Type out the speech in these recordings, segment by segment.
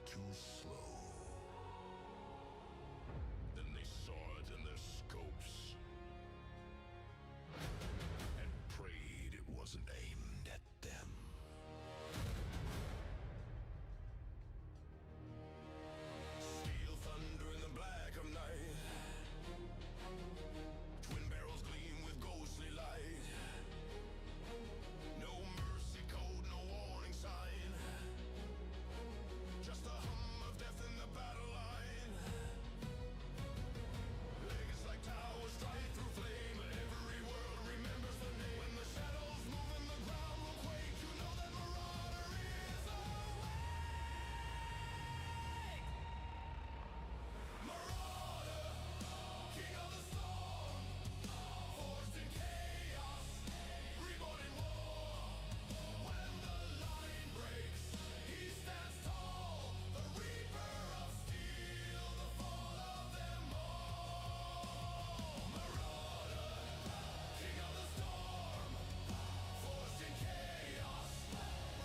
was too slow. Then they saw it in their scopes and prayed it wasn't aimed at them. Steel thunder in the black of night. Twin barrels gleam with ghostly light. No mercy code, no warning sign. Just the hum of death in the battle line. Legs like towers strike through flame. Every world remembers the name. When the shadows move and the ground will quake, you know that Marauder is awake. Marauder, king of the storm, forged in chaos, reborn in war. When the line breaks, he stands tall, the reaper of steel, the fall of them all. Marauder, king of the storm, forged in chaos,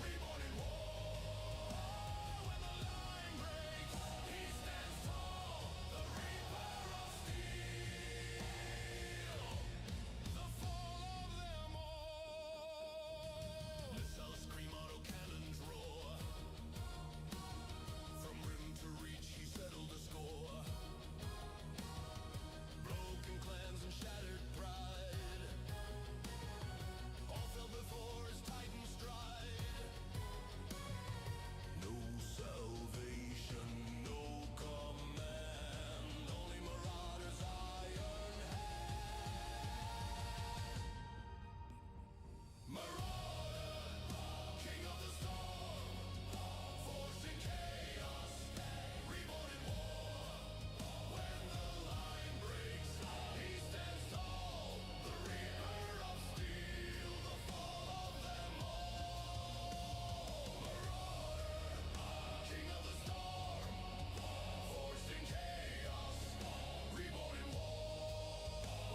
reborn in war. When the line breaks, he stands tall, the reaper of steel, the fall of them all. Missiles scream, autocannons roar. From rim to reach, he settled the score. Broken clans and shattered pride, all fell before his Titan stride. No salvation, no command, only Marauder's iron hand. Marauder, king of the storm, forged in chaos, reborn in war. When the line breaks, he stands tall, the reaper of steel, the fall of them all. Marauder, king of the storm, forged in chaos, reborn in war.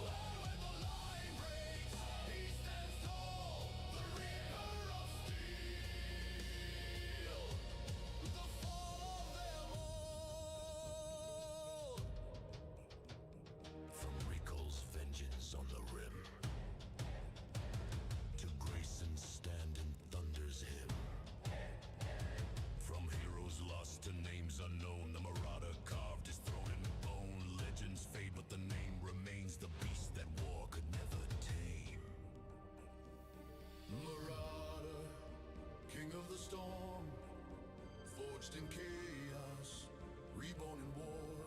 When the line breaks, he stands tall, the reaper of steel, the fall of them all. From Rico's vengeance on the rim to Grayson's stand in thunder's hymn. From heroes lost to names unknown, the Marauder carved his throne in bone. Legends fade, but the name remains, the beast that war could never tame. Marauder, king of the storm, forged in chaos, reborn in war.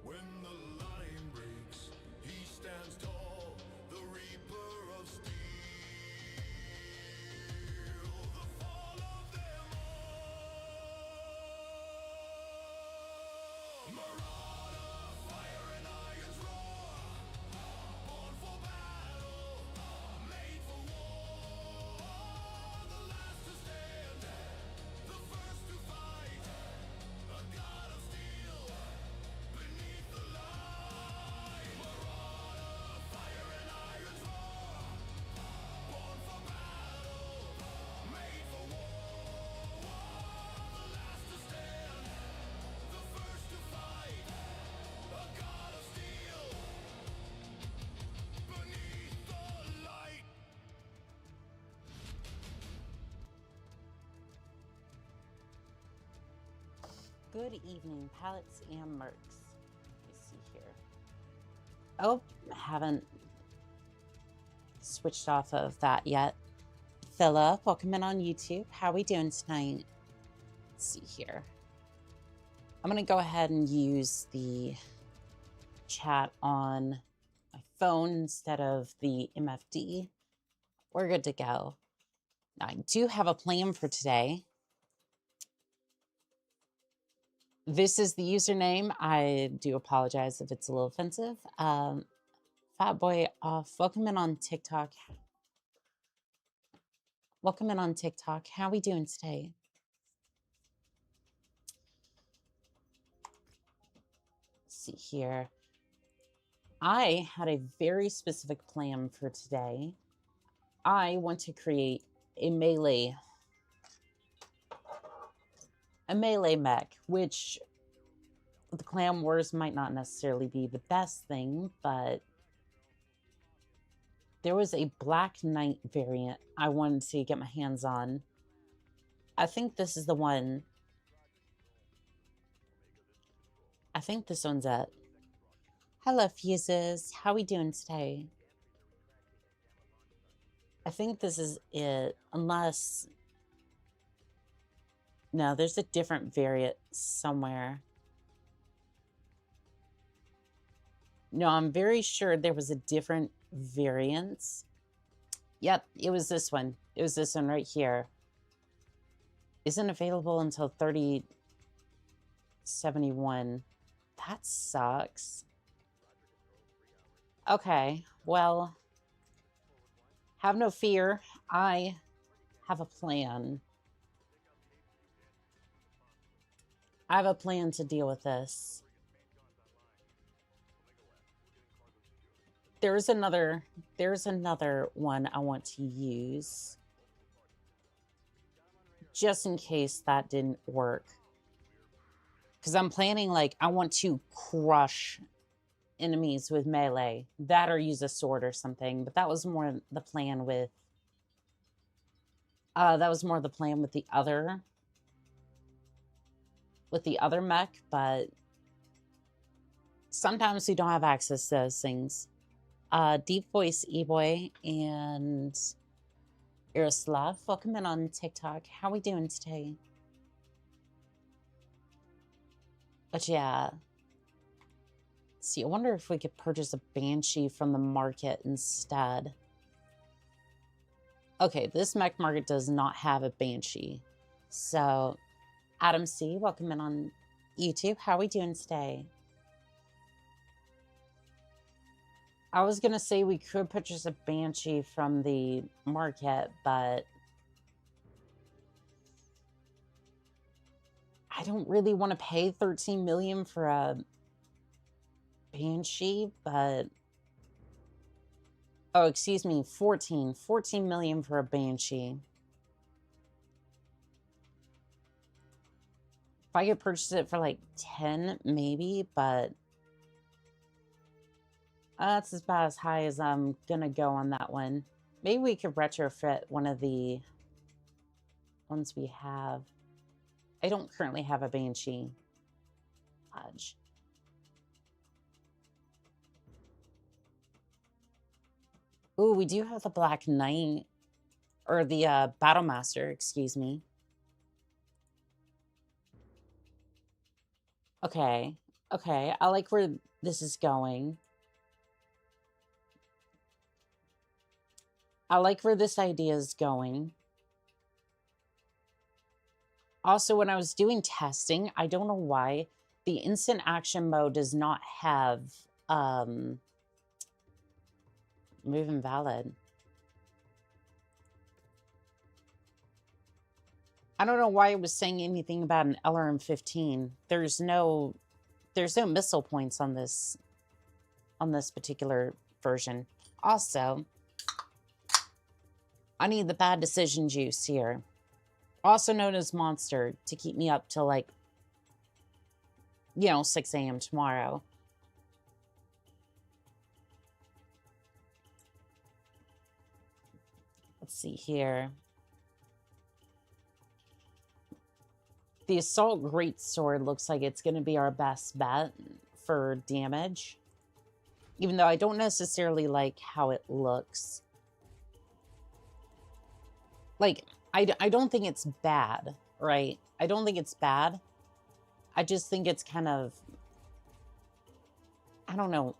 When the line breaks, he stands tall, the reaper of steel, the fall of them all. Marauder, fire and iron's roar, born for battle, made for war. The last to stand, the first to fight, a god of steel beneath the line. Marauder, fire and iron's roar, born for battle, made for war. The last to stand, the first to fight, a god of steel beneath the light. Good evening, palettes and mercs. Let me see here. Oh, haven't switched off of that yet. Philip, welcome in on YouTube. How we doing tonight? Let's see here. I'm going to go ahead and use the chat on my phone instead of the MFD. We're good to go. Now, I do have a plan for today. This is the username. I do apologize if it's a little offensive. Fat Boy Off, welcome in on TikTok. Welcome in on TikTok. How are we doing today? Let's see here. I had a very specific plan for today. I want to create a melee a melee mech, which the clan wars might not necessarily be the best thing, but there was a Black Knight variant I wanted to get my hands on. I think this is the one. I think this one's it. Hello, Fuses. How we doing today? I think this is it, unless... No, there's a different variant somewhere. No, I'm very sure there was a different variant. Yep, it was this one. It was this one right here. Isn't available until 3071. That sucks. Okay, well, have no fear. I have a plan. I have a plan to deal with this. There's another one I want to use. Just in case that didn't work. Because I'm planning, like, I want to crush enemies with melee. That or use a sword or something. But that was more the plan with... that was more the plan with the other... With the other mech, but... Sometimes we don't have access to those things. Deep Voice E-Boy and... Yaroslav, welcome in on TikTok. How are we doing today? But yeah. Let's see, I wonder if we could purchase a Banshee from the market instead. Okay, this mech market does not have a Banshee. So, Adam C., welcome in on YouTube. How are we doing today? I was going to say we could purchase a Banshee from the market, but I don't really want to pay 13 million for a Banshee, but... Oh, excuse me, 14 million for a Banshee. If I could purchase it for like 10, maybe, but... That's about as high as I'm gonna go on that one. Maybe we could retrofit one of the ones we have. I don't currently have a Banshee. Fudge. Ooh, we do have the Black Knight. Or the Battle Master, excuse me. Okay. Okay, I like where this is going. I like where this idea is going. Also, when I was doing testing, I don't know why the instant action mode does not have move invalid. I don't know why it was saying anything about an LRM-15. There's no missile points on this particular version. Also, I need the bad decision juice here. Also known as Monster, to keep me up till like, 6 a.m. tomorrow. Let's see here. The Assault Greatsword looks like it's going to be our best bet for damage. Even though I don't necessarily like how it looks. Like, I don't think it's bad, right? I don't think it's bad. I just think it's kind of... I don't know.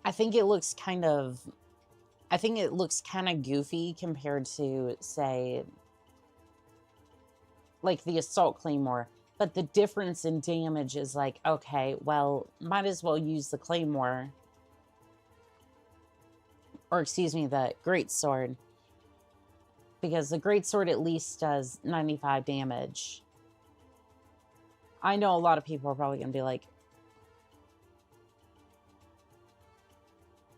I think it looks kind of... I think it looks kind of goofy compared to, say, like the Assault Claymore. But the difference in damage is like, okay, well, might as well use the Claymore. Or, excuse me, the Greatsword. Because the Greatsword at least does 95 damage. I know a lot of people are probably going to be like...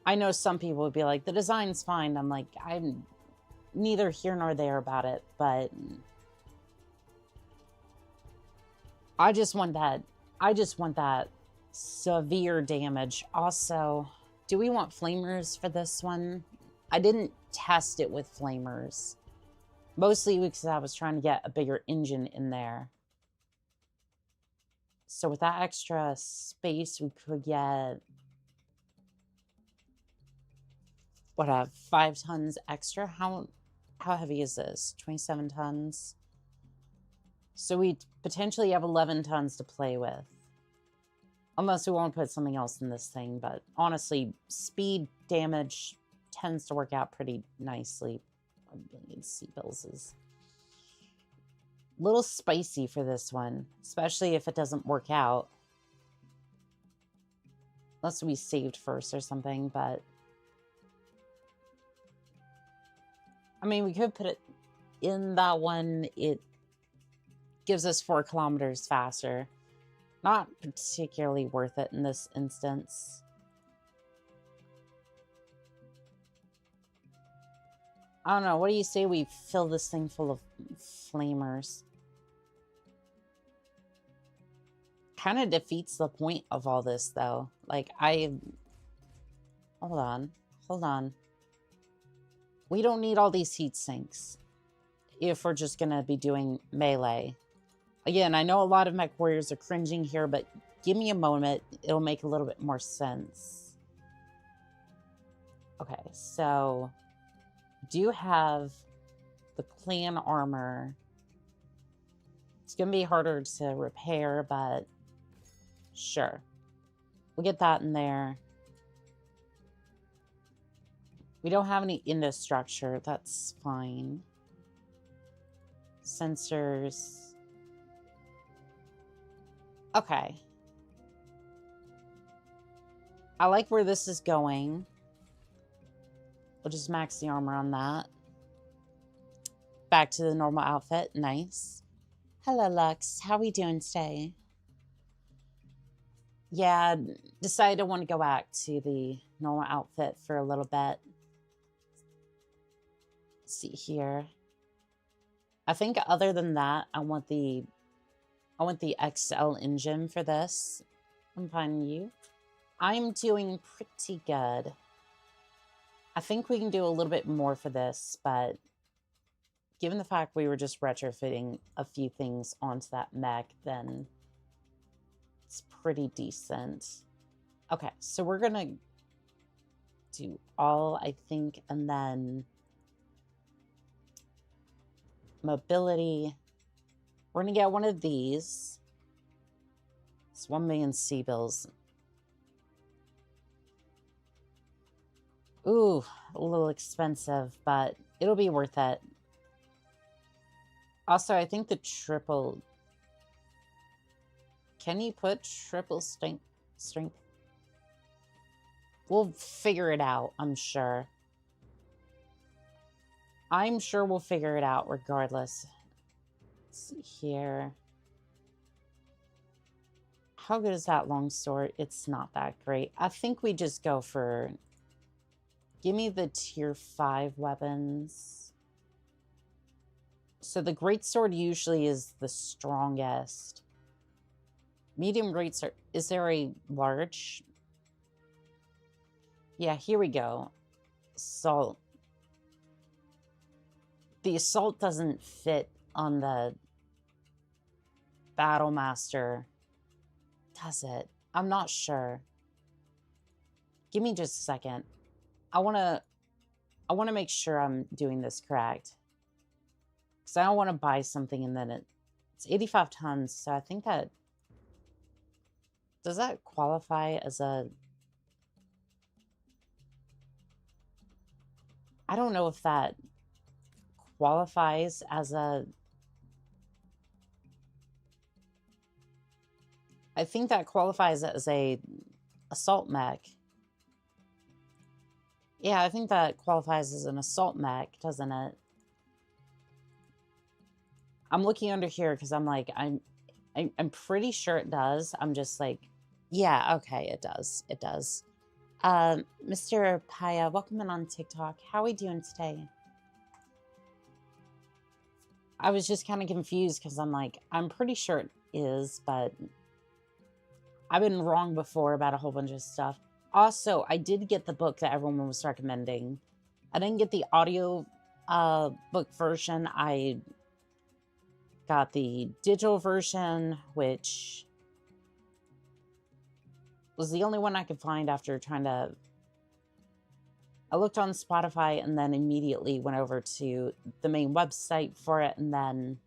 I know some people would be like, the design's fine. I'm like, neither here nor there about it, but I just want that severe damage. Also, do we want flamers for this one? I didn't test it with flamers, mostly because I was trying to get a bigger engine in there. So with that extra space, we could get, what, 5 tons extra? How heavy is this? 27 tons. So we potentially have 11 tons to play with. Unless we want to put something else in this thing, but honestly, speed damage tends to work out pretty nicely. 1 billion seabills is a little spicy for this one, especially if it doesn't work out. Unless we saved first or something, but I mean, we could put it in that one. It gives us 4 kilometers faster. Not particularly worth it in this instance. I don't know. What do you say we fill this thing full of flamers? Kind of defeats the point of all this, though. Like, hold on. We don't need all these heat sinks if we're just going to be doing melee. Again, I know a lot of mech warriors are cringing here, but give me a moment. It'll make a little bit more sense. Okay, so do have the clan armor. It's going to be harder to repair, but sure. We'll get that in there. We don't have any infrastructure. That's fine. Sensors. Okay. I like where this is going. We'll just max the armor on that. Back to the normal outfit. Nice. Hello, Lux. How are we doing today? Yeah, decided I want to go back to the normal outfit for a little bit. Let's see here. I think other than that, I want the XL engine for this. I'm finding you. I'm doing pretty good. I think we can do a little bit more for this, but given the fact we were just retrofitting a few things onto that mech, then it's pretty decent. Okay, so we're gonna do all, I think, and then mobility. We're going to get one of these. It's 1 million seabills. Ooh, a little expensive, but it'll be worth it. Also, I think the triple... Can you put triple strength? We'll figure it out, I'm sure. I'm sure we'll figure it out regardless. Let's see here. How good is that longsword? It's not that great. I think we just go for... Give me the tier 5 weapons. So the greatsword usually is the strongest. Medium greatsword. Is there a large? Yeah, here we go. Assault. The assault doesn't fit on the Battlemaster, does it? I'm not sure. Give me just a second. I want to make sure I'm doing this correct. Because I don't want to buy something and then it's 85 tons, so I think that... Does that qualify as a... I don't know if that qualifies as a... I think that qualifies as a assault mech. Yeah, I think that qualifies as an assault mech, doesn't it? I'm looking under here because I'm like, I'm pretty sure it does. I'm just like, yeah, okay, it does. It does. Mr. Paya, welcome in on TikTok. How are we doing today? I was just kind of confused because I'm like, I'm pretty sure it is, but I've been wrong before about a whole bunch of stuff. Also, I did get the book that everyone was recommending. I didn't get the audio book version. I got the digital version, which was the only one I could find after trying to... I looked on Spotify and then immediately went over to the main website for it and then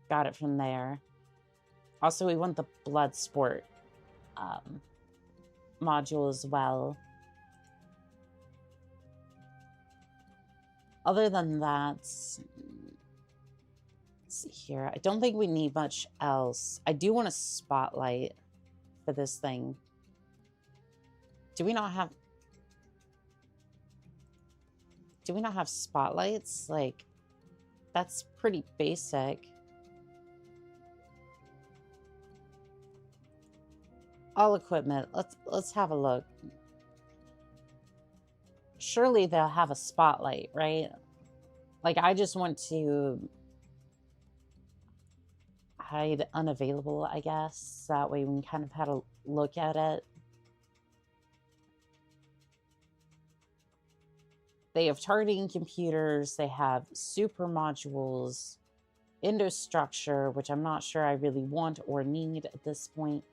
got it from there. Also, we want the Bloodsport module as well. Other than that, let's see here. I don't think we need much else. I do want a spotlight for this thing. Do we not have spotlights? Like, that's pretty basic. All equipment. Let's have a look. Surely they'll have a spotlight, right? Like, I just want to hide unavailable, I guess. That way we can kind of have a look at it. They have targeting computers. They have super modules, endostructure, which I'm not sure I really want or need at this point.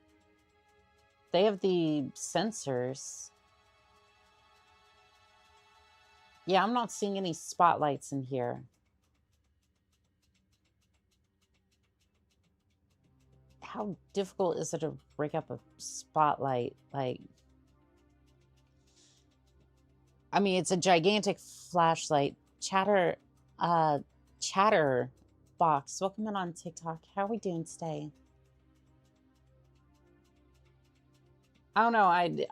They have the sensors. Yeah, I'm not seeing any spotlights in here. How difficult is it to rig up a spotlight? Like, I mean, it's a gigantic flashlight. Chatter Box, welcome in on TikTok. How are we doing today? I don't know. I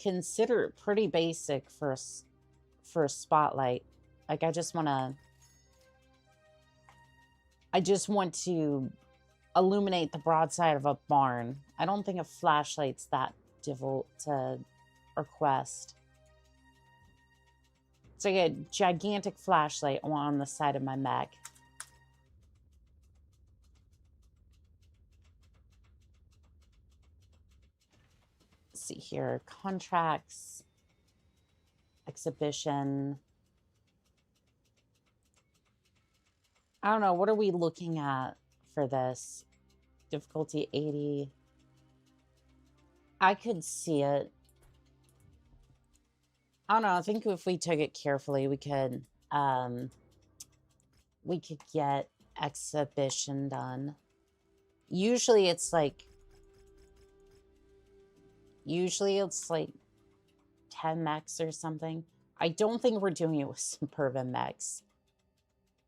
consider it pretty basic for a spotlight. Like, I just want to illuminate the broadside of a barn. I don't think a flashlight's that difficult to request. It's like a gigantic flashlight on the side of my mech. Let's see here. Contracts. Exhibition. I don't know. What are we looking at for this? Difficulty 80. I could see it. I don't know. I think if we took it carefully, we could get exhibition done. Usually it's like 10 mechs or something. I don't think we're doing it with Suburban mechs.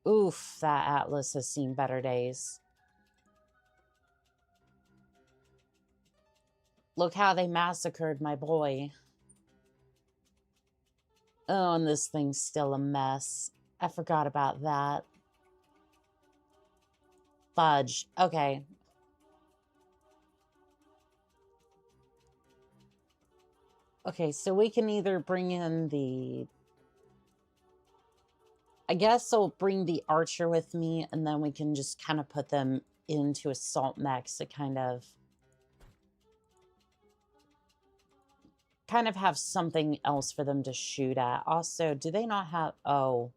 Oof, that Atlas has seen better days. Look how they massacred my boy. Oh, and this thing's still a mess. I forgot about that. Fudge. Okay. Okay, so we can either bring in the... I guess I'll bring the archer with me, and then we can just kind of put them into assault mechs to kind of have something else for them to shoot at. Also, do they not have... Oh,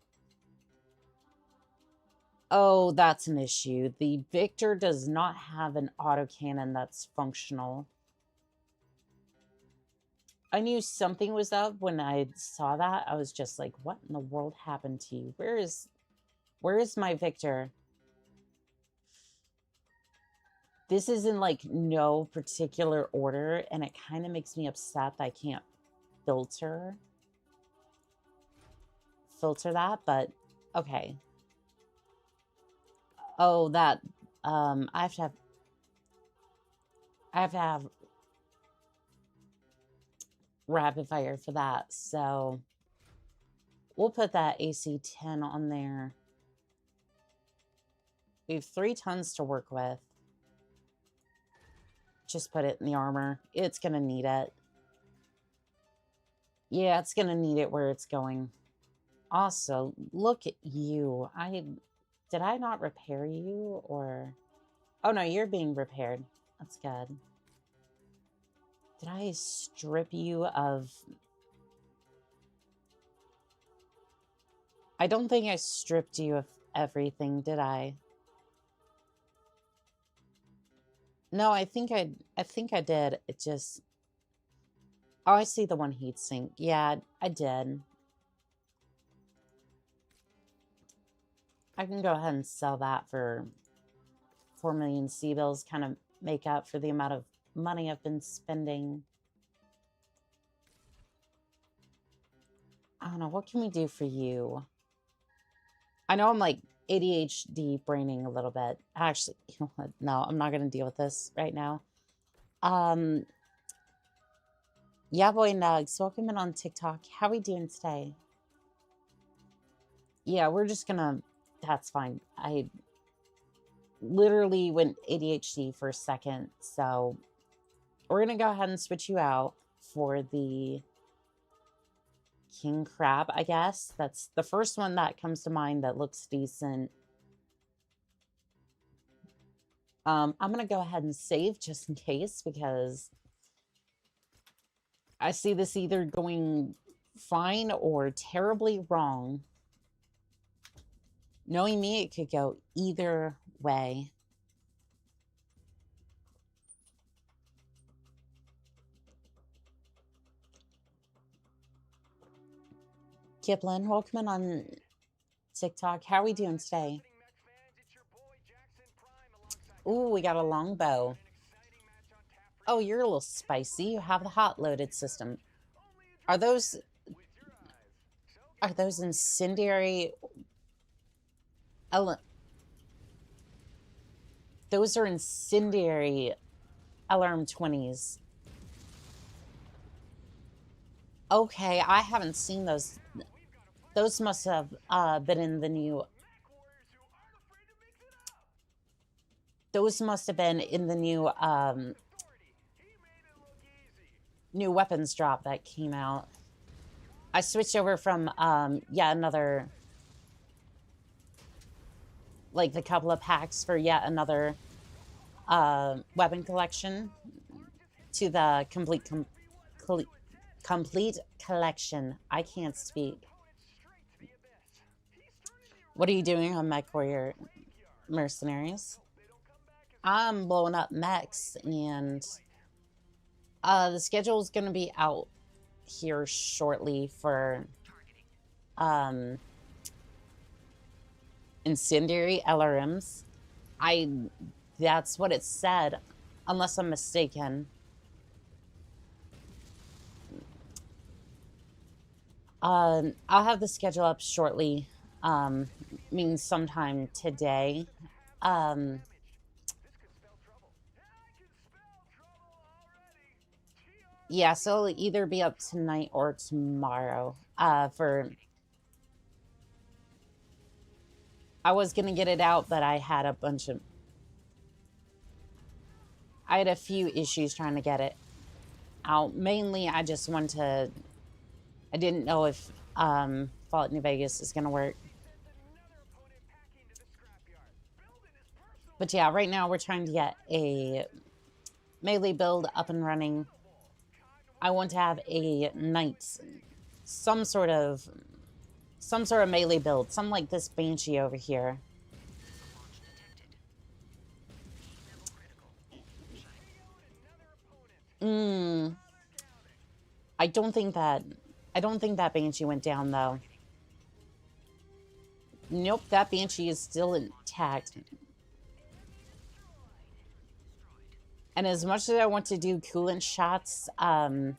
that's an issue. The Victor does not have an autocannon that's functional. I knew something was up when I saw that. I was just like, what in the world happened to you? Where is my Victor? This is in, like, no particular order, and it kind of makes me upset that I can't filter that, okay. Oh, that, I have to have rapid fire for that, so we'll put that AC-10 on there. We have 3 tons to work with. Just put it in the armor. It's gonna need it. Yeah, it's gonna need it where it's going. Also, look at you. Did I not repair you, or... Oh, no, you're being repaired. That's good. Did I strip you of... I don't think I stripped you of everything, did I? No, I think I did. It just... Oh, I see the one heat sink. Yeah, I did. I can go ahead and sell that for 4 million C-bills, kind of make up for the amount of money I've been spending. I don't know, what can we do for you? I know I'm like ADHD braining a little bit. Actually, you know what? No, I'm not going to deal with this right now. Yeah, boy Nugs, welcome in on TikTok. How we doing today? Yeah, we're just gonna... That's fine. I literally went ADHD for a second, so we're gonna go ahead and switch you out for the king crab, I guess. That's the first one that comes to mind that looks decent. I'm gonna go ahead and save just in case, because I see this either going fine or terribly wrong. Knowing me, it could go either way. Kiplin, welcome in on TikTok. How are we doing today? Ooh, we got a longbow. Oh, you're a little spicy. You have the hot loaded system. Are those incendiary? Those are incendiary LRM-20s. Okay, I haven't seen those. Those must have been in the new... Those must have been in the new new weapons drop that came out. I switched over from yet another... like the couple of packs for yet another weapon collection to the complete collection. I can't speak. What are you doing on MechWarrior Mercenaries? I'm blowing up mechs, and the schedule is going to be out here shortly for incendiary LRMs. That's what it said, unless I'm mistaken. I'll have the schedule up shortly. Means sometime today. Yeah, so it'll either be up tonight or tomorrow. I was gonna get it out, but I had a few issues trying to get it out. Mainly, I just wanted to... I didn't know if Fallout New Vegas is gonna work. But yeah, right now we're trying to get a melee build up and running. I want to have a knight, some sort of melee build, something like this Banshee over here. I don't think that Banshee went down though. Nope, that Banshee is still intact. And as much as I want to do coolant shots, the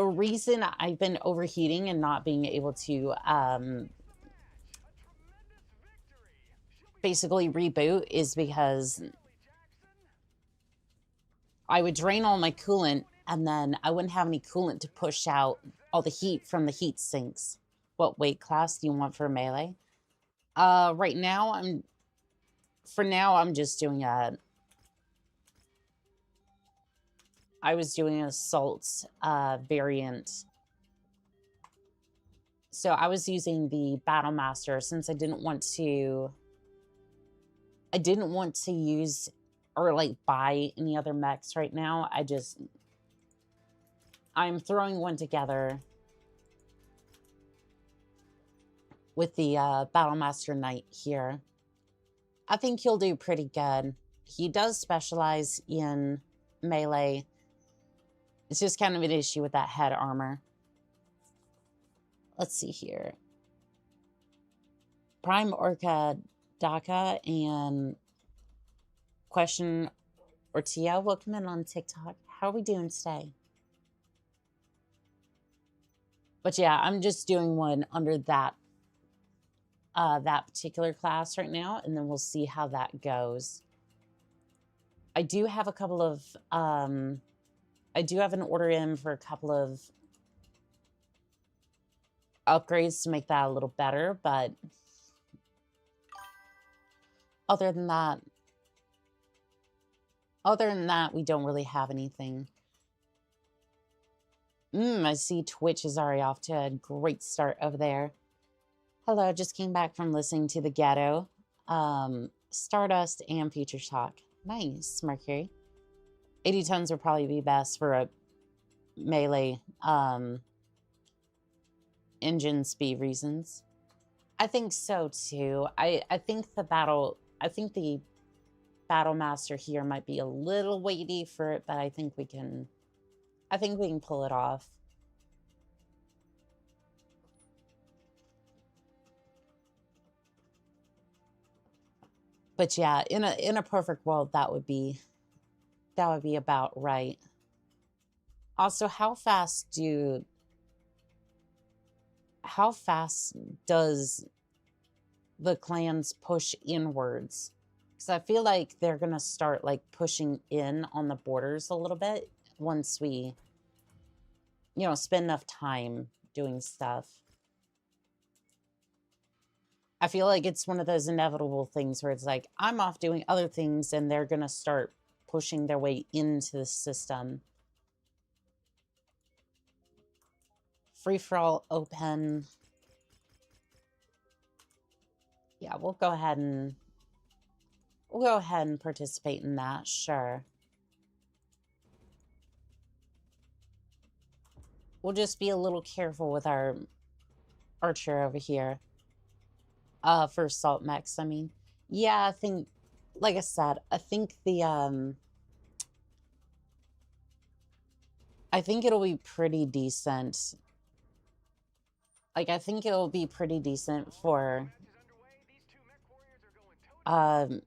reason I've been overheating and not being able to basically reboot is because I would drain all my coolant, and then I wouldn't have any coolant to push out all the heat from the heat sinks. What weight class do you want for melee? Right now, I'm just doing I was doing an assault variant. So I was using the Battle Master since I didn't want to use or like buy any other mechs right now. I'm throwing one together with the Battle Master Knight here. I think he'll do pretty good. He does specialize in melee. It's just kind of an issue with that head armor. Let's see here. Prime Orca Daka and Question Ortia, welcome in on TikTok. How are we doing today? But yeah, I'm just doing one under that particular class right now, and then we'll see how that goes. I do have a couple of I do have an order in for a couple of upgrades to make that a little better, but other than that, we don't really have anything. I see Twitch is already off to a great start over there. Hello, just came back from listening to The Ghetto, Stardust, and Future Talk. Nice, Mercury. 80 tons would probably be best for a melee engine speed reasons. I think so too. I think the Battle Master here might be a little weighty for it, but I think we can pull it off. But yeah, in a perfect world, that would be about right. Also, how fast does the clans push inwards? Because I feel like they're gonna start like pushing in on the borders a little bit once we, spend enough time doing stuff. I feel like it's one of those inevitable things where it's like, I'm off doing other things and they're going to start pushing their way into the system. Free-for-all open. Yeah, we'll go ahead and participate in that, sure. We'll just be a little careful with our archer over here. For assault mechs, I mean. Yeah, I think, like I said, I think I think it'll be pretty decent. Like, I think it'll be pretty decent for, to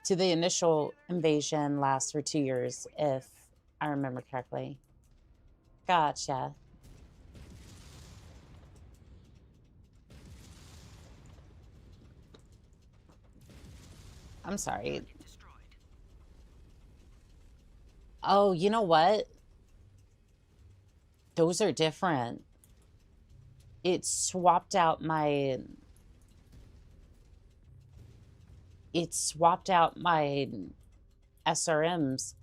the initial invasion lasts for 2 years, if I remember correctly. Gotcha. I'm sorry. Oh, you know what? Those are different. It swapped out my SRMs.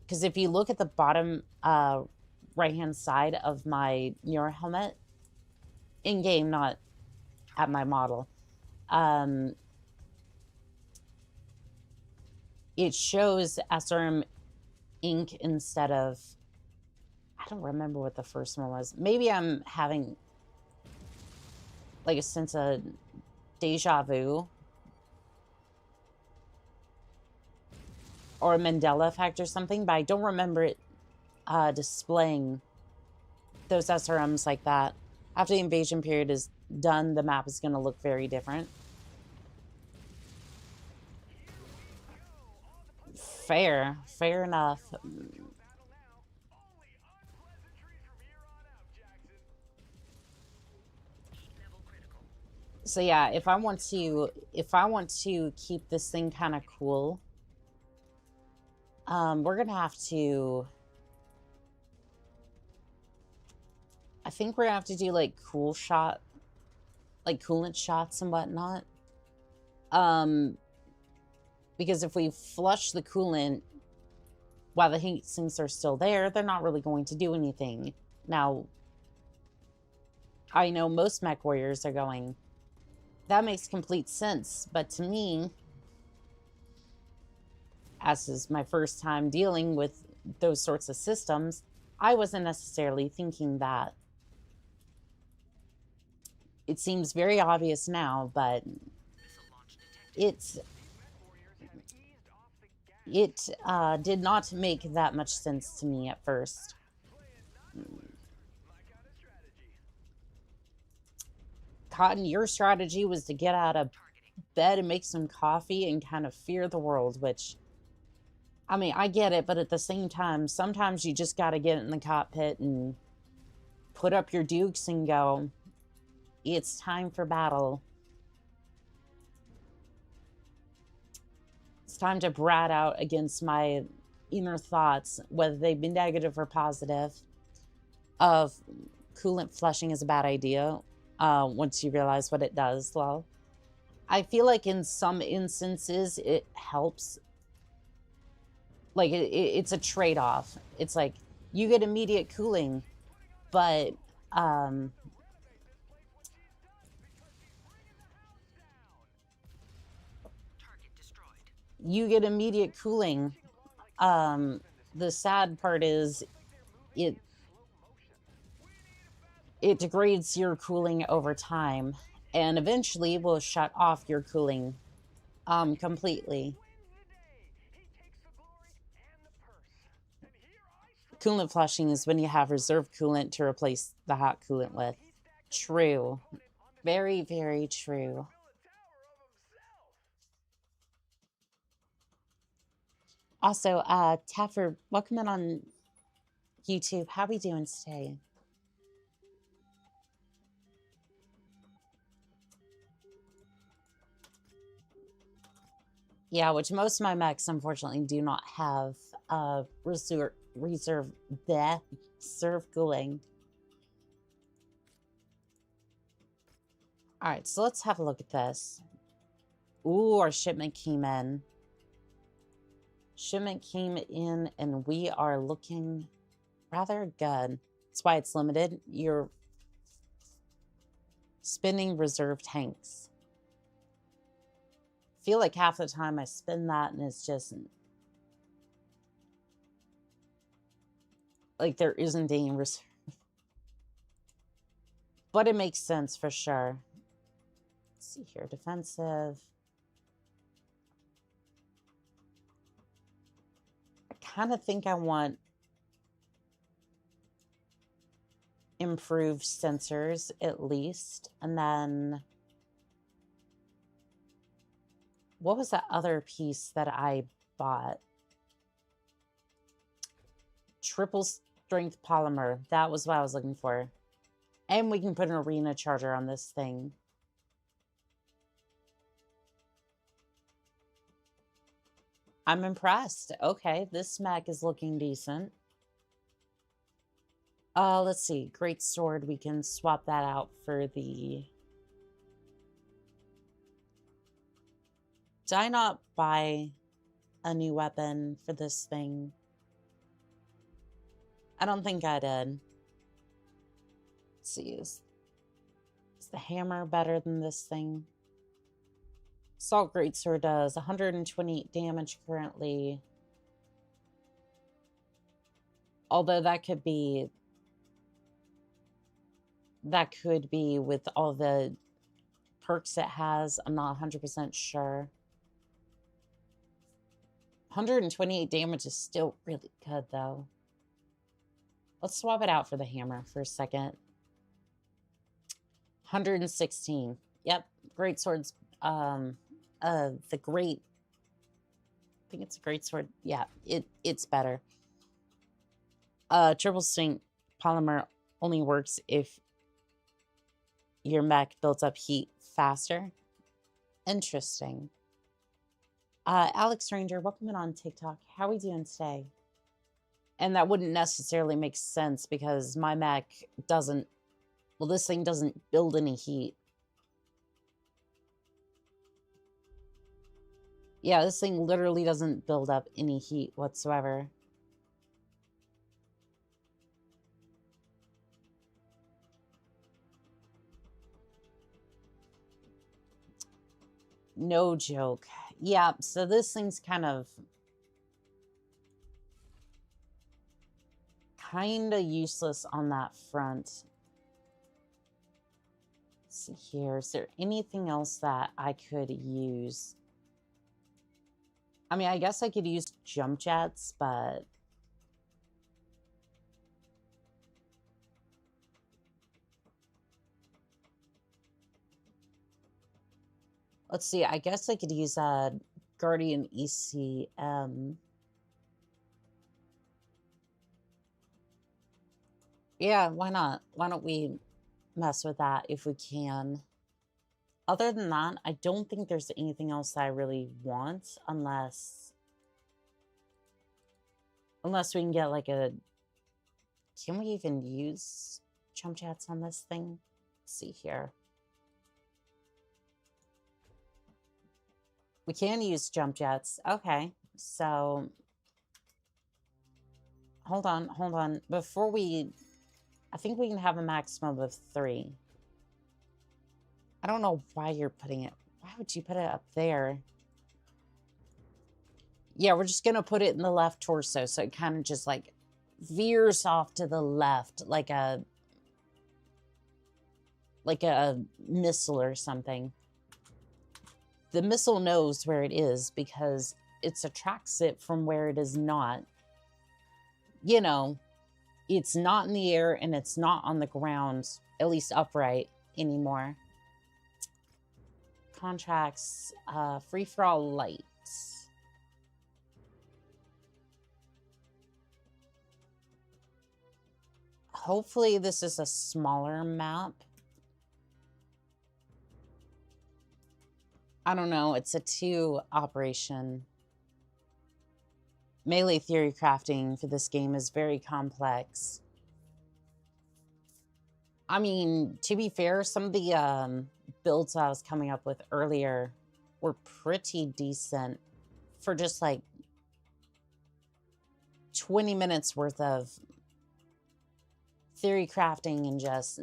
Because if you look at the bottom right-hand side of my Neuro helmet, in-game, not at my model, it shows SRM ink instead of, I don't remember what the first one was. Maybe I'm having like a sense of deja vu or a Mandela effect or something, but I don't remember it displaying those SRMs like that. After the invasion period is done, the map is going to look very different. Fair enough. So yeah, if I want to keep this thing kind of cool, we're gonna have to, I think we're gonna have to do like coolant shots and whatnot. Because if we flush the coolant while the heat sinks are still there, they're not really going to do anything. Now, I know most mech warriors are going, that makes complete sense. But to me, as is my first time dealing with those sorts of systems, I wasn't necessarily thinking that. It seems very obvious now, but it did not make that much sense to me at first. Cotton, your strategy was to get out of bed and make some coffee and kind of fear the world, which, I mean, I get it, but at the same time, sometimes you just got to get in the cockpit and put up your dukes and go, it's time for battle. It's time to brat out against my inner thoughts, whether they be negative or positive, of coolant flushing is a bad idea once you realize what it does. Well, I feel like in some instances it helps. Like, it's a trade-off. It's like, you get immediate cooling, but you get immediate cooling. The sad part is it degrades your cooling over time and eventually will shut off your cooling completely. Coolant flushing is when you have reserve coolant to replace the hot coolant with. True. Very, very true. Also, Taffer, welcome in on YouTube. How we doing today? Yeah, which most of my mechs unfortunately do not have reserve cooling. All right, so let's have a look at this. Ooh, our shipment came in. Shipment came in, and we are looking rather good. That's why it's limited. You're spinning reserve tanks. I feel like half the time I spin that, and it's just like there isn't any reserve. But it makes sense for sure. Let's see here, defensive. I kind of think I want improved sensors at least. And then what was that other piece that I bought? Triple strength polymer. That was what I was looking for. And we can put an arena charger on this thing. I'm impressed. Okay, this mech is looking decent. Let's see. Great sword. We can swap that out for the... Did I not buy a new weapon for this thing? I don't think I did. Let's see. Is the hammer better than this thing? Assault Greatsword does 128 damage currently. Although that could be with all the perks it has. I'm not 100% sure. 128 damage is still really good, though. Let's swap it out for the hammer for a second. 116. Yep, Greatsword's the great... I think it's a Greatsword. Yeah, it's better. Triple strength polymer only works if your mech builds up heat faster. Interesting. Alex Ranger, welcome in on TikTok. How are we doing today? And that wouldn't necessarily make sense because my mech doesn't... Well, this thing doesn't build any heat. Yeah, this thing literally doesn't build up any heat whatsoever. No joke. Yeah, so this thing's kind of useless on that front. Let's see here. Is there anything else that I could use? I mean, I guess I could use jump jets, but let's see. I guess I could use a Guardian ECM. Yeah, why not? Why don't we mess with that if we can? Other than that, I don't think there's anything else that I really want, unless we can get like a... Can we even use jump jets on this thing? Let's see here. We can use jump jets. Okay, so hold on. Before we... I think we can have a maximum of 3. I don't know why you're putting it... Why would you put it up there? Yeah, we're just going to put it in the left torso, so it kind of just, like, veers off to the left, like a missile or something. The missile knows where it is because it attracts it from where it is not. You know, it's not in the air and it's not on the ground, at least upright, anymore. Contracts, free-for-all lights. Hopefully this is a smaller map. I don't know, it's a 2 operation. Melee theory crafting for this game is very complex. I mean, to be fair, some of the builds I was coming up with earlier were pretty decent for just like 20 minutes worth of theory crafting and just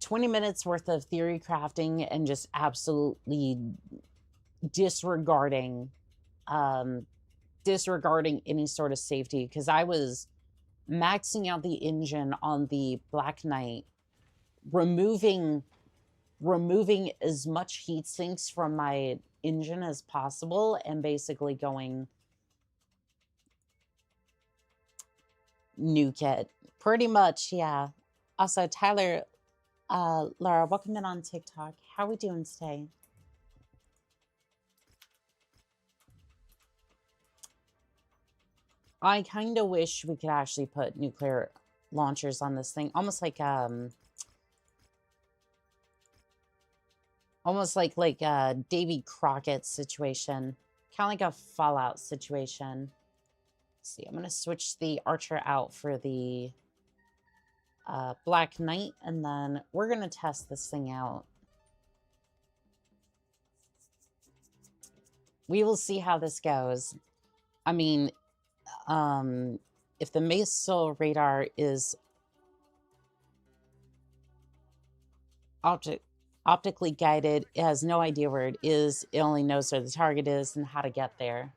20 minutes worth of theory crafting and just absolutely disregarding any sort of safety, because I was maxing out the engine on the Black Knight, removing as much heat sinks from my engine as possible, and basically going nuke it. Pretty much, yeah. Also, Tyler, Laura, welcome in on TikTok. How are we doing today? I kind of wish we could actually put nuclear launchers on this thing. Almost like a Davy Crockett situation. Kind of like a Fallout situation. Let's see, I'm going to switch the Archer out for the Black Knight, and then we're going to test this thing out. We will see how this goes. I mean, if the missile radar is optically guided, it has no idea where it is. It only knows where the target is and how to get there.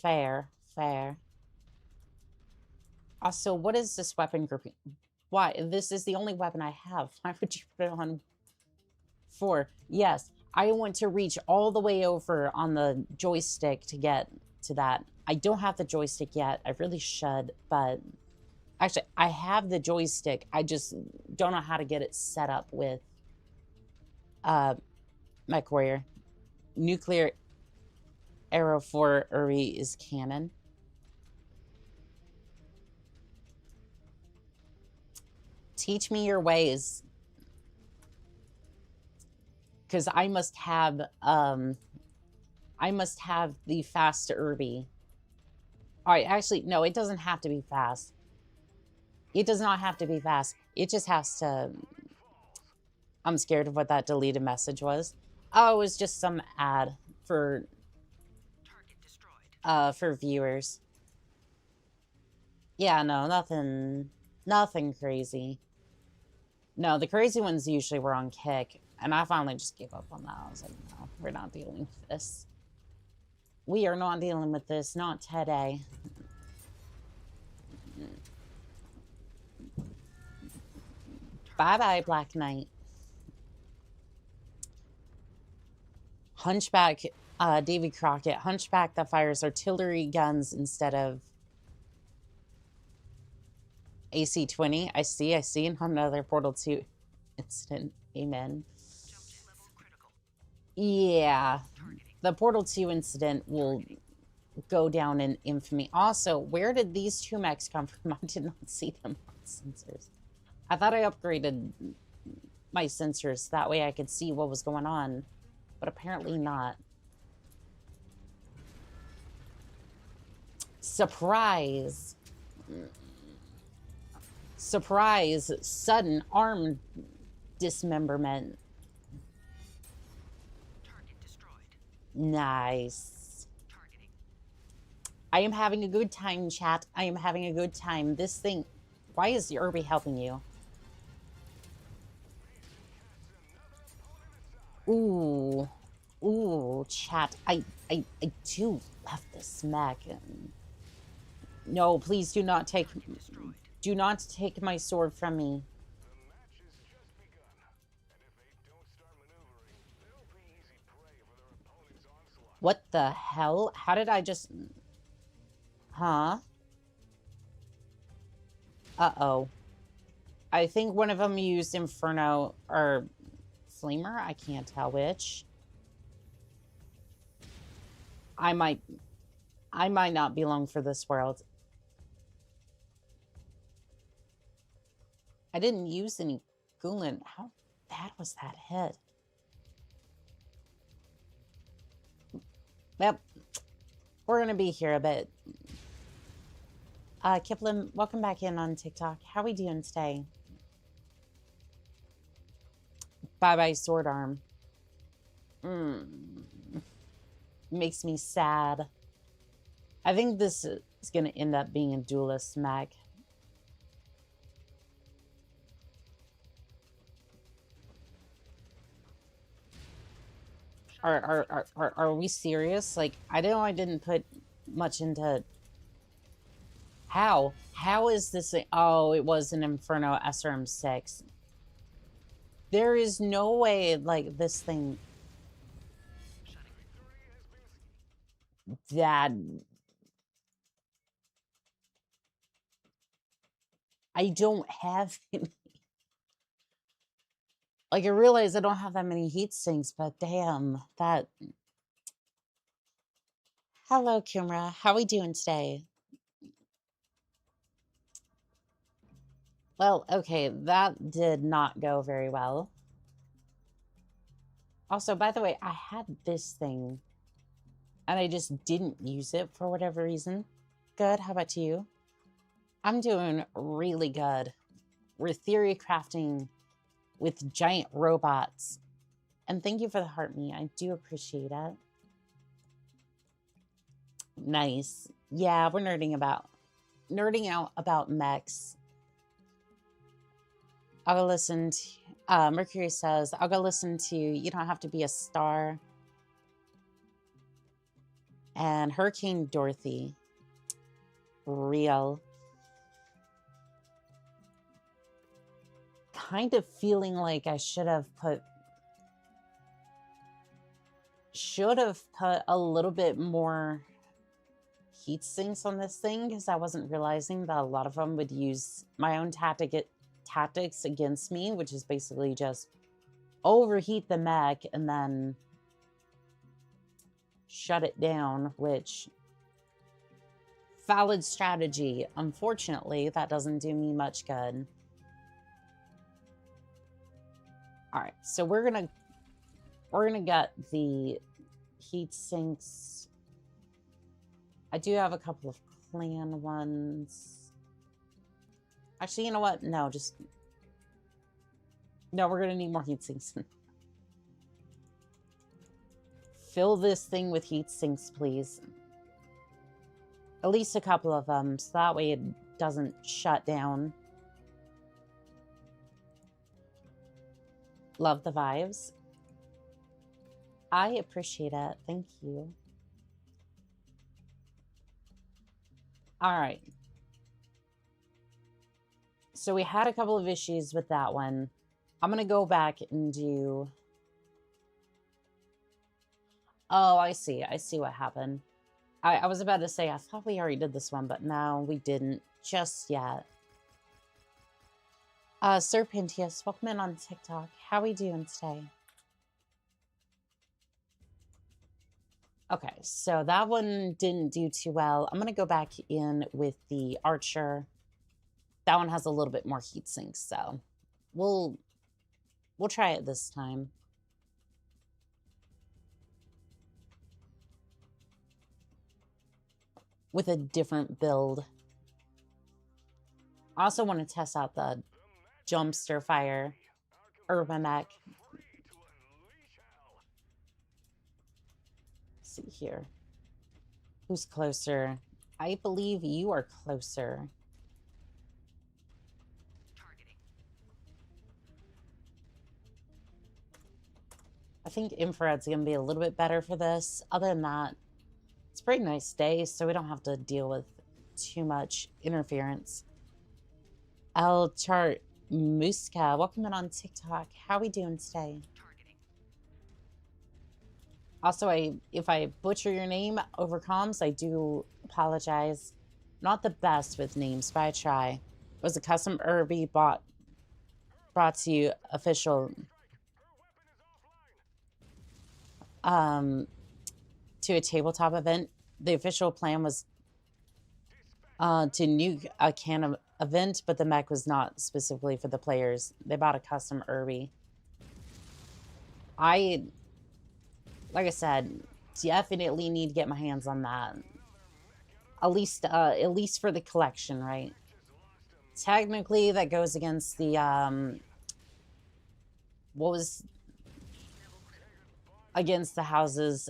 Fair, fair. Also, what is this weapon grouping? Why? This is the only weapon I have. Why would you put it on 4? Yes, I want to reach all the way over on the joystick to get to that. I don't have the joystick yet. I really should, but actually, I have the joystick. I just don't know how to get it set up with MechWarrior. Nuclear arrow for Uri is canon. Teach me your ways. Because I must have the fast Irby. Alright, actually, no, it doesn't have to be fast. It does not have to be fast. It just has to... I'm scared of what that deleted message was. Oh, it was just some ad for viewers. Yeah, no, nothing crazy. No, the crazy ones usually were on kick, and I finally just gave up on that. I was like, no, we're not dealing with this. We are not dealing with this, not today. Bye-bye, Black Knight. Hunchback, Davy Crockett. Hunchback that fires artillery guns instead of AC-20. I see. Another Portal 2 incident. Amen. Yeah. The Portal 2 incident will go down in infamy. Also, where did these two mechs come from? I did not see them on sensors. I thought I upgraded my sensors. That way I could see what was going on. But apparently not. Surprise! Surprise! Sudden arm dismemberment. Target destroyed. Nice. Targeting. I am having a good time, chat. I am having a good time. This thing... Why is Irby helping you? Ooh. Ooh, chat. I do love this mech. No, please do not take... Do not take my sword from me. What the hell? How did I just... Huh? Uh-oh. I think one of them used Inferno or Flamer. I can't tell which. I might not be long for this world. I didn't use any Gulen. How bad was that hit? Yep. We're going to be here a bit. Kipling, welcome back in on TikTok. How we doing today? Bye-bye, sword arm. Makes me sad. I think this is going to end up being a duelist mech. Are we serious? Like, I know I didn't put much into... How? How is this a... Oh, it was an Inferno SRM6. There is no way, like, this thing... That... I don't have any... Like, I realize I don't have that many heat sinks, but damn, that... Hello, Kumra. How we doing today? Well, okay, that did not go very well. Also, by the way, I had this thing, and I just didn't use it for whatever reason. Good, how about you? I'm doing really good. We're theory crafting with giant robots. And thank you for the heart me. I do appreciate it. Nice. Yeah, we're nerding out about mechs. I'll go listen to, Mercury says, I'll go listen to You Don't Have to Be a Star. And Hurricane Dorothy. Real. Kind of feeling like I should have put a little bit more heat sinks on this thing, because I wasn't realizing that a lot of them would use my own tactics against me, which is basically just overheat the mech and then shut it down, which valid strategy. Unfortunately, that doesn't do me much good. All right, so we're gonna get the heat sinks. I do have a couple of clan ones. Actually, you know what? No, we're gonna need more heat sinks. Fill this thing with heat sinks, please. At least a couple of them, so that way it doesn't shut down. Love the vibes. I appreciate it. Thank you. All right. So we had a couple of issues with that one. I'm going to go back and do... Oh, I see. I see what happened. I was about to say, I thought we already did this one, but no, we didn't just yet. Sir Pintius, welcome in on TikTok. How we doing today? Okay, so that one didn't do too well. I'm going to go back in with the Archer. That one has a little bit more heat sinks, so we'll try it this time. With a different build. I also want to test out the Jumpster Fire Urban Mech. Let's see here. Who's closer? I believe you are closer. I think infrared's going to be a little bit better for this. Other than that, it's a pretty nice day, so we don't have to deal with too much interference. El Chart Muska, welcome in on TikTok. How we doing today? Also, if I butcher your name over comms, I do apologize. Not the best with names, but I try. It was a custom Irby brought to you official to a tabletop event. The official plan was to nuke a can of event, but the mech was not specifically for the players. They bought a custom Irby. Like I said, definitely need to get my hands on that. At least for the collection, right? Technically, that goes against the what was against the houses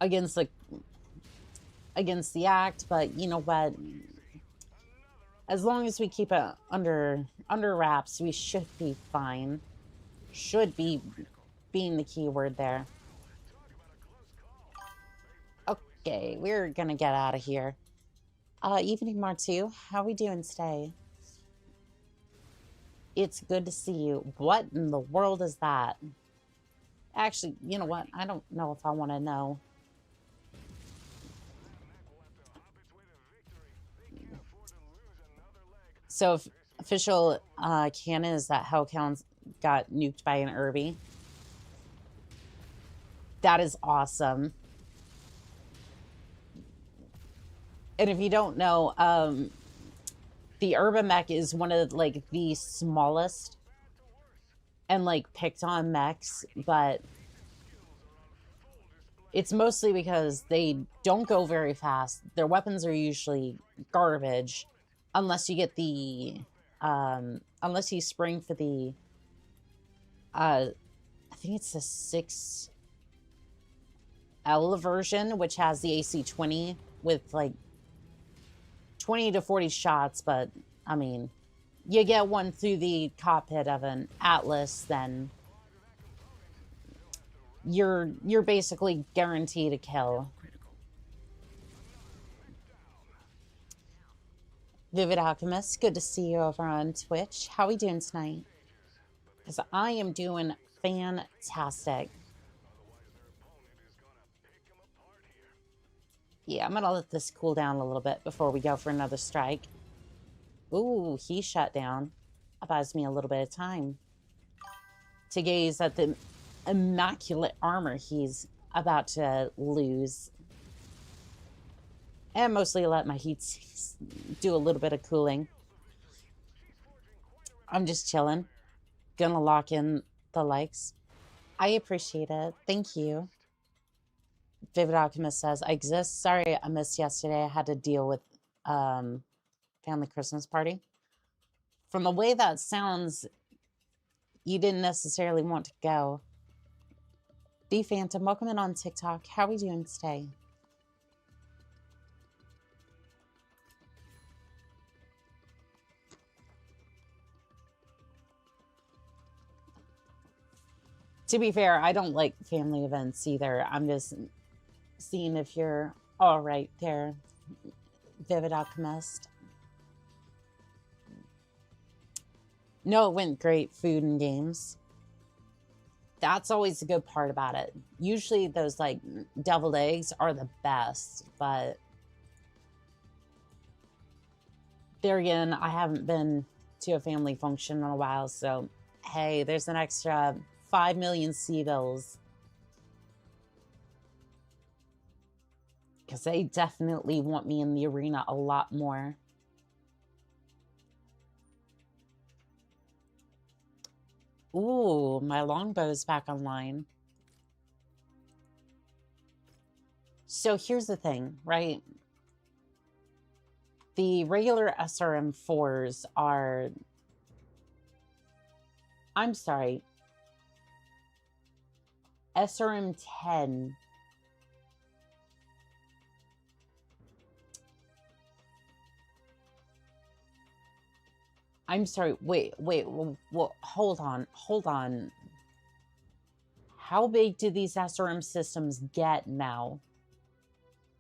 against the act, but you know what? As long as we keep it under wraps, we should be fine. Should be being the key word there. Okay, we're gonna get out of here. Evening Martu, how we doing today? It's good to see you. What in the world is that? Actually, you know what? I don't know if I want to know. So official canon is that Hellhounds got nuked by an Irby. That is awesome. And if you don't know, the Urban Mech is one of like the smallest and like picked on mechs, but it's mostly because they don't go very fast. Their weapons are usually garbage. Unless you get the, unless you spring for the, I think it's the 6L version, which has the AC 20 with like 20 to 40 shots. But I mean, you get one through the cockpit of an Atlas, then you're basically guaranteed a kill. Vivid Alchemist, good to see you over on Twitch. How are we doing tonight? Because I am doing fantastic. Yeah, I'm going to let this cool down a little bit before we go for another strike. Ooh, he shut down. That buys me a little bit of time to gaze at the immaculate armor he's about to lose. And mostly let my heat do a little bit of cooling. I'm just chilling. Gonna lock in the likes. I appreciate it. Thank you. Vivid Alchemist says, I exist. Sorry I missed yesterday. I had to deal with family Christmas party. From the way that sounds, you didn't necessarily want to go. D Phantom, welcome in on TikTok. How are we doing today? To be fair, I don't like family events either. I'm just seeing if you're all right there, Vivid Alchemist. No, it went great. Food and games. That's always a good part about it. Usually those like deviled eggs are the best, but there again, I haven't been to a family function in a while, so hey, there's an extra 5 million C-bills. Because they definitely want me in the arena a lot more. Ooh, my longbow's back online. So here's the thing, right? The regular SRM4s are... I'm sorry. SRM10... I'm sorry, wait, well, hold on. How big do these SRM systems get now?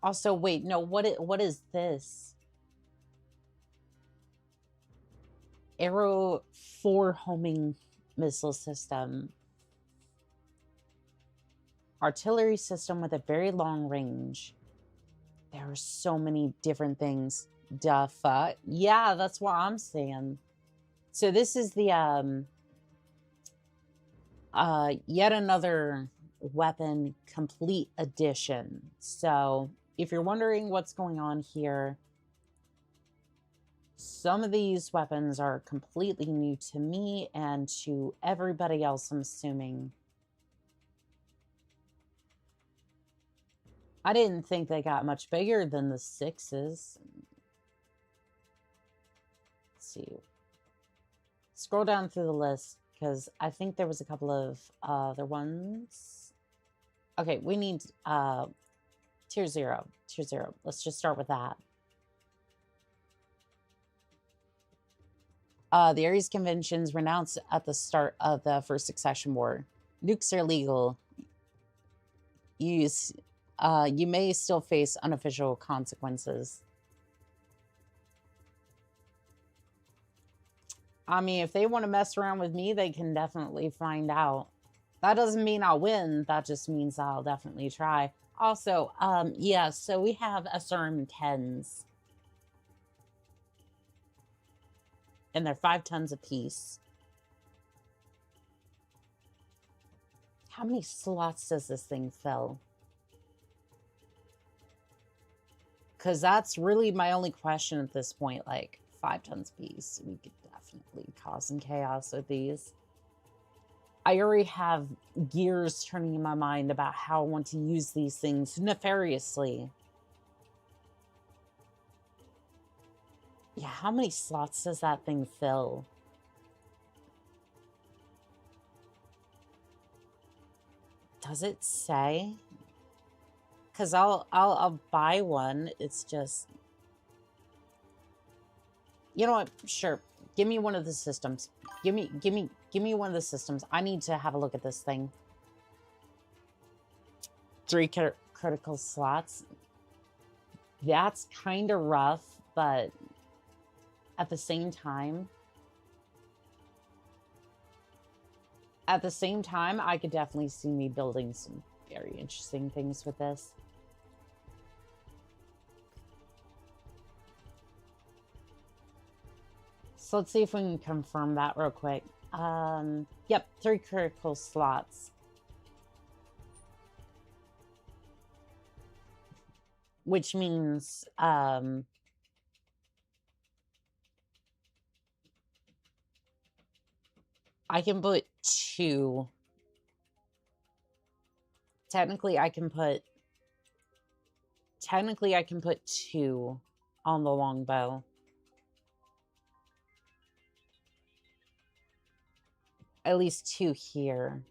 Also, wait, no, what is this? Arrow 4 homing missile system. Artillery system with a very long range. There are so many different things. Duh fuck. Yeah, that's what I'm saying. So this is the yet another weapon complete edition. So if you're wondering what's going on here, some of these weapons are completely new to me and to everybody else, I'm assuming. I didn't think they got much bigger than the 6s. Let's see. Scroll down through the list, because I think there was a couple of other ones. Okay, we need tier 0. Tier 0. Let's just start with that. The Ares Conventions renounced at the start of the First Succession War. Nukes are legal. You may still face unofficial consequences. I mean, if they want to mess around with me, they can definitely find out. That doesn't mean I'll win. That just means I'll definitely try. Also, yeah, so we have SRM-10s. And they're 5 tons apiece. How many slots does this thing fill? Because that's really my only question at this point. Like, 5 tons apiece. We could definitely cause some chaos with these. I already have gears turning in my mind about how I want to use these things nefariously. Yeah, how many slots does that thing fill? Does it say? Because I'll buy one. It's just... You know what? Sure. Give me one of the systems. Give me one of the systems. I need to have a look at this thing. 3 critical slots. That's kind of rough, but at the same time, I could definitely see me building some very interesting things with this. So let's see if we can confirm that real quick. Yep, 3 critical slots. Which means, I can put 2. Technically, I can put 2 on the longbow. At least 2 here.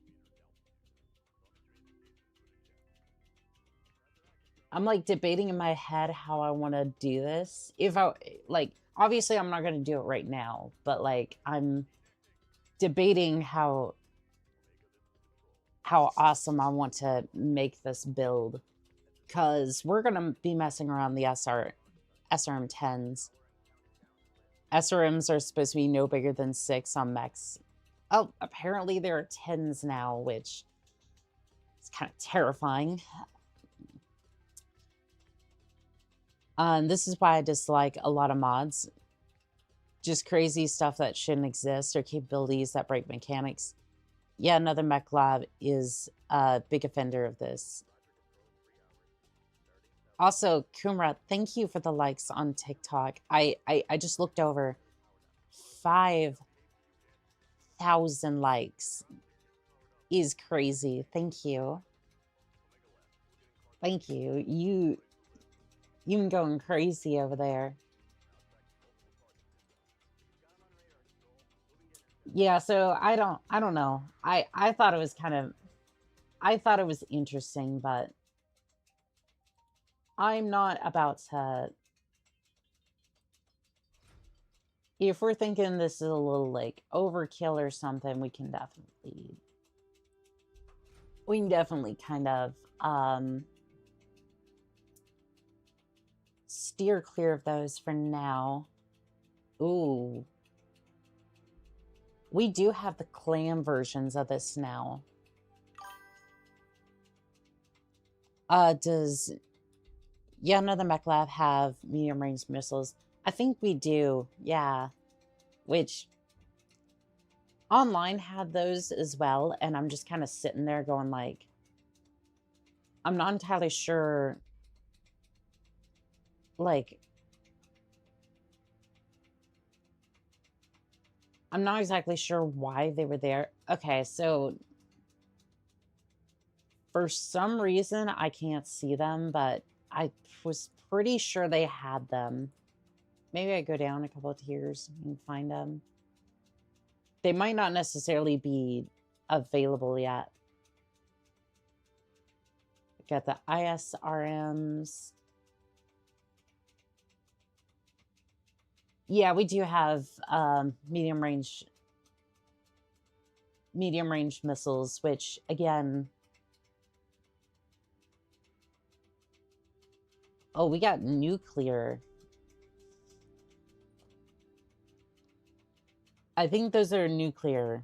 I'm like debating in my head how I want to do this. If I, like, obviously I'm not going to do it right now, but like I'm debating how how awesome I want to make this build, because we're going to be messing around the SRM 10s. SRMs are supposed to be no bigger than 6 on mechs. Oh, apparently there are 10s now, which is kind of terrifying. This is why I dislike a lot of mods. Just crazy stuff that shouldn't exist, or capabilities that break mechanics. Yeah, another mech lab is a big offender of this. Also, Kumra, thank you for the likes on TikTok. I just looked over 5,000 likes. Is crazy. Thank you. Thank you. You been going crazy over there. Yeah, so I don't know. I thought it was I thought it was interesting, but I'm not about to. If we're thinking this is a little like overkill or something, we can definitely kind of steer clear of those for now. Ooh. We do have the clan versions of this now. Does another mech lab have medium range missiles? I think we do, yeah. Which online had those as well, and I'm just kind of sitting there going like, I'm not entirely sure, like, I'm not exactly sure why they were there. Okay, so for some reason I can't see them, but I was pretty sure they had them. Maybe I go down a couple of tiers and find them. They might not necessarily be available yet. Got the ISRMs. Yeah, we do have medium range missiles, which again, oh, we got nuclear. I think those are nuclear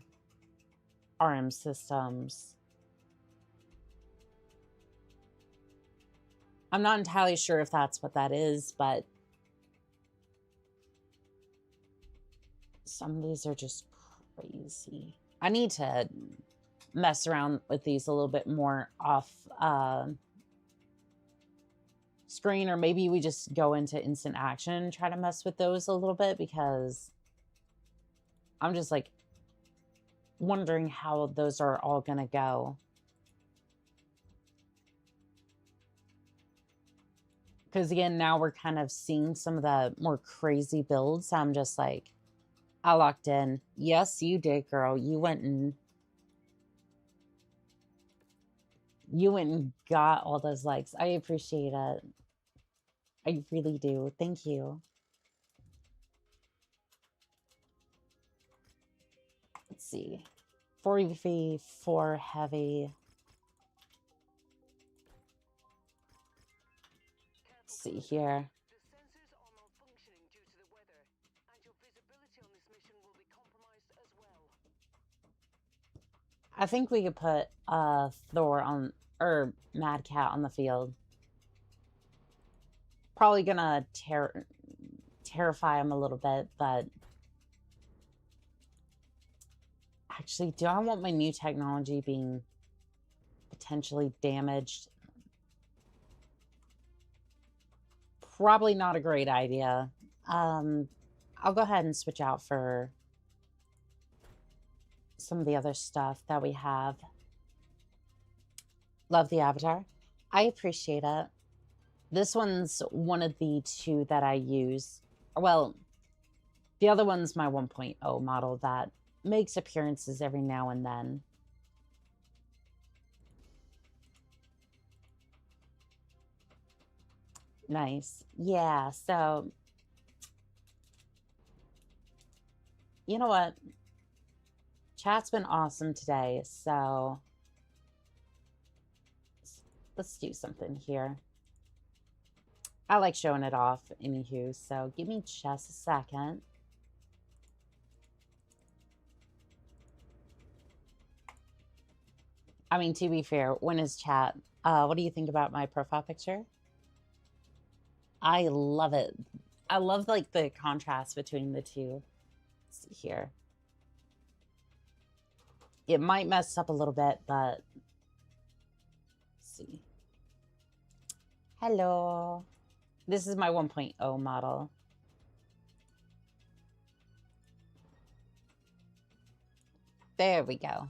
arm systems. I'm not entirely sure if that's what that is, but some of these are just crazy. I need to mess around with these a little bit more off screen, or maybe we just go into instant action and try to mess with those a little bit, because I'm just like wondering how those are all gonna go. Because again, now we're kind of seeing some of the more crazy builds. I'm just like, I locked in. Yes, you did, girl. You went and got all those likes. I appreciate it. I really do. Thank you. Let's see. 4 heavy. Let's see here. I think we could put Thor on, or Mad Cat on the field. Probably gonna terrify him a little bit, but actually, do I want my new technology being potentially damaged? Probably not a great idea. I'll go ahead and switch out for some of the other stuff that we have. Love the avatar. I appreciate it. This one's one of the 2 that I use. Well, the other one's my 1.0 model that makes appearances every now and then. Nice. Yeah, so you know what? Chat's been awesome today, so let's do something here. I like showing it off, anywho, so give me just a second. I mean, to be fair, when is chat? What do you think about my profile picture? I love it. I love, like, the contrast between the two. Let's see here. It might mess up a little bit, but... Let's see. Hello. This is my 1.0 model. There we go.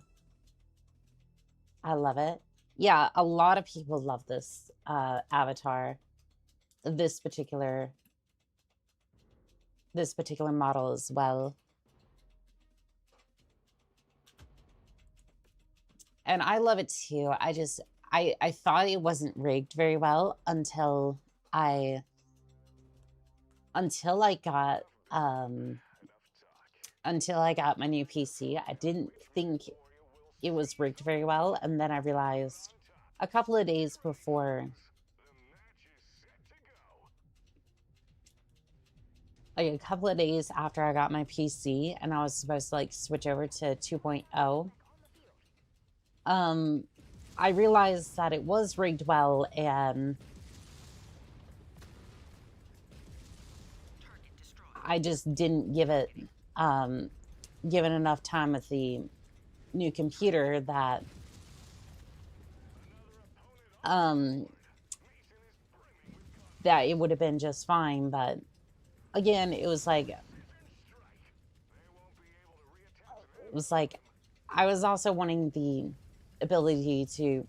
I love it. Yeah, a lot of people love this avatar. This particular model as well. And I love it too. I thought it wasn't rigged very well until I got my new PC. I didn't think it was rigged very well, and then I realized a couple of days before, like a couple of days after I got my PC and I was supposed to like switch over to 2.0, I realized that it was rigged well, and I just didn't give it enough time with the new computer that that it would have been just fine. But again, it was like I was also wanting the ability to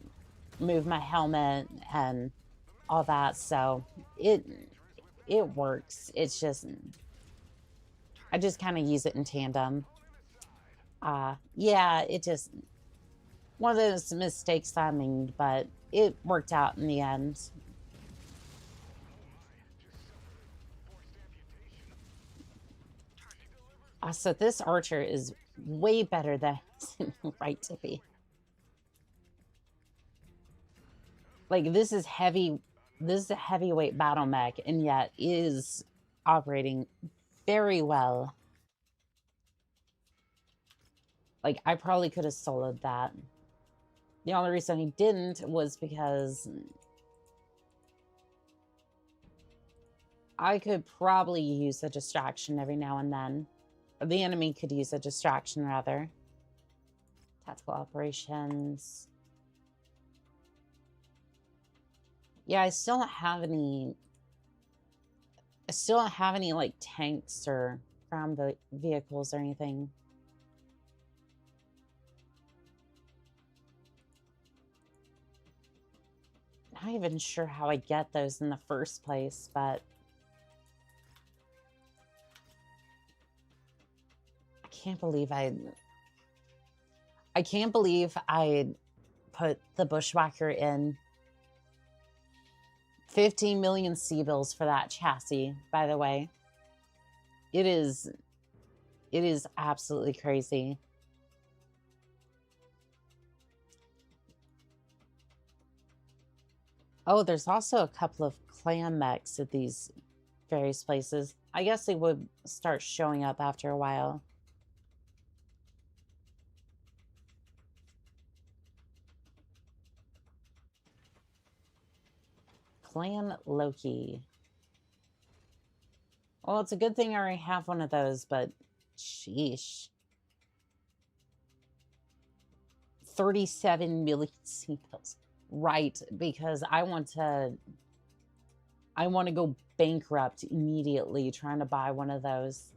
move my helmet and all that, so it works. It's just I just kind of use it in tandem. Yeah, it just one of those mistakes I made, but it worked out in the end. So this archer is way better than right, Tippy. Like, this is heavy. This is a heavyweight battle mech, and yet is operating very well. Like, I probably could have soloed that. The only reason he didn't was because I could probably use a distraction every now and then. Or the enemy could use a distraction, rather. Tactical operations. Yeah, I still don't have any... like, tanks or ground vehicles or anything. Not even sure how I get those in the first place, but... I can't believe I put the Bushwhacker in. 15 million C-bills for that chassis, by the way. It is absolutely crazy. Oh, there's also a couple of clan mechs at these various places. I guess they would start showing up after a while. Clan Loki. Well, it's a good thing I already have one of those, but sheesh. 37 million C-bills. Right, because I want to go bankrupt immediately trying to buy one of those.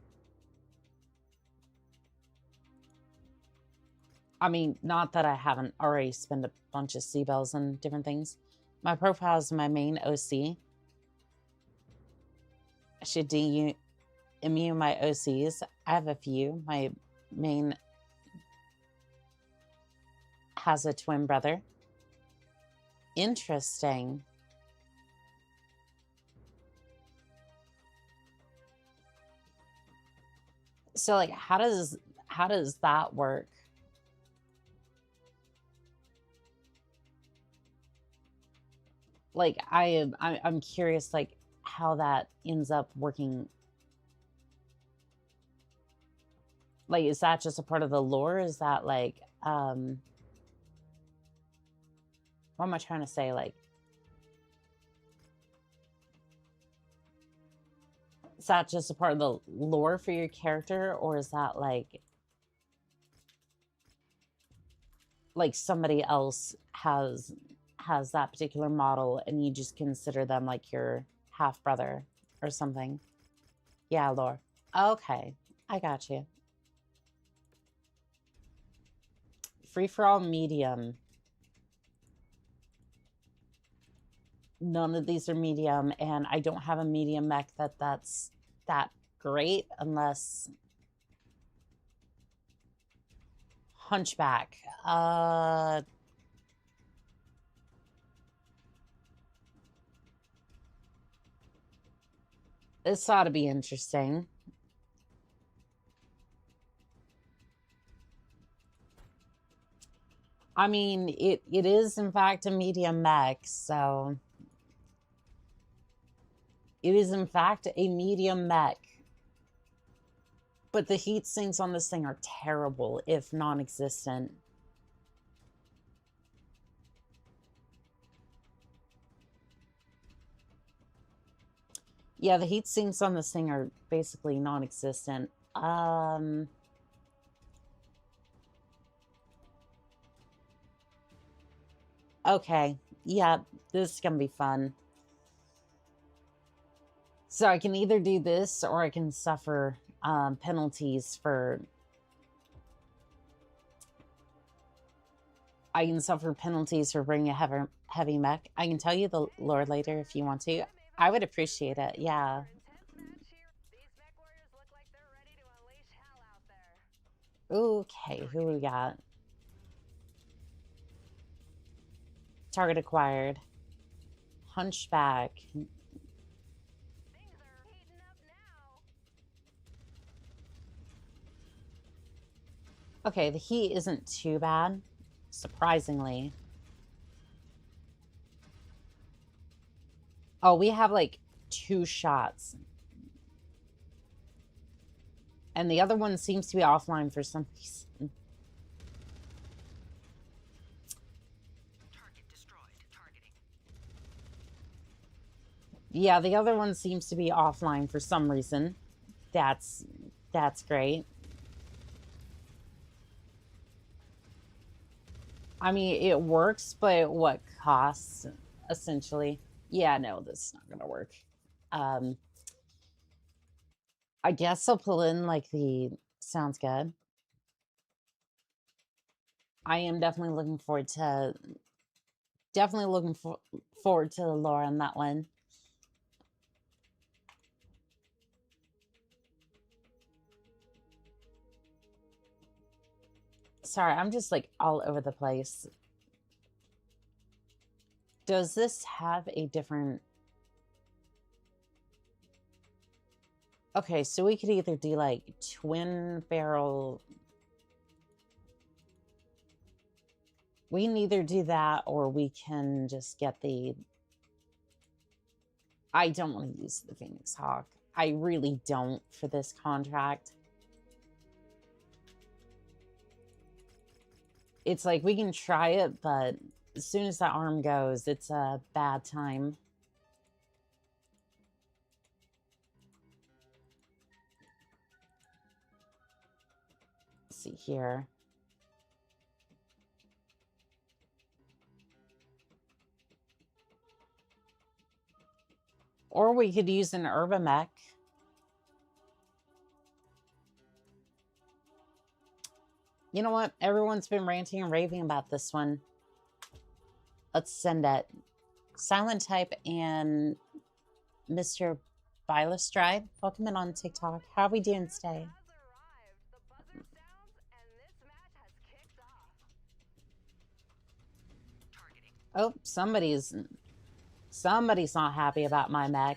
I mean, not that I haven't already spent a bunch of C-bills on different things. My profile is my main OC. I should immune my OCs. I have a few. My main has a twin brother. Interesting. So, like, how does that work? like I'm curious like how that ends up working. Like, is that just a part of the lore? Is that like what am I trying to say? Like, is that just a part of the lore for your character, or is that like somebody else has that particular model and you just consider them like your half brother or something? Yeah, lore. Okay, I got you. Free for all medium. None of these are medium, and I don't have a medium mech that's that great unless Hunchback. This ought to be interesting. I mean, it is in fact a medium mech, so it is in fact a medium mech. But the heat sinks on this thing are terrible, if non-existent. Yeah, the heat sinks on this thing are basically non-existent. Okay, yeah, this is gonna be fun. So I can either do this or I can suffer penalties for... I can suffer penalties for bringing a heavy mech. I can tell you the lore later if you want to. I would appreciate it, yeah. Okay, who we got? Target acquired. Hunchback. Okay, the heat isn't too bad, surprisingly. Oh, we have like 2 shots. And the other one seems to be offline for some reason. Target destroyed. Targeting. Yeah, the other one seems to be offline for some reason. That's great. I mean, it works, but at what costs, essentially? Yeah, no, this is not gonna work. I guess I'll pull in like the... Sounds good. I am definitely looking forward to... forward to the lore on that one. Sorry, I'm just like all over the place. Does this have a different... Okay, so we could either do like twin barrel... We can either do that or we can just get the... I don't want to use the Phoenix Hawk. I really don't for this contract. It's like we can try it, but as soon as that arm goes, it's a bad time. Let's see here. Or we could use an Urbamech. You know what? Everyone's been ranting and raving about this one. Let's send it. Silent Type and Mr. Bilestride. Welcome in on TikTok. How are we doing today? Oh, somebody's not happy about my mech.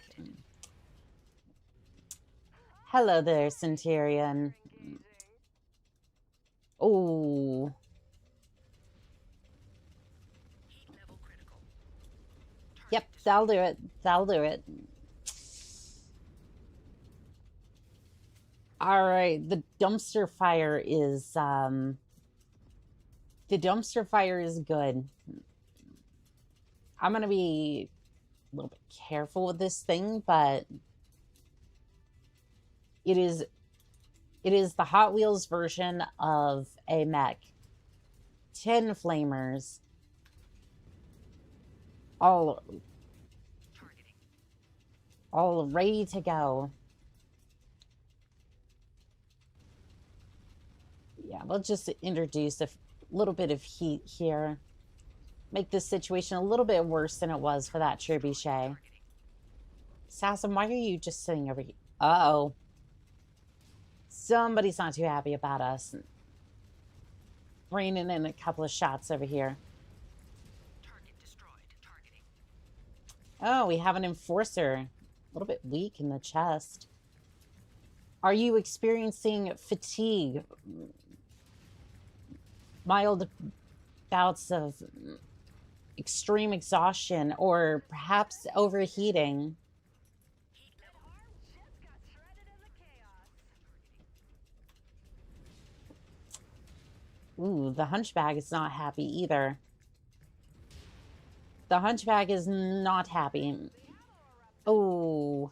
Hello there, Centurion. Oh. Heat level critical. Yep, that'll do it. That'll do it. All right, the dumpster fire is good. I'm gonna be a little bit careful with this thing, but it is the Hot Wheels version of a mech. 10 flamers. All ready to go. Yeah, we'll just introduce a little bit of heat here. Make this situation a little bit worse than it was for that trebuchet. Sassum, why are you just sitting over here? Uh-oh. Somebody's not too happy about us. Raining in a couple of shots over here. Oh, we have an enforcer. A little bit weak in the chest. Are you experiencing fatigue? Mild bouts of extreme exhaustion, or perhaps overheating? Ooh, the hunchback is not happy either. The hunchback is not happy. Oh.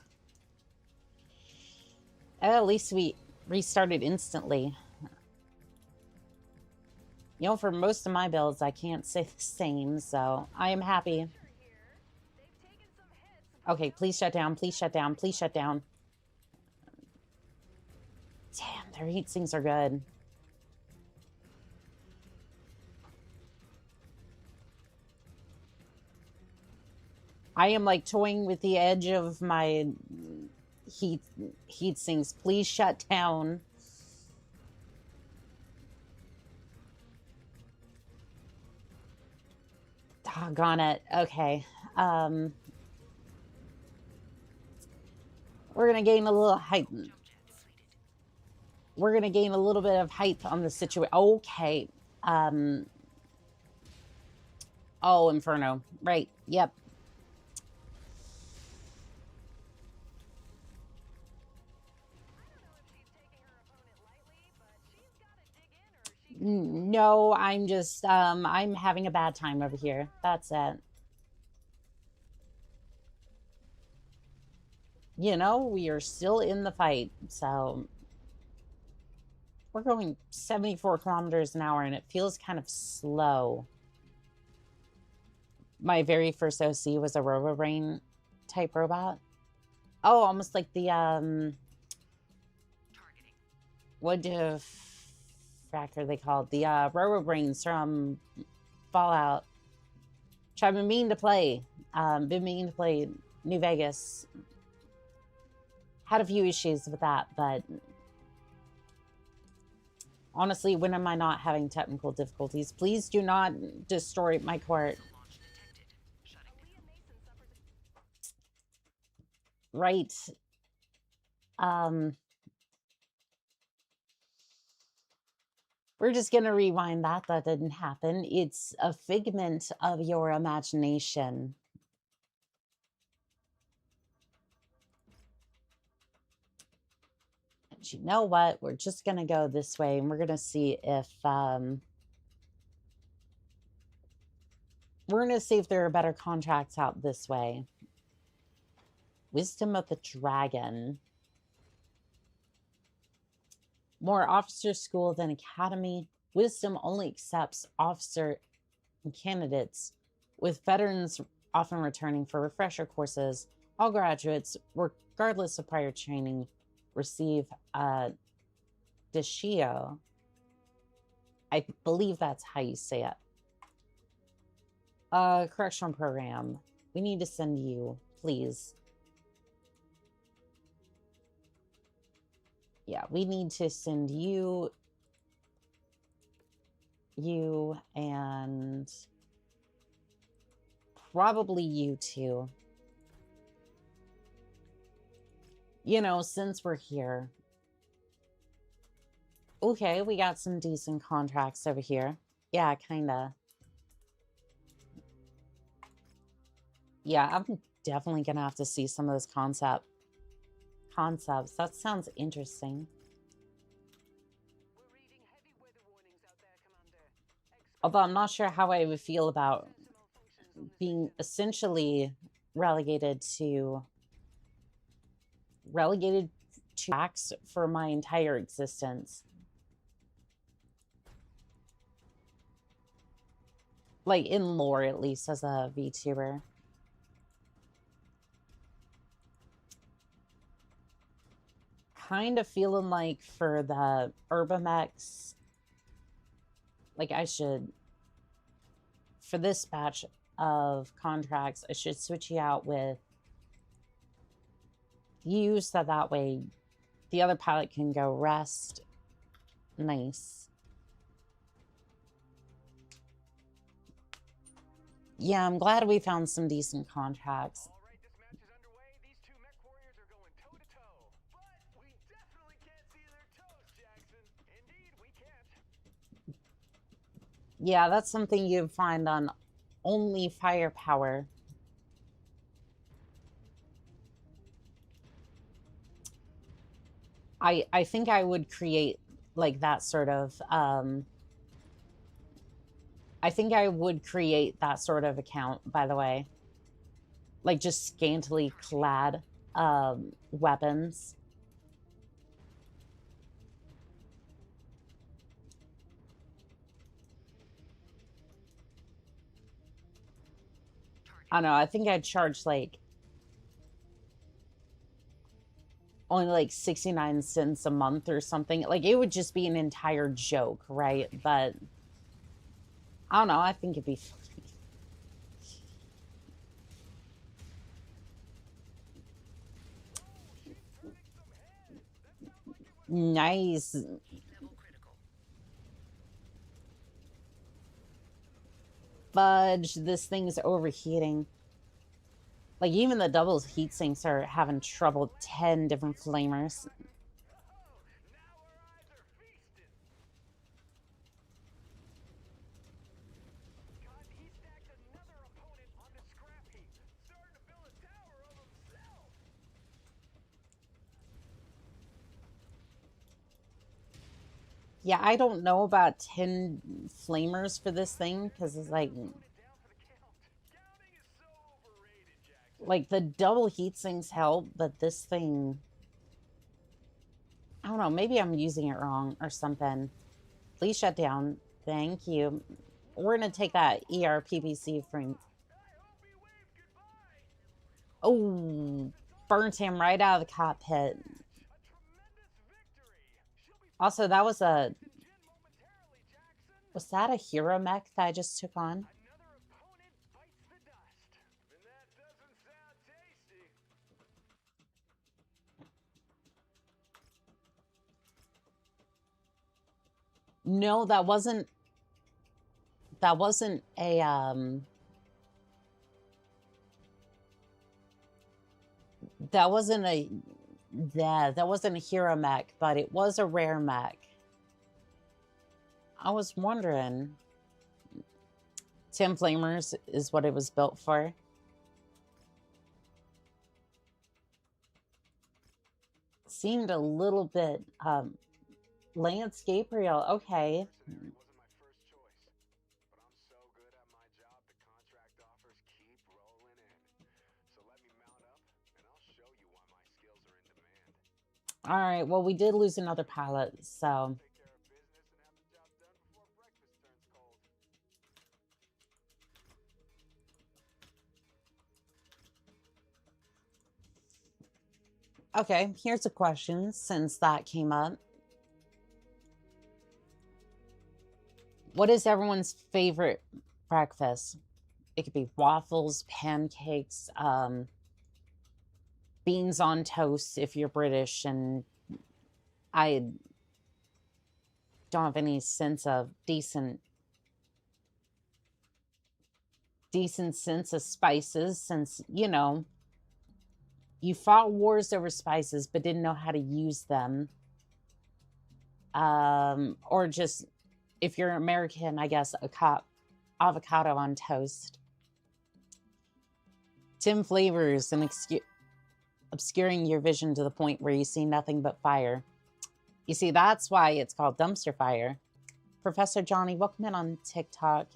At least we restarted instantly. You know, for most of my builds, I can't say the same, so I am happy. Okay, please shut down, please shut down, please shut down. Damn, their heat sinks are good. I am like toying with the edge of my heat sinks. Please shut down. Doggone it. Okay. We're gonna gain a little height. We're gonna gain a little bit of height on the situation. Okay. Oh, Inferno. Right. Yep. No, I'm just I'm having a bad time over here. That's it. You know, we are still in the fight, so we're going 74 kilometers an hour and it feels kind of slow. My very first OC was a Robo-Brain type robot. Oh, almost like the what the frack are they called? The Robo-Brains from Fallout. Which I've been meaning to play. Been meaning to play New Vegas. Had a few issues with that, but honestly, when am I not having technical difficulties? Please do not destroy my court. Right. We're just going to rewind that. That didn't happen. It's a figment of your imagination. And you know what? We're just going to go this way, and we're going to see if we're going to see if there are better contracts out this way. Wisdom of the Dragon. More officer school than academy. Wisdom only accepts officer candidates, with veterans often returning for refresher courses. All graduates, regardless of prior training, receive a Deshio. I believe that's how you say it. Correctional program. We need to send you, please. Yeah, we need to send you, and probably you too. You know, since we're here. Okay, we got some decent contracts over here. Yeah, kinda. Yeah, I'm definitely gonna have to see some of those concepts. That sounds interesting. Although I'm not sure how I would feel about being essentially relegated to acts for my entire existence. Like in lore, at least, as a VTuber. Kind of feeling like for the Urbamex, like I should, for this batch of contracts, I should switch you out with you, so that way the other pilot can go rest. Nice. Yeah, I'm glad we found some decent contracts. All right, this match is underway. These two MechWarriors are going toe-to-toe. But we definitely can't see their toes, Jackson. Indeed, we can't. Yeah, that's something you find on only Firepower. I think I would create like that sort of I think I would create that sort of account, by the way. Like just scantily clad weapons. I don't know, I think I'd charge like only like 69 cents a month or something. Like it would just be an entire joke, right? But I don't know, I think it'd be funny. Nice. Fudge, this thing's overheating. Like even the double heat sinks are having trouble. 10 different flamers. Yeah, I don't know about 10 flamers for this thing, because it's like the double heat sinks help, but this thing, I don't know, maybe I'm using it wrong or something. Please shut down. Thank you. We're gonna take that ERPPC frame. Oh, burnt him right out of the cockpit. Also, that was a... Was that a hero mech that I just took on? No, that wasn't a that wasn't a that wasn't a hero mech, but it was a rare mech. I was wondering. 10 flamers is what it was built for. Seemed a little bit landscape real. Okay. All right, well, we did lose another pilot, so... Okay, here's a question, since that came up. What is everyone's favorite breakfast? It could be waffles, pancakes, beans on toast if you're British, and I don't have any sense of decent sense of spices, since, you know, you fought wars over spices but didn't know how to use them. Or just, if you're American, I guess avocado on toast. Tim flavors and obscuring your vision to the point where you see nothing but fire. You see, that's why it's called dumpster fire. Professor Johnny, welcome in on TikTok.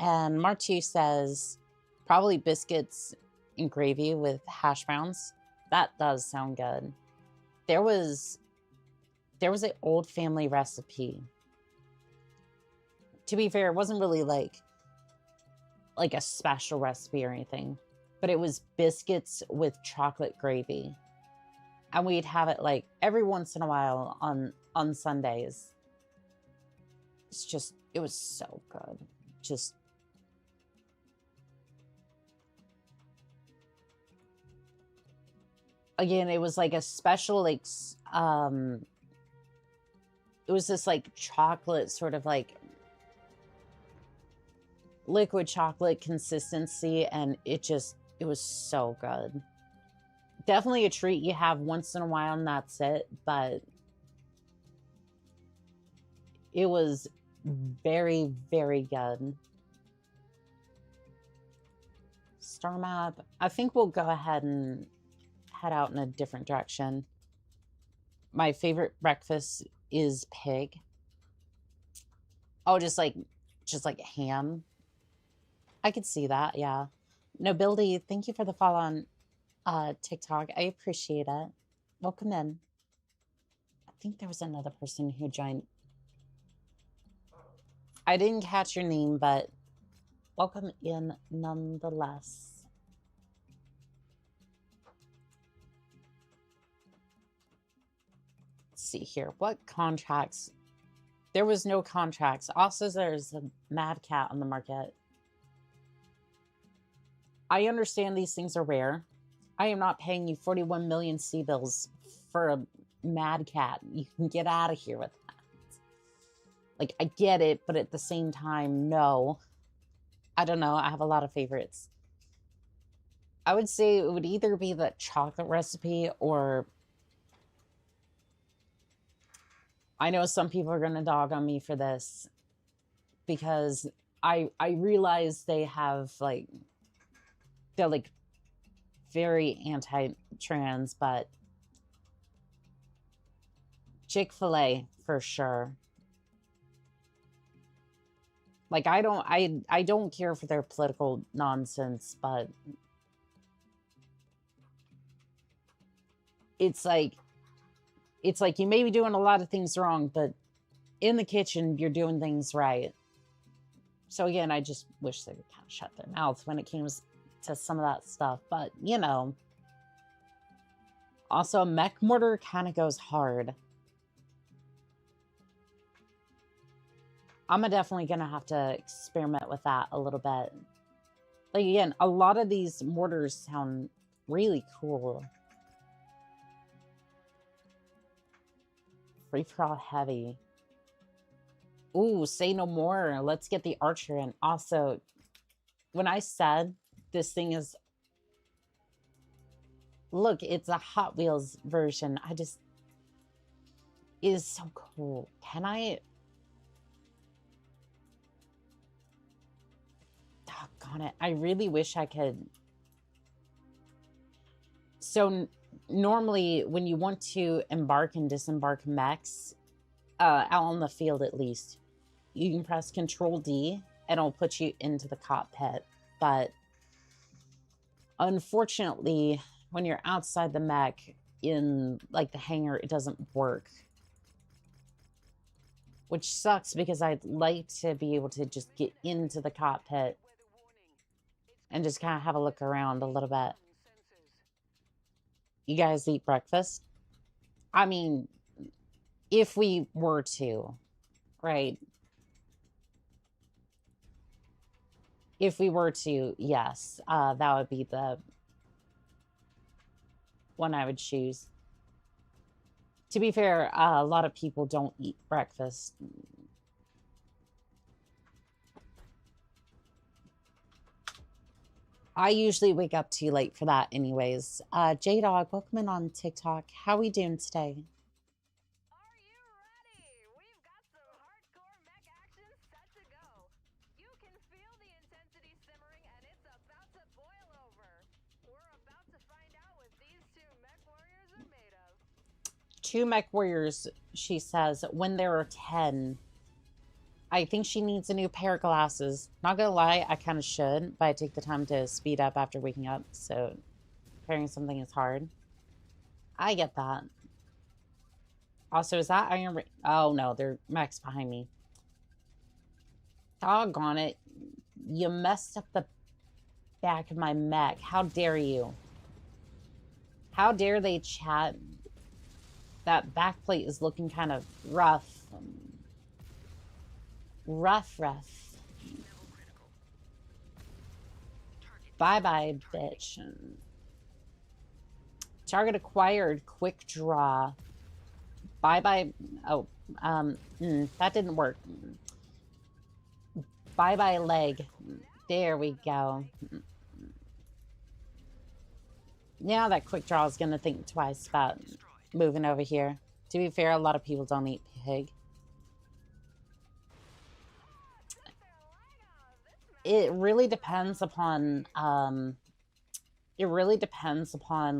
And Martu says, probably biscuits and gravy with hash browns. That does sound good. There was an old family recipe. To be fair, it wasn't really like a special recipe or anything, but it was biscuits with chocolate gravy. And we'd have it like every once in a while on Sundays. It was so good. Again, it was like a special, it was this like chocolate sort of like liquid chocolate consistency, and it was so good. Definitely a treat you have once in a while, and that's it, but it was very, very good. Star map. I think we'll go ahead and head out in a different direction. My favorite breakfast is pig. Oh, just like ham. I could see that, yeah. Nobility, thank you for the follow on TikTok. I appreciate it. Welcome in. I think there was another person who joined. I didn't catch your name, but welcome in nonetheless. Let's see here. What contracts? There was no contracts. Also, there's a mad cat on the market. I understand these things are rare. I am not paying you 41 million C-bills for a mad cat. You can get out of here with that. Like, I get it, but at the same time, no. I don't know. I have a lot of favorites. I would say it would either be the chocolate recipe or... I know some people are going to dog on me for this because I realize they have, like... They're, like, very anti-trans, but... Chick-fil-A, for sure. Like, I don't care for their political nonsense, but... It's like you may be doing a lot of things wrong, but in the kitchen, you're doing things right. So again, I just wish they would kind of shut their mouths when it came to some of that stuff. But, you know. Also, MechWarrior kind of goes hard. I'm definitely going to have to experiment with that a little bit. Like, again, a lot of these mortars sound really cool. Free for all heavy. Ooh, say no more. Let's get the archer in. Also, when I said this thing is... Look, it's a Hot Wheels version. It is so cool. Can I... Doggone it. I really wish I could... So... Normally, when you want to embark and disembark mechs, out on the field at least, you can press Control-D, and it'll put you into the cockpit. But unfortunately, when you're outside the mech, in like the hangar, it doesn't work. Which sucks, because I'd like to be able to just get into the cockpit and just kind of have a look around a little bit. You guys eat breakfast? I mean, if we were to, right? If we were to, yes, that would be the one I would choose. To be fair, a lot of people don't eat breakfast. I usually wake up too late for that anyways. J-Dog, welcome in on TikTok. How we doing today? Are you ready? We've got some hardcore mech action set to go. You can feel the intensity simmering, and it's about to boil 2 mech warriors, she says, when there are 10. I think she needs a new pair of glasses. Not gonna lie, I kind of should, but I take the time to speed up after waking up, so pairing something is hard. I get that. Also, is that Iron Ring? Oh no, they're mechs behind me. Doggone it. You messed up the back of my mech. How dare you? How dare they, chat? That backplate is looking kind of rough. Rough. Bye-bye, bitch. Target acquired. Quick draw. Bye-bye. Oh, that didn't work. Bye-bye leg. There we go. Now that quick draw is going to think twice about moving over here. To be fair, a lot of people don't eat pig. It really depends upon,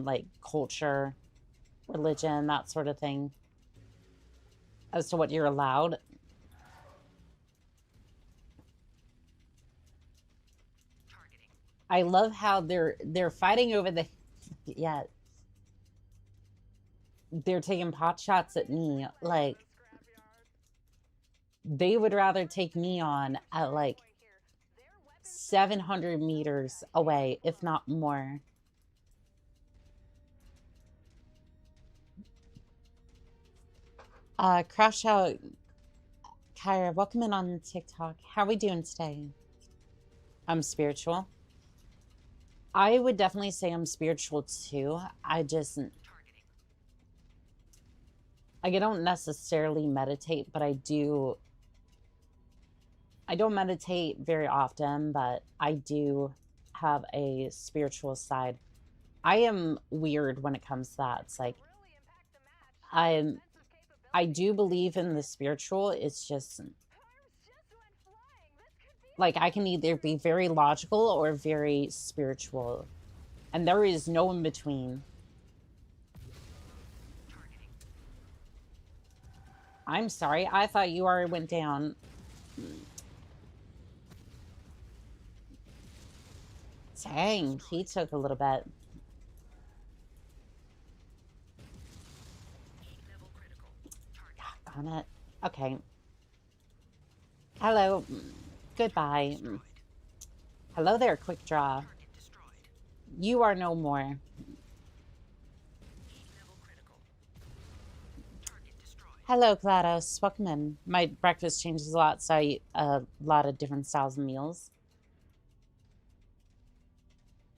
like, culture, religion, that sort of thing, as to what you're allowed. I love how they're fighting over the... Yeah. They're taking pot shots at me. Like, they would rather take me on at, like, 700 meters away, if not more. Crash Out... Kyra, welcome in on TikTok. How are we doing today? I'm spiritual. I would definitely say I'm spiritual too. I don't necessarily meditate, but I don't meditate very often, but I do have a spiritual side. I am weird when it comes to that. It's like, I do believe in the spiritual. It's just, like, I can either be very logical or very spiritual. And there is no in between. I'm sorry. I thought you already went down. Dang, he took a little bit. On it. Okay. Hello. Goodbye. Hello there, quick draw. You are no more. Hello, GLaDOS. Welcome in. My breakfast changes a lot, so I eat a lot of different styles of meals.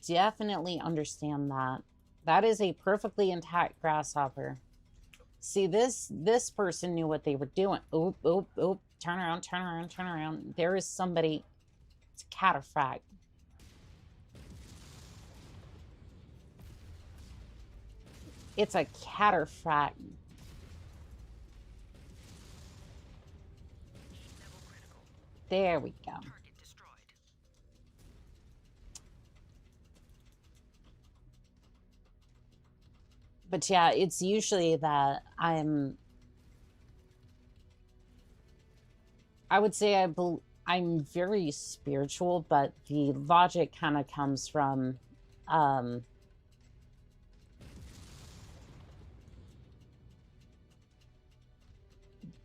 Definitely understand that. That is a perfectly intact grasshopper. See, this person knew what they were doing. Oop, oop, oop. Turn around, turn around, turn around. There is somebody. It's a cataphract. It's a cataphract. There we go. But yeah, it's usually that I would say I'm very spiritual, but the logic kind of comes from,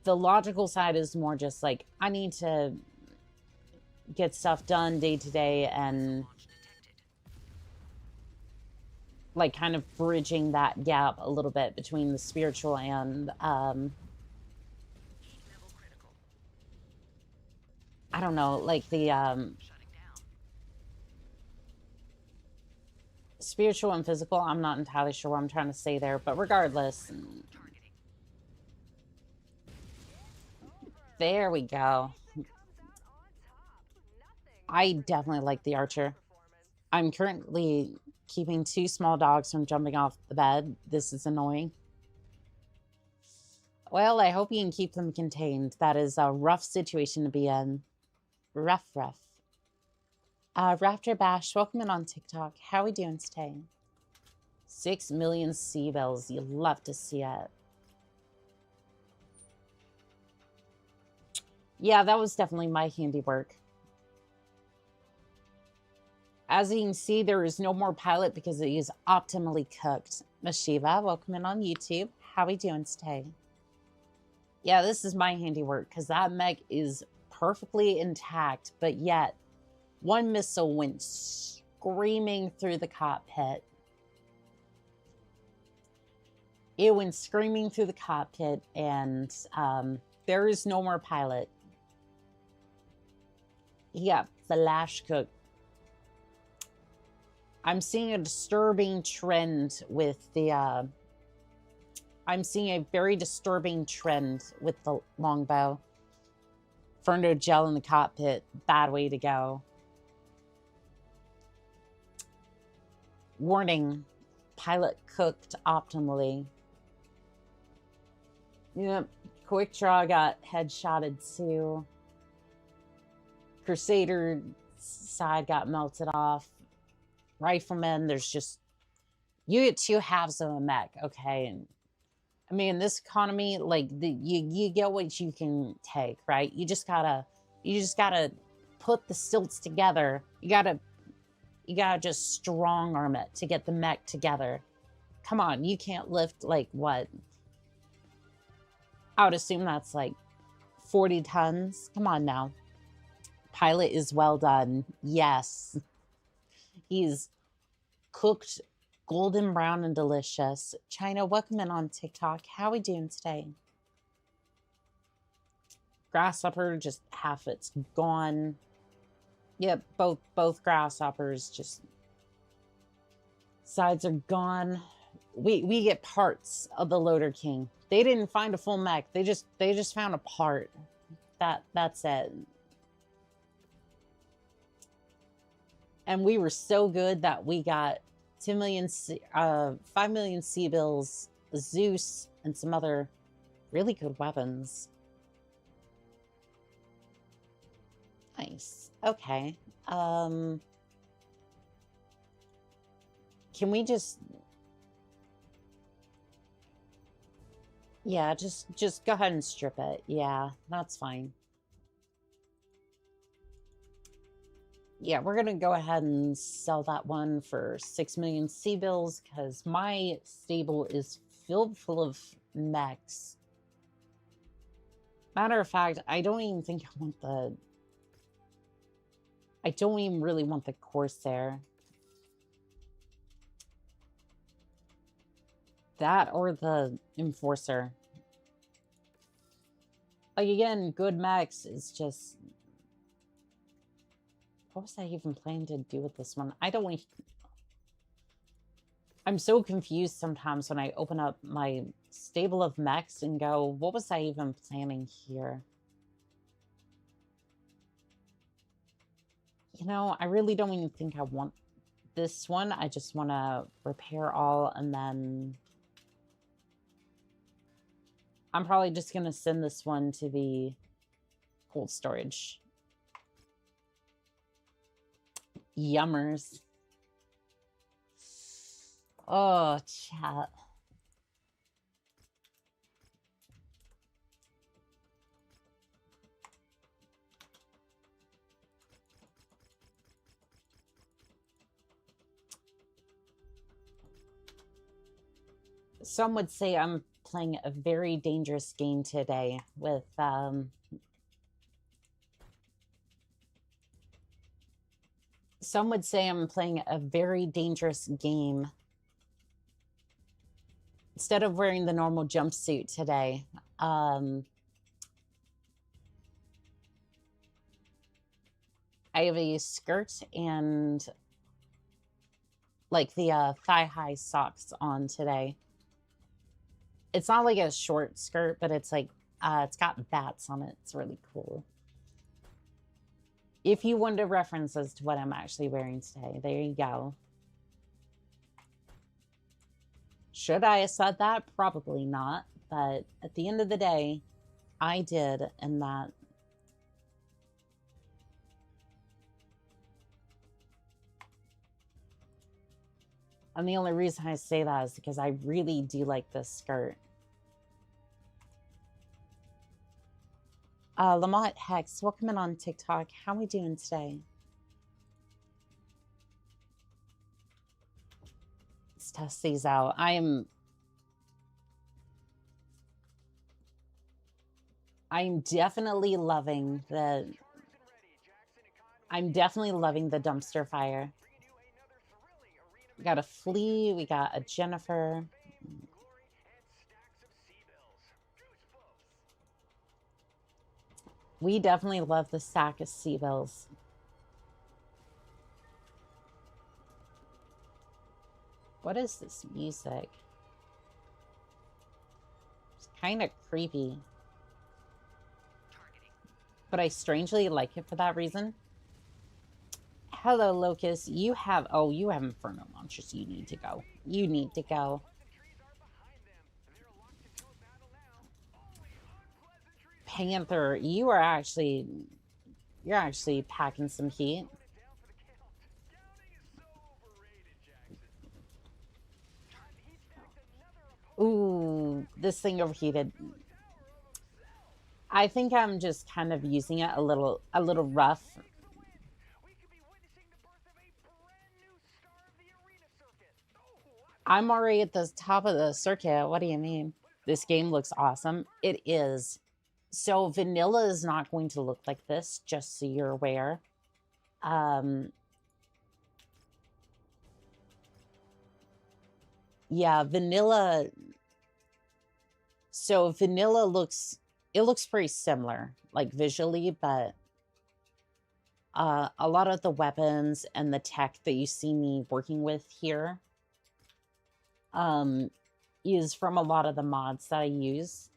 the logical side is more just like, I need to get stuff done day to day, and like kind of bridging that gap a little bit between the spiritual and, I don't know, like the, spiritual and physical. I'm not entirely sure what I'm trying to say there, but regardless. There we go. I definitely like the archer. I'm currently keeping 2 small dogs from jumping off the bed. This is annoying. Well, I hope you can keep them contained. That is a rough situation to be in. Rough. Raptor Bash, welcome in on TikTok. How are we doing today? 6 million sea bells. You love to see it. Yeah, that was definitely my handiwork. As you can see, there is no more pilot because it is optimally cooked. Mashiva, welcome in on YouTube. How we doing today? Yeah, this is my handiwork because that mech is perfectly intact, but yet one missile went screaming through the cockpit. It went screaming through the cockpit, and there is no more pilot. He got flash cooked. I'm seeing a disturbing trend with the, I'm seeing a very disturbing trend with the longbow. Ferno gel in the cockpit, bad way to go. Warning, pilot cooked optimally. Yep, Quick Draw got headshotted too. Crusader side got melted off. Rifleman, there's just, you get two halves of a mech, okay? And I mean, in this economy, like you get what you can take, right? You just gotta put the stilts together. You gotta just strong arm it to get the mech together. Come on, you can't lift like what? I would assume that's like 40 tons. Come on now. Pilot is well done. Yes. He's cooked golden brown and delicious. China, welcome in on TikTok. How we doing today? Grasshopper, just half it's gone. Yep, both grasshoppers, just sides are gone. We get parts of the Loader King. They didn't find a full mech. They just found a part. That's it. And we were so good that we got 5 million sea bills, Zeus, and some other really good weapons. Nice. Okay. Can we just... Yeah, just go ahead and strip it. Yeah, that's fine. Yeah, we're going to go ahead and sell that one for 6 million sea bills because my stable is filled full of mechs. Matter of fact, I don't even think I want the... I don't even really want the Corsair. That or the Enforcer. Like, again, good mechs is just... What was I even planning to do with this one? I don't even... I'm so confused sometimes when I open up my stable of mechs and go, what was I even planning here? You know, I really don't even think I want this one. I just want to repair all and then... I'm probably just going to send this one to the cold storage. Yummers. Oh, chat. Some would say I'm playing a very dangerous game today with some would say I'm playing a very dangerous game. Instead of wearing the normal jumpsuit today, I have a skirt and like the thigh-high socks on today. It's not like a short skirt, but it's like, it's got bats on it. It's really cool. If you wanted references to what I'm actually wearing today, there you go. Should I have said that? Probably not. But at the end of the day, I did, and that... And the only reason I say that is because I really do like this skirt. Lamont Hex, welcome in on TikTok. How are we doing today? Let's test these out. I'm definitely loving the dumpster fire. We got a Flea, we got a Jennifer. We definitely love the sack of sea bills. What is this music? It's kind of creepy. But I strangely like it for that reason. Hello, Locust. You have Inferno launchers. You need to go. You need to go. Panther, you're actually packing some heat. Ooh, this thing overheated. I think I'm just kind of using it a little rough. I'm already at the top of the circuit. What do you mean? This game looks awesome. It is. So vanilla is not going to look like this, just so you're aware. Yeah, vanilla. So vanilla looks pretty similar, like visually, but a lot of the weapons and the tech that you see me working with here is from a lot of the mods that I use.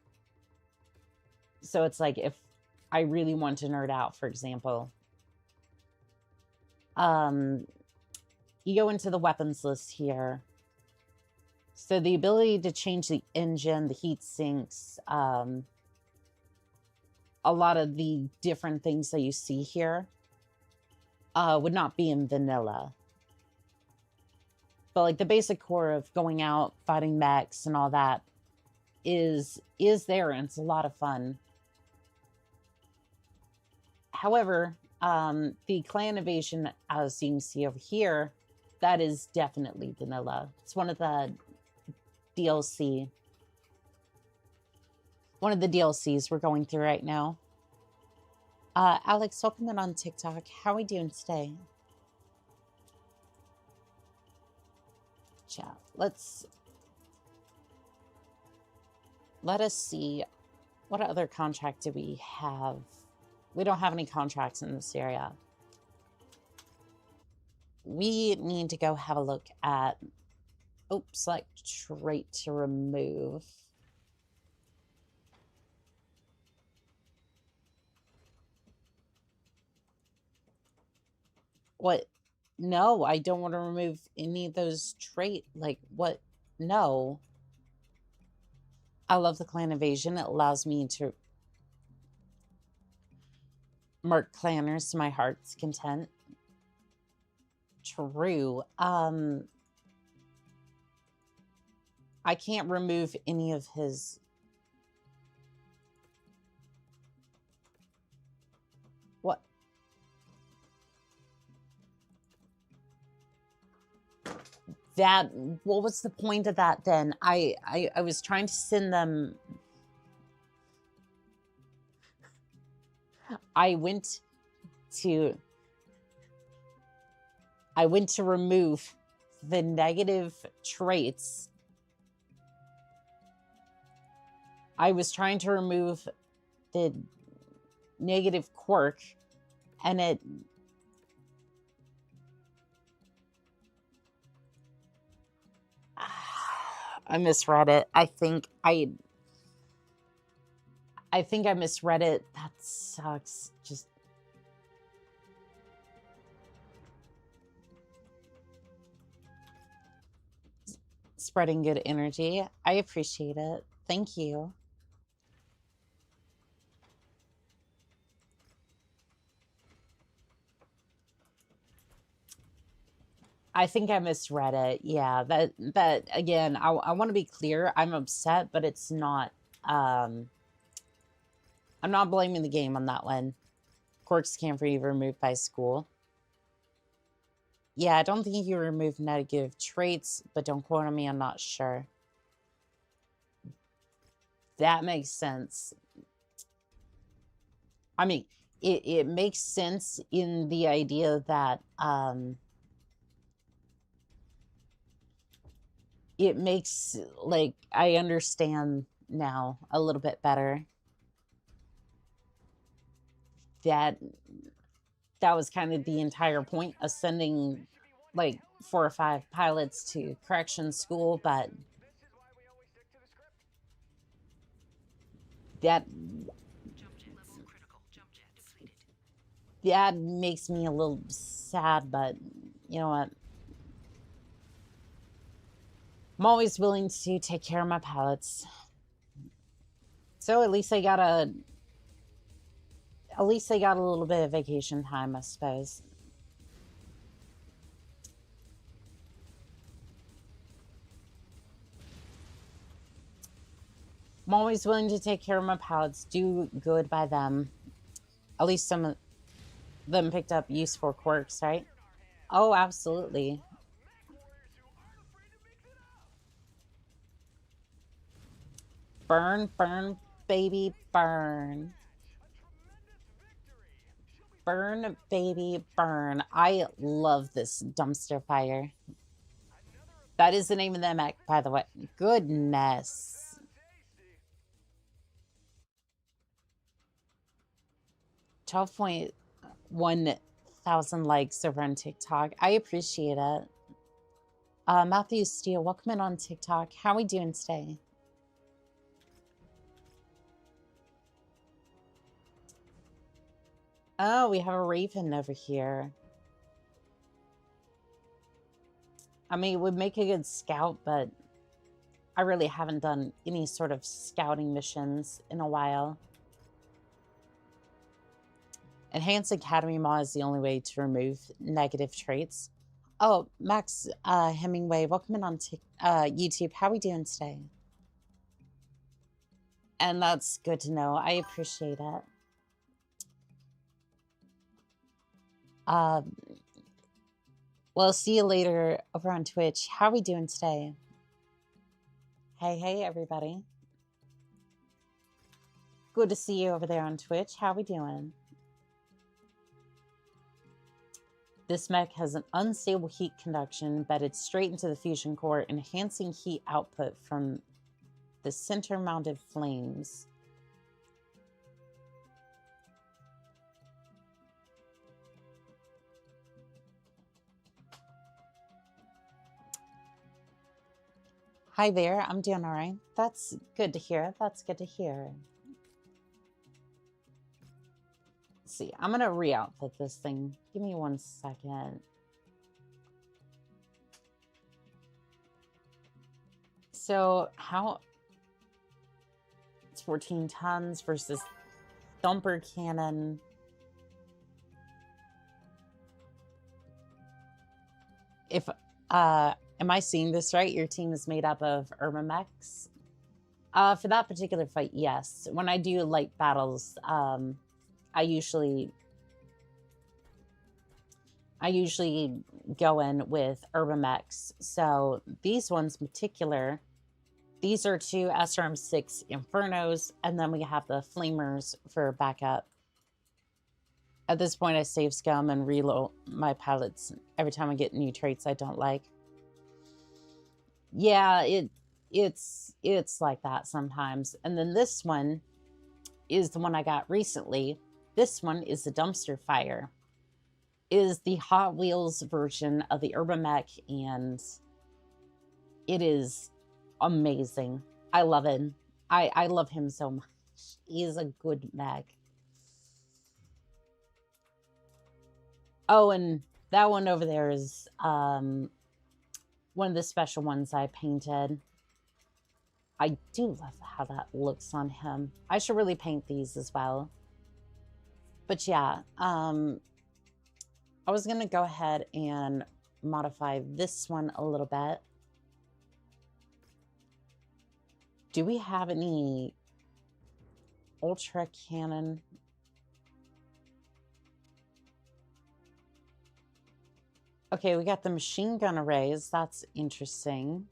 So it's like if I really want to nerd out, for example, you go into the weapons list here. So the ability to change the engine, the heat sinks, a lot of the different things that you see here would not be in vanilla. But like the basic core of going out, fighting mechs and all that is there, and it's a lot of fun. However, the clan invasion, as you can see over here, that is definitely vanilla. It's one of the DLC. One of the DLCs we're going through right now. Alex, welcome in on TikTok. How are we doing today? Yeah, let us see. What other contract do we have? We don't have any contracts in this area. We need to go have a look at... Oops, select trait to remove. What? No, I don't want to remove any of those trait. Like, what? No. I love the clan invasion. It allows me to mark clanners to my heart's content. True. I can't remove any of his... What? That... What was the point of that then? I was trying to send them... I went to remove the negative traits. I was trying to remove the negative quirk, and it... I misread it. I think I misread it. That sucks. Just... Spreading good energy. I appreciate it. Thank you. I think I misread it. Yeah, that again, I want to be clear. I'm upset, but it's not, I'm I'm not blaming the game on that one. Quirks can't be removed by school. Yeah, I don't think you remove negative traits, but don't quote on me, I'm not sure. That makes sense. I mean, it makes sense in the idea that it makes, like, I understand now a little bit better that was kind of the entire point of sending like 4 or 5 pilots to correction school, but that makes me a little sad, but you know what? I'm always willing to take care of my pilots. So at least I got a little bit of vacation time, I suppose. I'm always willing to take care of my pilots, do good by them. At least some of them picked up useful quirks, right? Oh, absolutely. Burn, burn, baby, burn. Burn, baby, burn. I love this dumpster fire. That is the name of the mech, by the way. Goodness. $12,100 likes over on TikTok. I appreciate it. Matthew Steele, welcome in on TikTok. How are we doing today? Oh, we have a raven over here. I mean, it would make a good scout, but I really haven't done any sort of scouting missions in a while. Enhanced Academy mod is the only way to remove negative traits. Oh, Max Hemingway, welcome in on YouTube. How are we doing today? And that's good to know. I appreciate it. Well, see you later over on Twitch. How are we doing today? Hey, hey, everybody. Good to see you over there on Twitch. How are we doing? This mech has an unstable heat conduction embedded straight into the fusion core, enhancing heat output from the center-mounted flames. Hi there, I'm doing all right. That's good to hear. That's good to hear. Let's see, I'm gonna re-outfit this thing. Give me 1 second. So how... It's 14 tons versus thumper cannon. If, am I seeing this right? Your team is made up of Urban mechs? For that particular fight, yes. When I do light battles, I usually go in with Urban mechs. So these ones in particular, these are 2 SRM6 Infernos, and then we have the Flamers for backup. At this point, I save scum and reload my pilots every time I get new traits I don't like. Yeah, it's like that sometimes. And then this one is the one I got recently. This one is the dumpster fire. It is the Hot Wheels version of the Urban Mech, and it is amazing. I love it. I love him so much. He is a good mech. Oh, and that one over there is one of the special ones I painted. I do love how that looks on him. I should really paint these as well. But yeah, I was going to go ahead and modify this one a little bit. Do we have any ultra cannon. Okay, we got the machine gun arrays. That's interesting.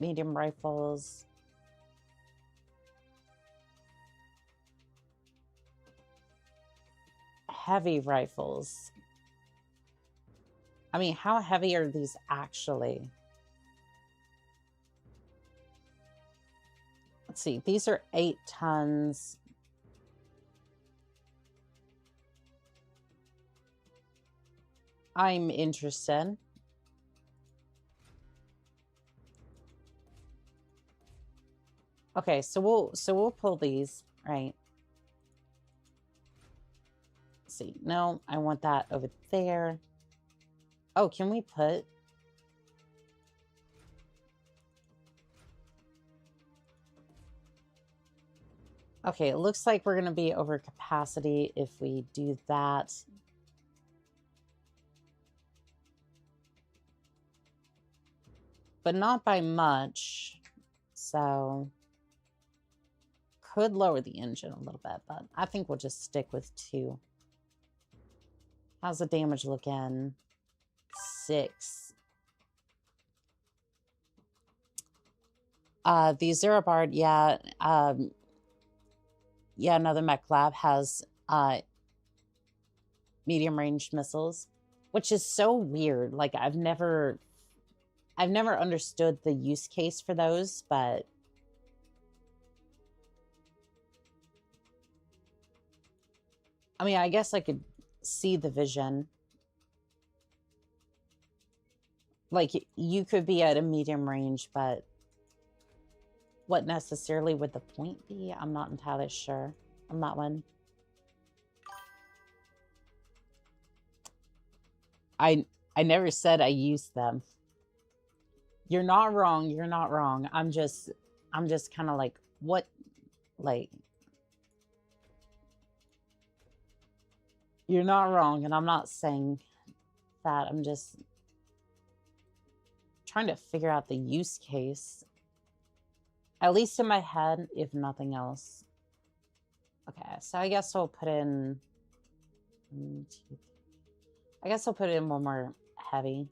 Medium rifles. Heavy rifles. I mean, how heavy are these actually? Let's see. These are 8 tons. I'm interested. Okay, so we'll pull these, right? Let's see. No, I want that over there. Oh, can we put... Okay, it looks like we're going to be over capacity if we do that. But not by much. So... could lower the engine a little bit, but I think we'll just stick with 2. How's the damage looking? 6. The Zero Bard, yeah. Yeah, another mech lab has medium range missiles, which is so weird. Like I've never understood the use case for those, but I mean, I guess I could see the vision. Like, you could be at a medium range, but what necessarily would the point be? I'm not entirely sure on that one. I never said I used them. You're not wrong. You're not wrong. I'm just kind of like, what, like... You're not wrong, and I'm not saying that. I'm just trying to figure out the use case. At least in my head, if nothing else. Okay, so I guess I'll put in... I guess I'll put in one more heavy.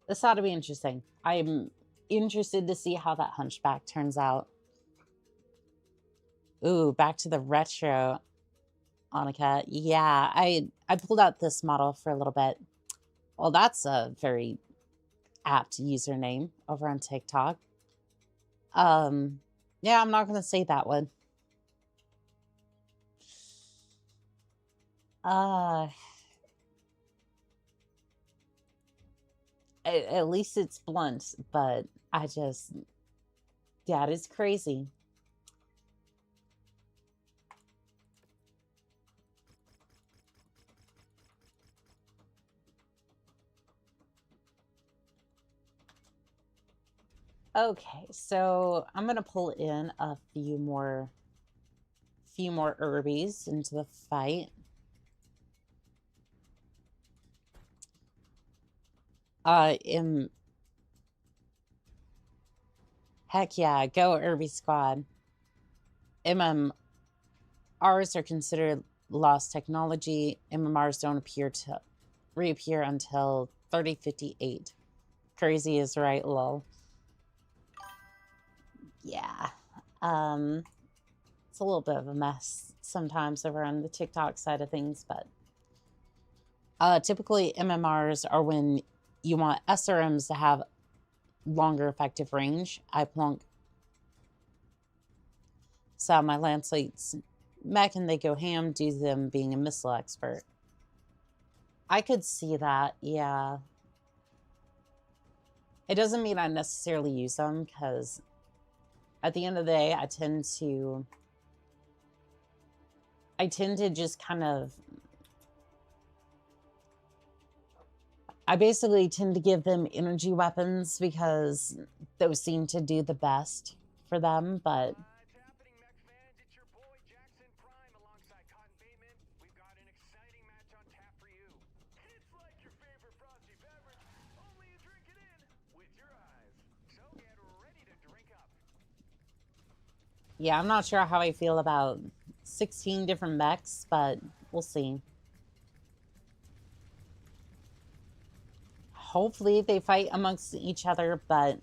This ought to be interesting. I'm interested to see how that hunchback turns out. Ooh, back to the retro Oni-chan. Yeah, I pulled out this model for a little bit. Well, that's a very apt username over on TikTok. Yeah, I'm not going to say that one. At least it's blunt, but I just... Yeah, it is crazy. Okay, so I'm gonna pull in a few more herbies into the fight. Heck yeah, go Herbie Squad. MMRs are considered lost technology. MMRs don't reappear until 3058. Crazy is right, lol. Yeah. It's a little bit of a mess sometimes over on the TikTok side of things, but typically MMRs are when you want SRMs to have longer effective range. I plunk so my Lancelot's mech and they go ham due to them being a missile expert. I could see that, yeah. It doesn't mean I necessarily use them, because at the end of the day, I tend to just kind of... I basically tend to give them energy weapons because those seem to do the best for them, but... It's happening, Mech fans. It's your boy Jackson Prime alongside Cotton Bateman. We've got an exciting match on tap for you. It's like your favorite frosty beverage, only you drink it in with your eyes. So get Yeah, I'm not sure how I feel about 16 different mechs, but we'll see. Hopefully they fight amongst each other, but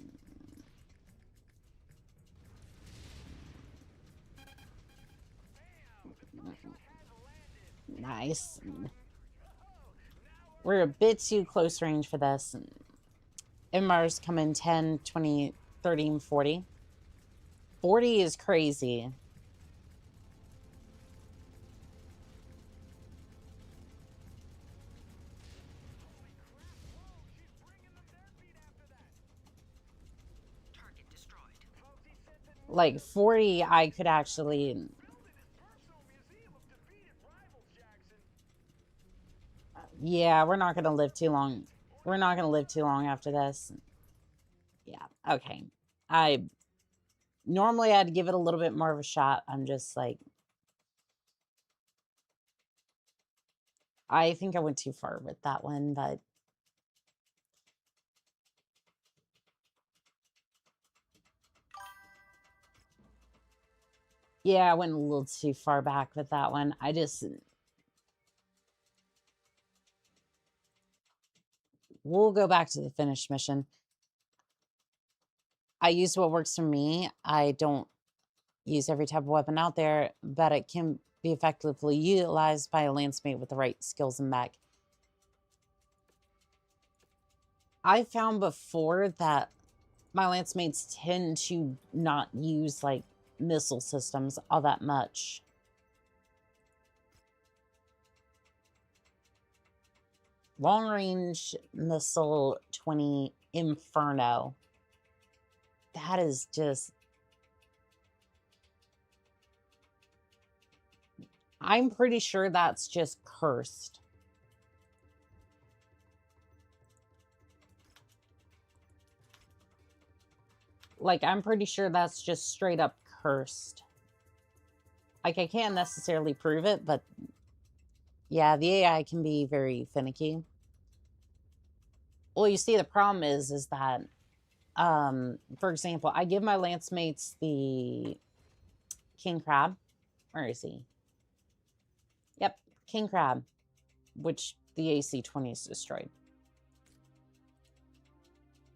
nice. We're a bit too close range for this. MRs come in 10, 20, 30, and 40. 40 is crazy. Like 40, I could actually. Yeah, we're not going to live too long. We're not going to live too long after this. Yeah, okay. Normally I'd give it a little bit more of a shot. I'm just like, I think I went too far with that one, but yeah, I went a little too far back with that one. We'll go back to the finished mission. I use what works for me. I don't use every type of weapon out there, but it can be effectively utilized by a landsmate with the right skills and mech. I found before that my lancemates tend to not use like missile systems all that much. Long range missile 20 Inferno. That is just. I'm pretty sure that's just cursed. Like, I'm pretty sure that's just straight up cursed. Like, I can't necessarily prove it, but yeah, the AI can be very finicky. Well, you see, the problem is that, for example, I give my lance mates the King Crab. Where is he? Yep, King Crab, which the AC-20 is destroyed.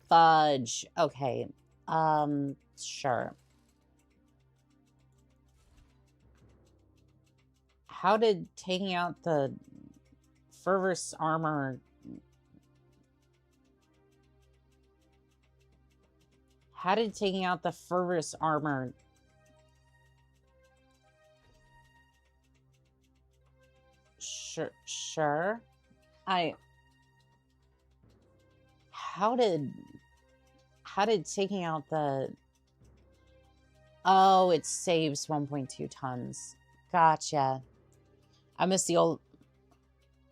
Fudge. Okay. Sure. How did taking out the fervous armor... How did taking out the fervous armor... Sure. How did taking out the... Oh, it saves 1.2 tons. Gotcha. I missed the old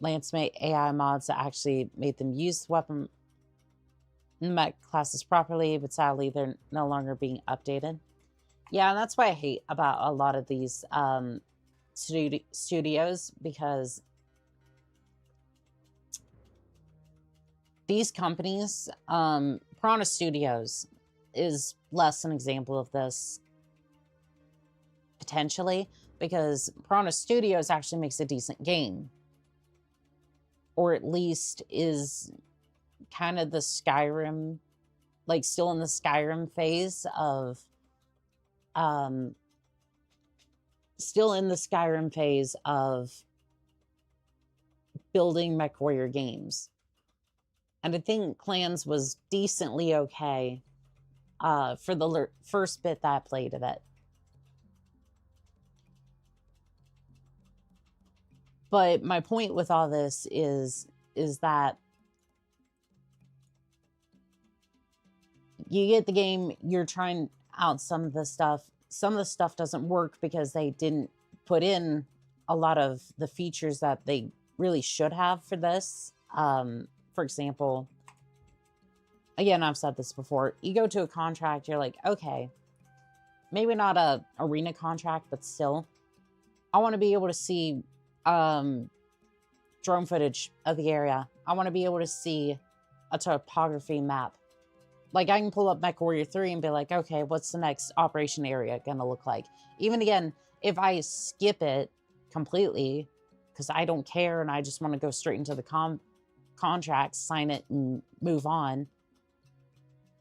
Lancemate AI mods that actually made them use the weapon mech classes properly, but sadly they're no longer being updated. Yeah, and that's why I hate about a lot of these studios, because these companies, Piranha Studios is less an example of this, potentially, because Piranha Studios actually makes a decent game. Or at least is kind of the Skyrim, like still in the Skyrim phase of, building MechWarrior games. And I think Clans was decently okay for the first bit that I played of it. But my point with all this is that you get the game, you're trying out some of the stuff. Some of the stuff doesn't work because they didn't put in a lot of the features that they really should have for this. For example, again, I've said this before, you go to a contract, you're like, okay, maybe not a arena contract, but still, I want to be able to see drone footage of the area. I want to be able to see a topography map. Like, I can pull up MechWarrior 3 and be like, okay, what's the next operation area gonna look like? Even again, if I skip it completely, because I don't care and I just want to go straight into the contract, sign it, and move on,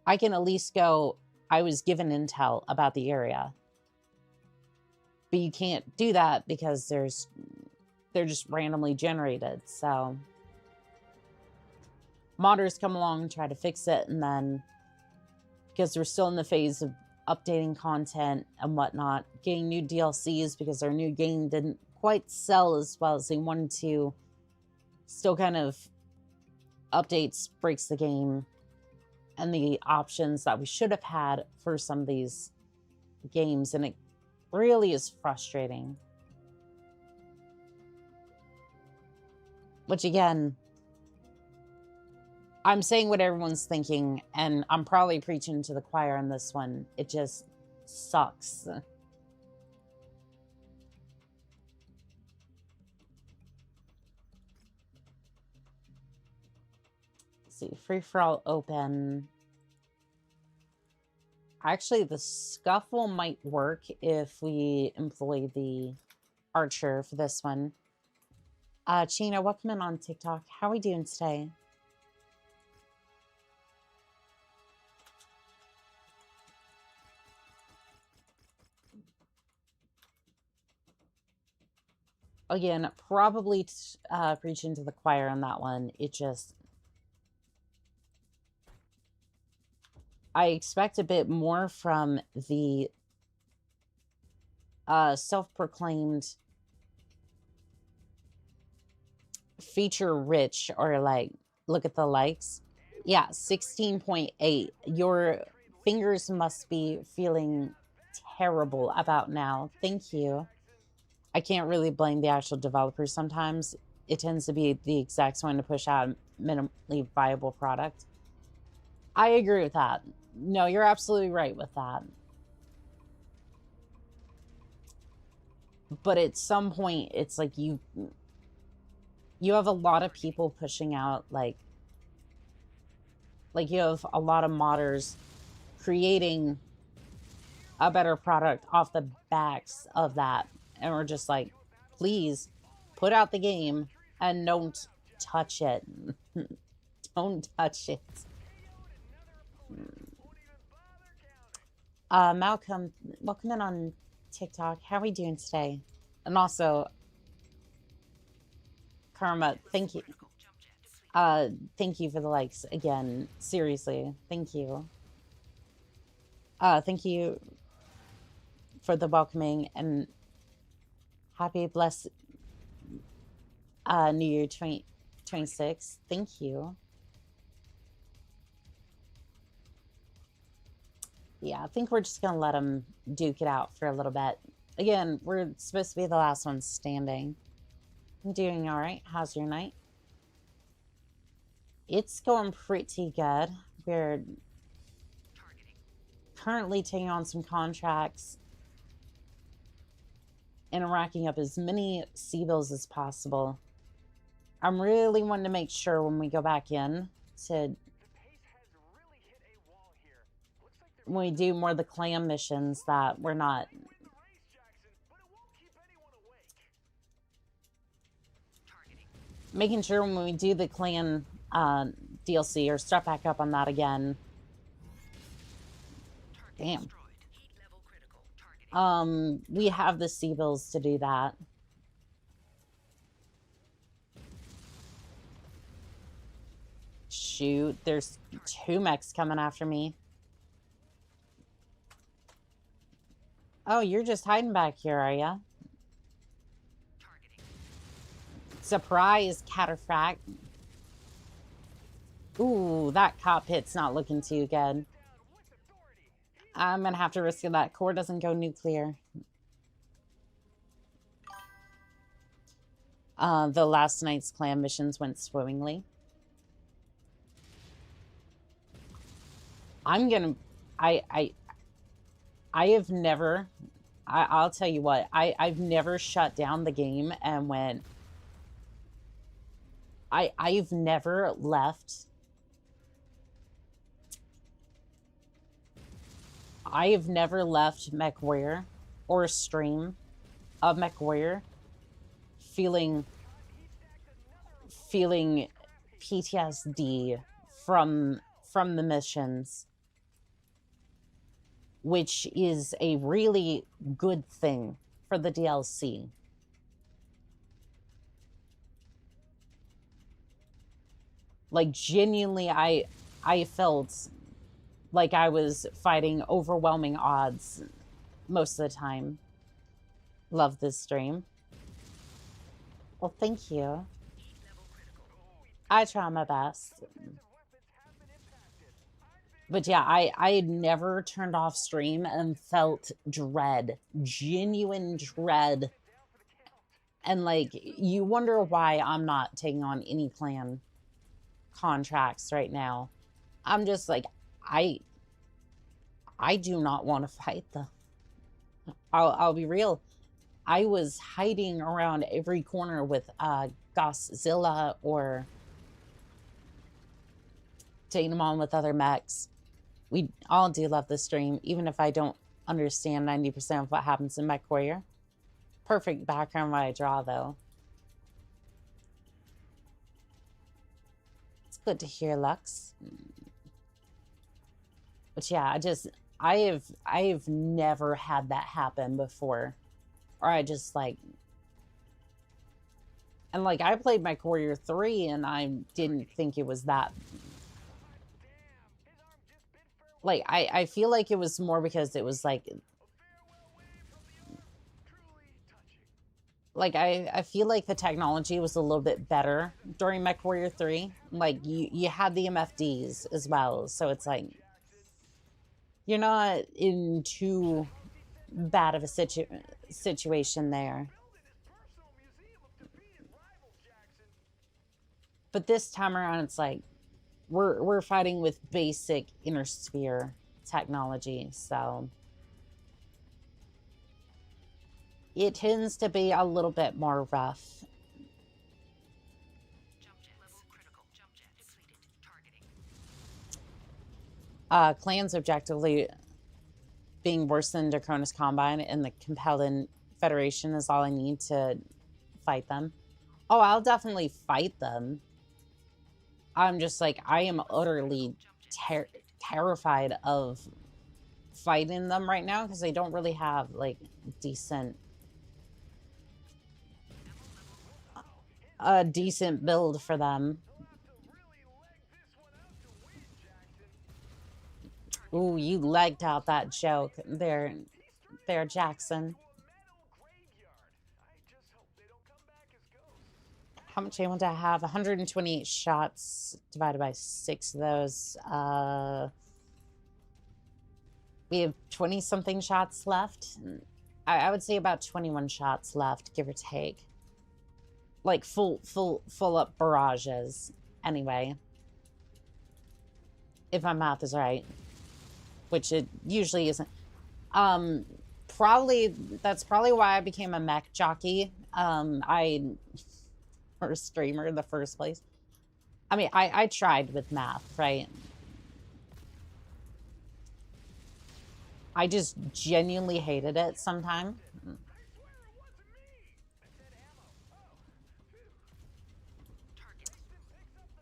I can at least go, I was given intel about the area. But you can't do that because they're just randomly generated. So modders come along and try to fix it, and then because we're still in the phase of updating content and whatnot, getting new DLCs because our new game didn't quite sell as well as they wanted to, still kind of updates, breaks the game, and the options that we should have had for some of these games, and it really is frustrating. Which again, I'm saying what everyone's thinking, and I'm probably preaching to the choir on this one. It just sucks. Let's see, free-for-all open. Actually, the scuffle might work if we employ the archer for this one. Chino, welcome in on TikTok. How are we doing today? Again, probably preaching to the choir on that one. It just... I expect a bit more from the self-proclaimed feature-rich, or like, look at the likes. Yeah, 16.8. Your fingers must be feeling terrible about now. Thank you. I can't really blame the actual developers sometimes. It tends to be the execs wanting to push out a minimally viable product. I agree with that. No, you're absolutely right with that. But at some point, it's like you have a lot of people pushing out, like you have a lot of modders creating a better product off the backs of that. And we're just like, please put out the game and don't touch it. Don't touch it. Malcolm, welcome in on TikTok. How are we doing today? And also, Karma, thank you. Thank you for the likes again. Seriously, thank you. Thank you for the welcoming, and happy blessed New Year 2026. Thank you. Yeah, I think we're just gonna let them duke it out for a little bit. Again, we're supposed to be the last ones standing. I'm doing all right. How's your night? It's going pretty good. We're currently taking on some contracts and racking up as many C-bills as possible. I'm really wanting to make sure when we go back in to... when we do more of the clan missions that we're not... making sure when we do the clan DLC, or start back up on that again. Damn. We have the C-bills to do that. Shoot, there's 2 mechs coming after me. Oh, you're just hiding back here, are ya? Surprise, Cataphract. Ooh, that cockpit's not looking too good. I'm gonna have to risk it that core doesn't go nuclear. The last night's clan missions went swimmingly. I'm gonna... I have never... I'll tell you what, I've never shut down the game and went... I've never left I have never left MechWarrior or a stream of MechWarrior feeling PTSD from the missions, which is a really good thing for the DLC. Like, genuinely, I felt like I was fighting overwhelming odds most of the time. Love this stream. Well, thank you. I try my best. But yeah, I had never turned off stream and felt dread, genuine dread. And like, you wonder why I'm not taking on any clan contracts right now. I'm just like, I do not want to fight them. I'll be real. I was hiding around every corner with Godzilla or taking them on with other mechs. We all do love the stream, even if I don't understand 90% of what happens in MechWarrior. Perfect background what I draw, though. It's good to hear, Lux. But yeah, I have never had that happen before. Or I just like... And like, I played MechWarrior 3 and I didn't think it was that... Like, I feel like it was more because it was like... Like, I feel like the technology was a little bit better during MechWarrior 3. Like, you had the MFDs as well, so it's like... You're not in too bad of a situation there. But this time around, it's like... We're fighting with basic inner sphere technology, so it tends to be a little bit more rough. Clans objectively being worse than Draconis Combine and the Compelling Federation is all I need to fight them. Oh, I'll definitely fight them. I'm just like, I am utterly terrified of fighting them right now because they don't really have like decent build for them. Ooh, you legged out that joke there, Jackson. How much ammo do I have? 128 shots divided by 6 of those. We have 20-something shots left. I would say about 21 shots left, give or take. Like full up barrages. Anyway. If my math is right. Which it usually isn't. That's probably why I became a mech jockey. Or a streamer in the first place. I mean, I tried with math, right? I just genuinely hated it sometimes.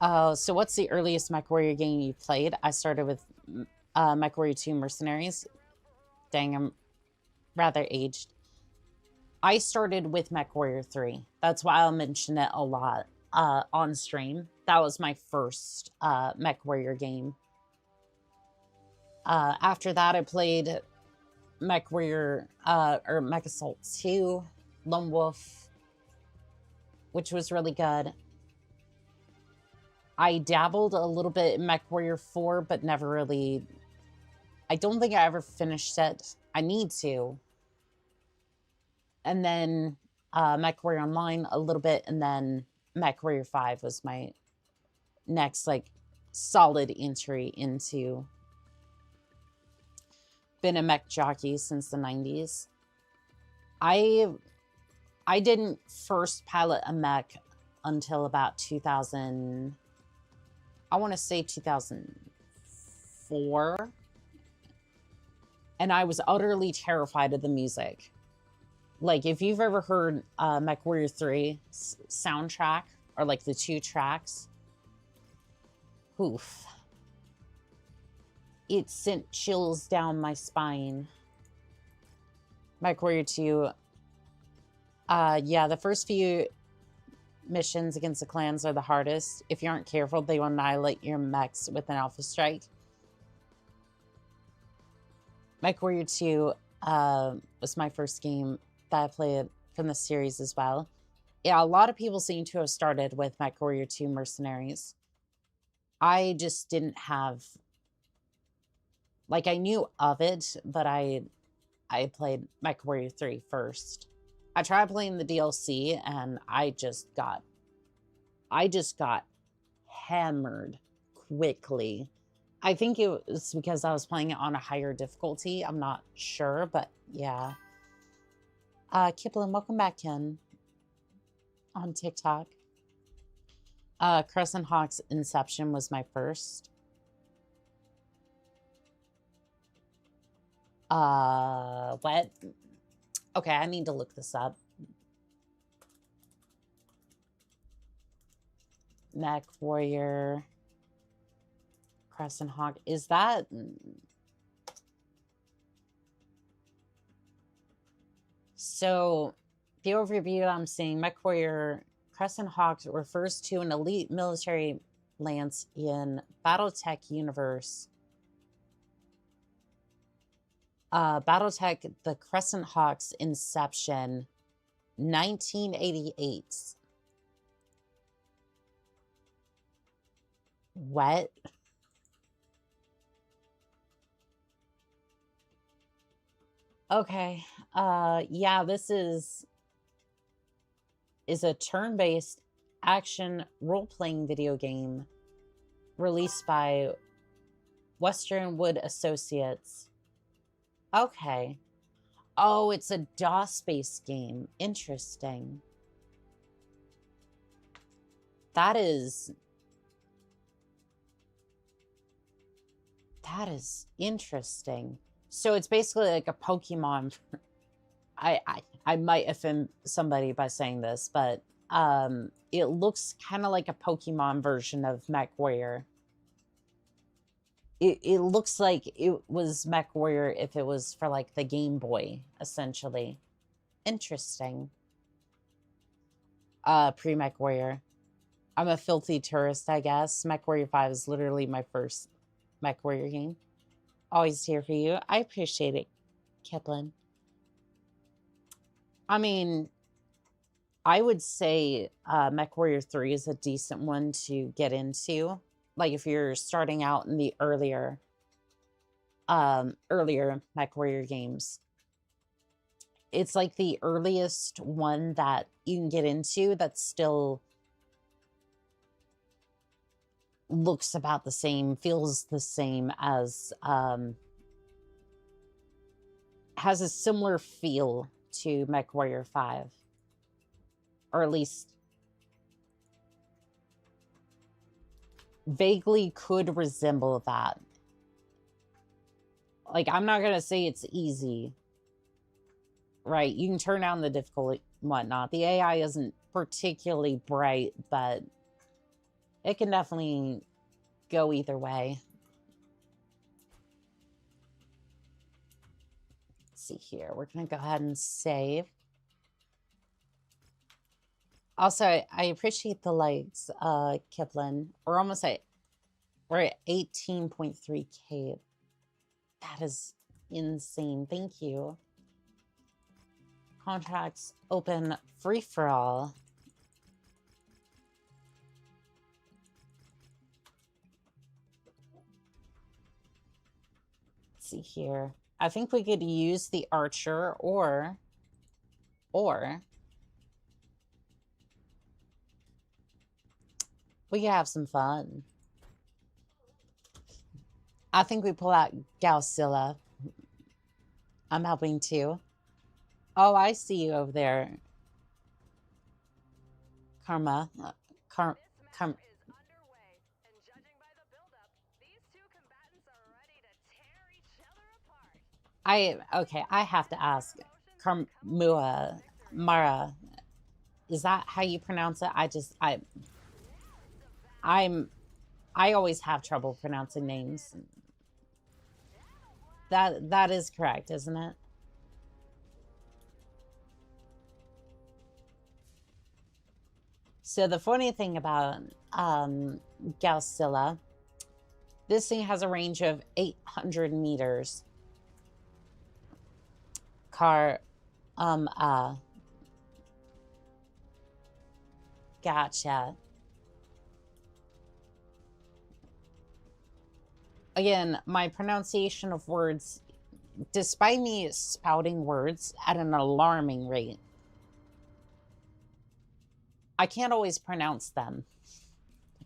So what's the earliest MechWarrior game you played? I started with MechWarrior 2 Mercenaries. Dang, I'm rather aged. I started with MechWarrior 3. That's why I'll mention it a lot on stream. That was my first MechWarrior game. After that, I played MechWarrior or Mech Assault 2, Lone Wolf, which was really good. I dabbled a little bit in MechWarrior 4, but never really... I don't think I ever finished it. I need to. And then MechWarrior Online a little bit, and then MechWarrior 5 was my next, like, solid entry into... Been a mech jockey since the 90s. I didn't first pilot a mech until about 2000... I want to say 2004. and I was utterly terrified of the music. Like, if you've ever heard MechWarrior 3 soundtrack, or like the 2 tracks, oof. It sent chills down my spine. MechWarrior 2, yeah, the first few missions against the clans are the hardest. If you aren't careful, they will annihilate your mechs with an alpha strike. MechWarrior 2 was my first game that I played from the series as well. Yeah, a lot of people seem to have started with MechWarrior 2 Mercenaries. I just didn't have... Like, I knew of it, but I played MechWarrior 3 first. I tried playing the DLC, and I just got hammered quickly. I think it was because I was playing it on a higher difficulty. I'm not sure, but yeah. Kipling, welcome back, Ken. On TikTok. Crescent Hawk's Inception was my first. What? Okay, I need to look this up. MechWarrior, Crescent Hawk. Is that... So, the overview I'm seeing, MechWarrior Crescent Hawk refers to an elite military lance in Battletech universe. Battletech, the Crescent Hawk's Inception, 1988. What? Okay. Yeah, this is a turn-based action role-playing video game released by Western Wood Associates. Okay. Oh, it's a DOS-based game. Interesting. That is interesting. So it's basically like a Pokemon. I might offend somebody by saying this, but it looks kind of like a Pokemon version of MechWarrior. It looks like it was MechWarrior if it was for like the Game Boy, essentially. Interesting. Pre-MechWarrior. I'm a filthy tourist, I guess. MechWarrior 5 is literally my first MechWarrior game. Always here for you. I appreciate it, Kipling. I mean, I would say MechWarrior 3 is a decent one to get into. Like, if you're starting out in the earlier MechWarrior games. It's like the earliest one that you can get into that still looks about the same, feels the same as, has a similar feel to MechWarrior 5. Or at least vaguely could resemble that. Like, I'm not going to say it's easy. Right, you can turn down the difficulty and whatnot. The AI isn't particularly bright, but it can definitely go either way. Let's see here. We're going to go ahead and save. Also, I appreciate the likes, Kipling. We're almost at, we're at 18.3K. That is insane. Thank you. Contracts open free for all. Let's see here. I think we could use the archer or we could have some fun. I think we pull out Galsilla. I'm helping too. Oh, I see you over there. Karma. This match is underway, and judging by the build-up, these two combatants are ready to tear each other apart. Okay, I have to ask. Carmua Mara, is that how you pronounce it? I always have trouble pronouncing names. That is correct, isn't it? So the funny thing about Gausilla, this thing has a range of 800 meters. Gotcha. Again, my pronunciation of words, despite me spouting words at an alarming rate, I can't always pronounce them,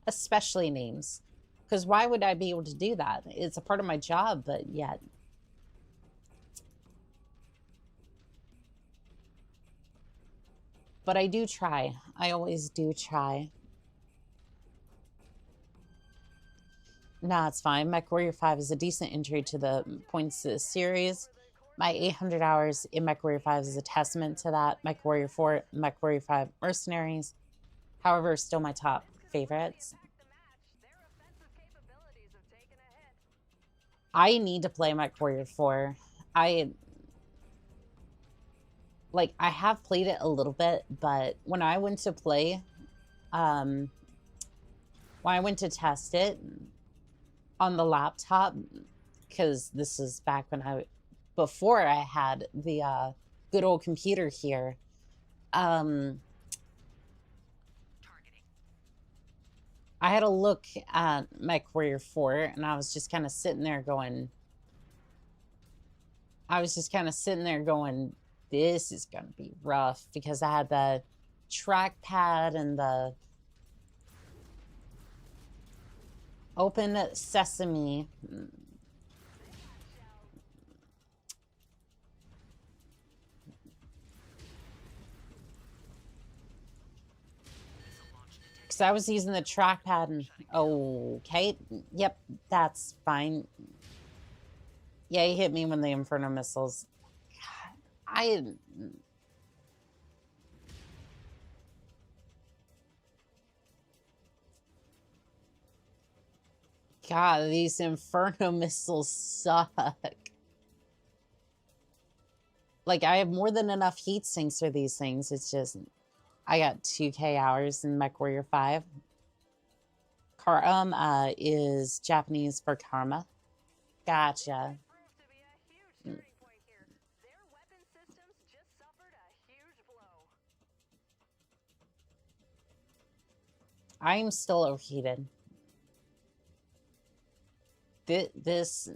especially names. Because why would I be able to do that? It's a part of my job, but yet. But I do try. I always do try. Nah, it's fine. MechWarrior 5 is a decent entry to the points of the series. My 800 hours in MechWarrior 5 is a testament to that. MechWarrior 4, MechWarrior 5 Mercenaries, however, still my top favorites. I need to play MechWarrior 4. I have played it a little bit, but when I went to play, when I went to test it on the laptop, because this is back when before I had the good old computer here, I had a look at MechWarrior 4, and I was just kind of sitting there going, this is going to be rough, because I had the trackpad and the open sesame. Because I was using the trackpad and... Okay. Yep, that's fine. Yeah, he hit me when the Inferno missiles... God, these Inferno missiles suck. Like, I have more than enough heat sinks for these things. It's just... I got 2K hours in MechWarrior 5. Is Japanese for karma. Gotcha. I'm still overheated. This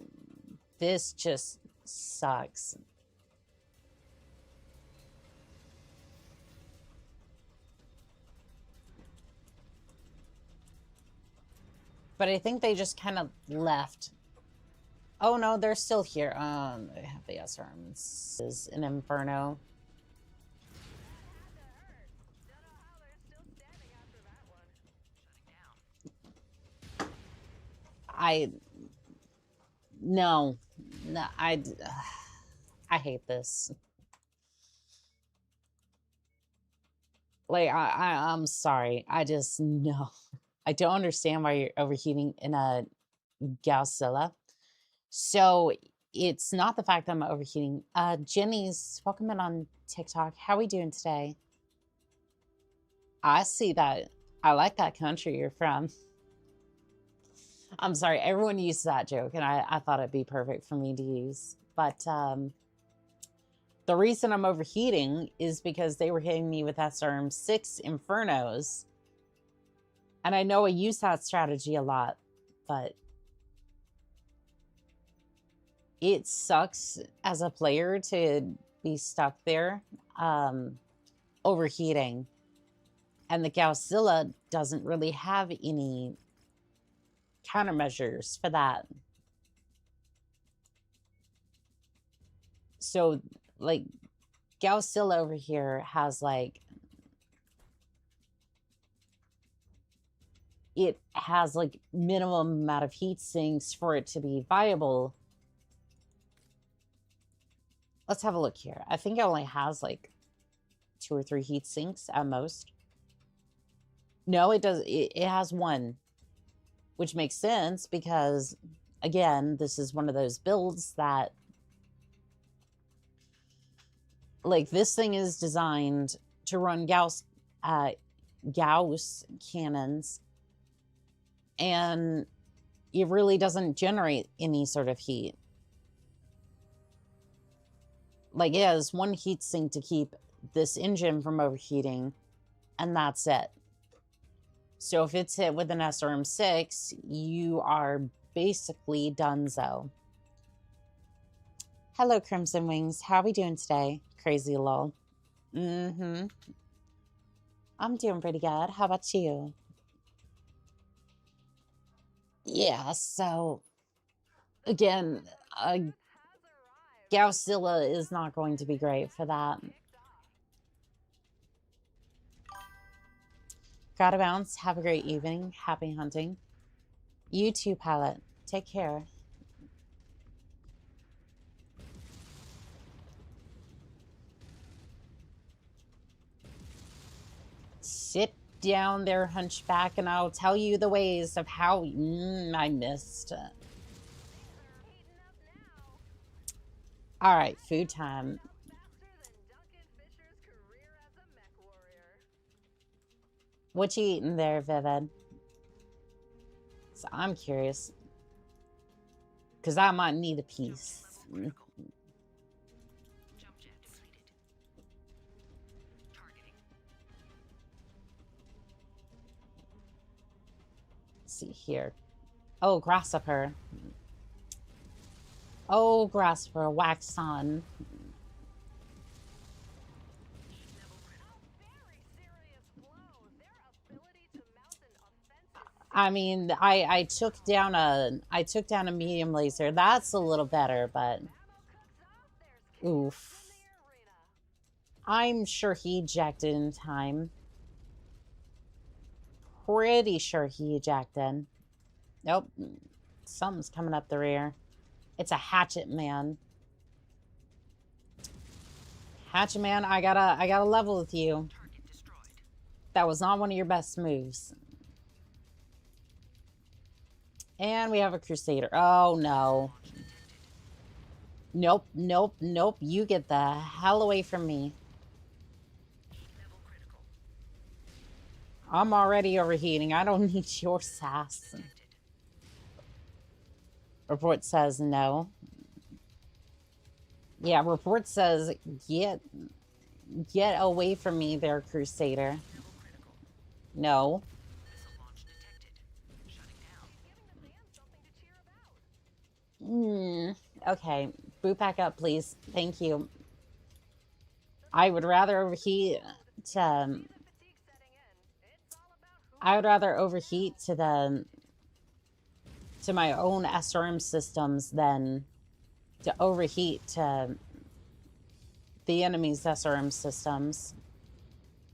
just sucks. But I think they just kind of left. Oh no, they're still here. They have the S-arms. This is an Inferno. No, I hate this. Like, I'm sorry. No. I don't understand why you're overheating in a Gausilla. So it's not the fact that I'm overheating. Jenny's, welcome in on TikTok. How are we doing today? I see that. I like that country you're from. I'm sorry, everyone used that joke, and I thought it'd be perfect for me to use. But the reason I'm overheating is because they were hitting me with SRM 6 Infernos. And I know I use that strategy a lot, but it sucks as a player to be stuck there overheating. And the Gausilla doesn't really have any countermeasures for that. So, like, Gausilla over here has, like, it has, like, minimum amount of heat sinks for it to be viable. Let's have a look here. I think it only has like 2 or 3 heat sinks at most. No, it does. It has 1, which makes sense because, again, this is one of those builds that, like, this thing is designed to run Gauss cannons, and it really doesn't generate any sort of heat. Like, it has 1 heat sink to keep this engine from overheating, and that's it. So if it's hit with an SRM-6, you are basically donezo. Hello, Crimson Wings. How are we doing today? Crazy lol. I'm doing pretty good. How about you? Yeah, so again, Gaussilla is not going to be great for that. Gotta bounce. Have a great evening. Happy hunting. You too, Pilot. Take care. Sit down there, Hunchback, and I'll tell you the ways of how I missed. All right, food time. What you eating there, Vivid? So I'm curious, because I might need a piece. Let's see here. Oh, Grasshopper. Oh, Grasshopper, wax on. I mean, I took down a medium laser. That's a little better, but oof. I'm sure he ejected in time. Pretty sure he ejected. Nope. Something's coming up the rear. It's a hatchet man. Hatchet man, I gotta level with you. That was not one of your best moves. And we have a Crusader. Oh, no. Nope, nope, nope. You get the hell away from me. I'm already overheating. I don't need your sass. Report says no. Yeah, report says get away from me there, Crusader. No. Okay, boot back up, please. Thank you. I would rather overheat to... I would rather overheat to my own SRM systems than to overheat to the enemy's SRM systems.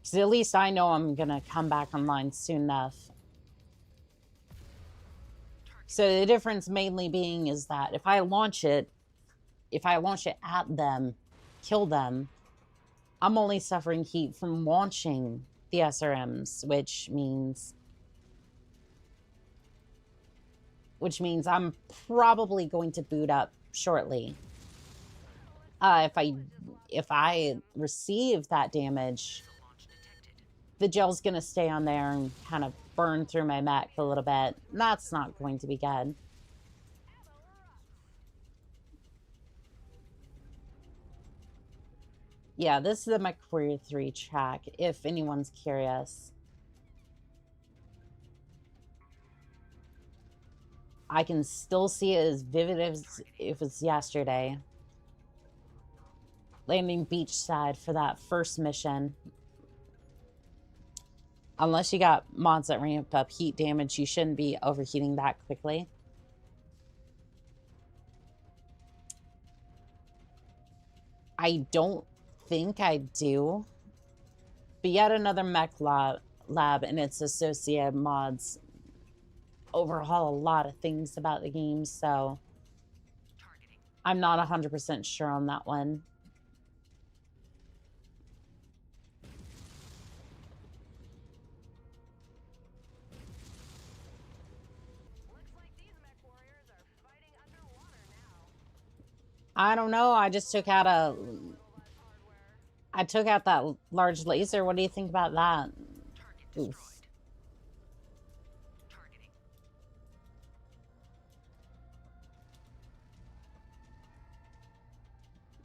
Because at least I know I'm going to come back online soon enough. So the difference mainly being is that if I launch it at them, kill them, I'm only suffering heat from launching the SRMs, which means I'm probably going to boot up shortly. If I receive that damage, the gel's gonna stay on there and kind of burn through my mech a little bit. That's not going to be good. Yeah, this is the MechWarrior 3 track, if anyone's curious. I can still see it as vivid as if it's yesterday. Landing beachside for that first mission. Unless you got mods that ramp up heat damage, you shouldn't be overheating that quickly. I don't think I do. But yet another mech lab and its associated mods overhaul a lot of things about the game, so I'm not 100% sure on that one. I don't know. I just took out I took out that large laser. What do you think about that? Oof.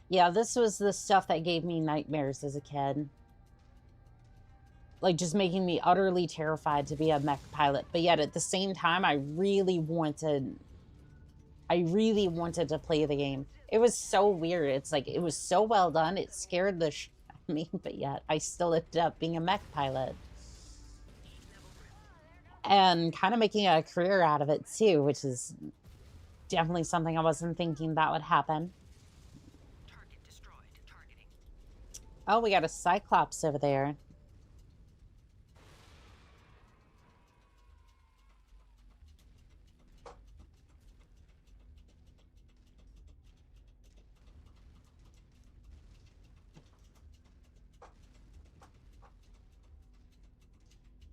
Yeah, this was the stuff that gave me nightmares as a kid. Like, just making me utterly terrified to be a mech pilot. But yet, at the same time, I really wanted to play the game. It was so weird. It's like, it was so well done. It scared the shit out of me, but yet I still ended up being a mech pilot. And kind of making a career out of it, too, which is definitely something I wasn't thinking that would happen. Oh, we got a Cyclops over there.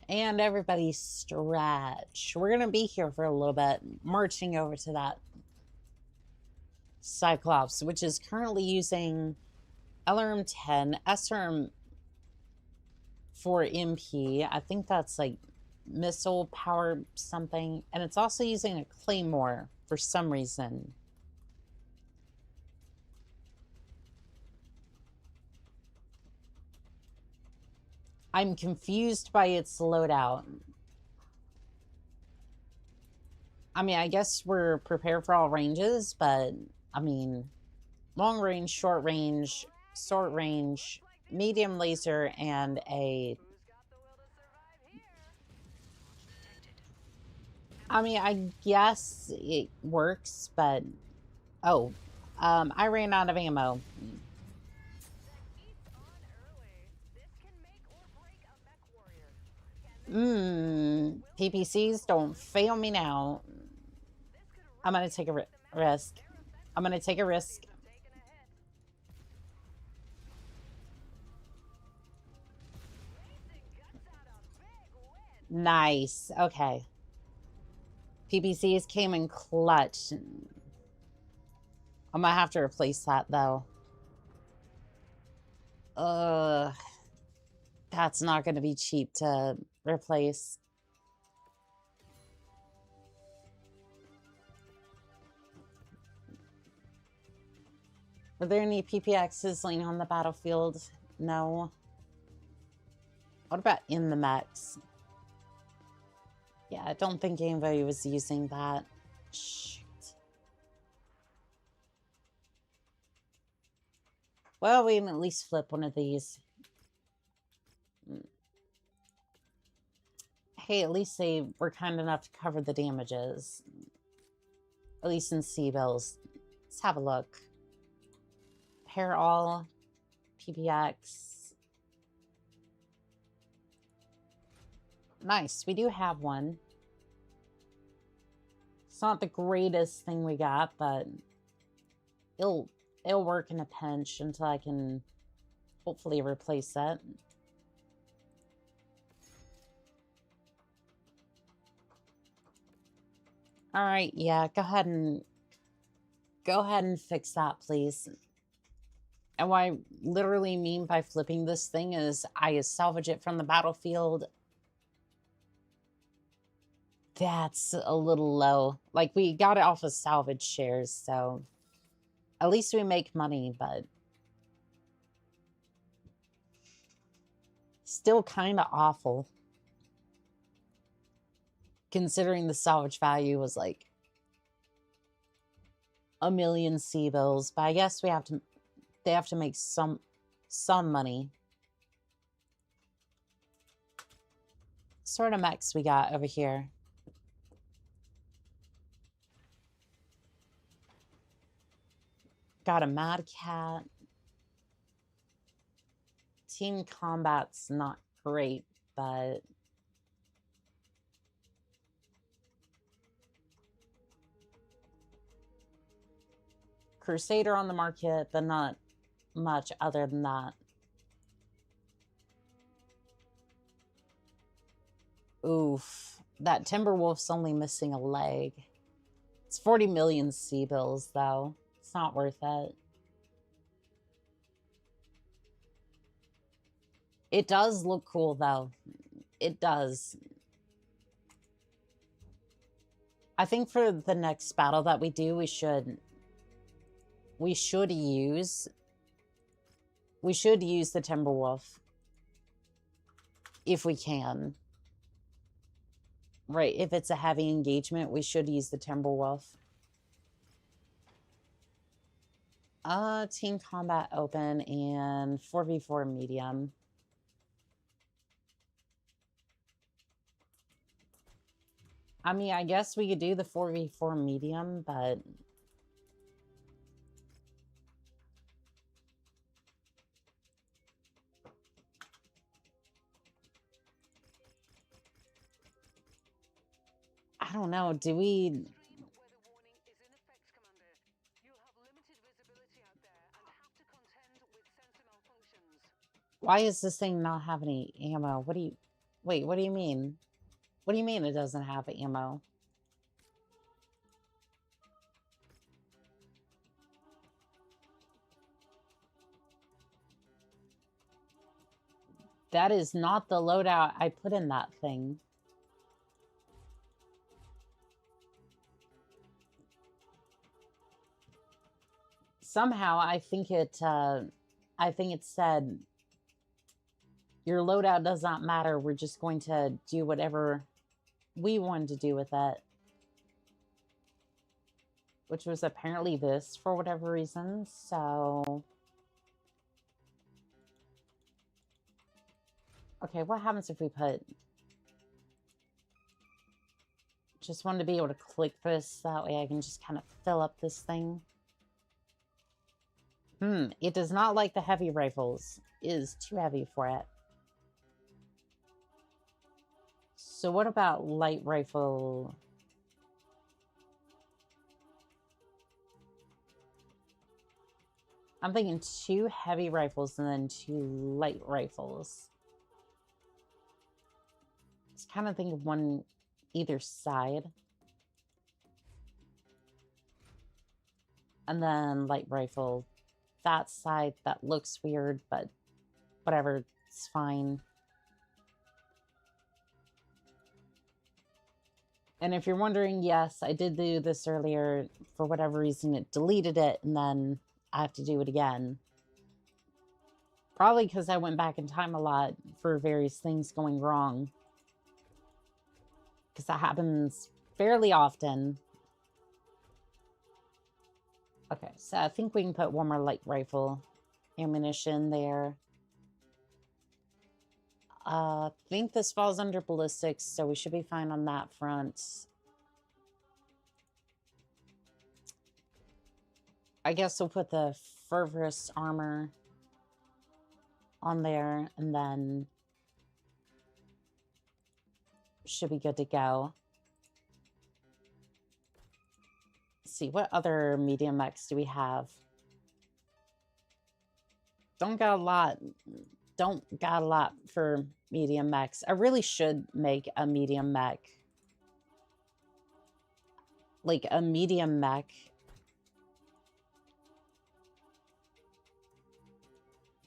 And everybody stretch. We're going to be here for a little bit, marching over to that Cyclops, which is currently using LRM 10, SRM 4 MP. I think that's like missile power something. And it's also using a Claymore for some reason. I'm confused by its loadout. I mean, I guess we're prepared for all ranges, but I mean, long range, short range, medium laser, and a... I mean, I guess it works, but... Oh, I ran out of ammo. PPCs, don't fail me now. I'm gonna take a risk. I'm gonna take a risk. Nice. Okay. PPCs came in clutch. I'm gonna have to replace that, though. That's not gonna be cheap to replace. Are there any PPXs laying on the battlefield? No. What about in the mechs? Yeah, I don't think anybody was using that. Shoot. Well, we can at least flip one of these. Hey, at least they were kind enough to cover the damages. At least in C-bills. Let's have a look. Pair all. PPX. Nice, we do have one. It's not the greatest thing we got, but it'll work in a pinch until I can hopefully replace it. All right, yeah, go ahead and fix that, please. And what I literally mean by flipping this thing is I salvage it from the battlefield. That's a little low. Like, we got it off of salvage shares, so at least we make money, but still kind of awful. Considering the salvage value was like 1 million C-bills, but I guess they have to make some money. What sort of mechs we got over here? Got a Mad Cat. Team combat's not great, but Crusader on the market, but not much other than that. Oof. That Timberwolf's only missing a leg. It's 40 million C-bills, though. It's not worth it. It does look cool, though. It does. I think for the next battle that we do, we should use the Timberwolf. If we can. Right, if it's a heavy engagement, we should use the Timberwolf. Team combat open and 4v4 medium. I mean, I guess we could do the 4v4 medium, but I don't know. Do we? Extreme weather warning is in effect, Commander. You'll have limited visibility out there and have to contend with sensor malfunctions. Why is this thing not have any ammo? What do you? Wait, what do you mean? What do you mean it doesn't have ammo? That is not the loadout I put in that thing. Somehow I think it said your loadout does not matter. We're just going to do whatever we wanted to do with it. Which was apparently this for whatever reason, so... Okay, what happens if we put... Just wanted to be able to click this, that way I can just kind of fill up this thing. It does not like the heavy rifles. It is too heavy for it. So what about light rifle? I'm thinking 2 heavy rifles and then 2 light rifles. Just kind of thinking one either side. And then light rifle that side. That looks weird, but whatever, it's fine. And if you're wondering, yes, I did do this earlier. For whatever reason, it deleted it, and then I have to do it again. Probably because I went back in time a lot for various things going wrong. Because that happens fairly often. Okay, so I think we can put one more light rifle ammunition there. I think this falls under ballistics, so we should be fine on that front. I guess we'll put the fervorous armor on there, and then should be good to go. Let's see, what other medium mechs do we have? Don't got a lot for medium mechs. I really should make a medium mech. Like a medium mech.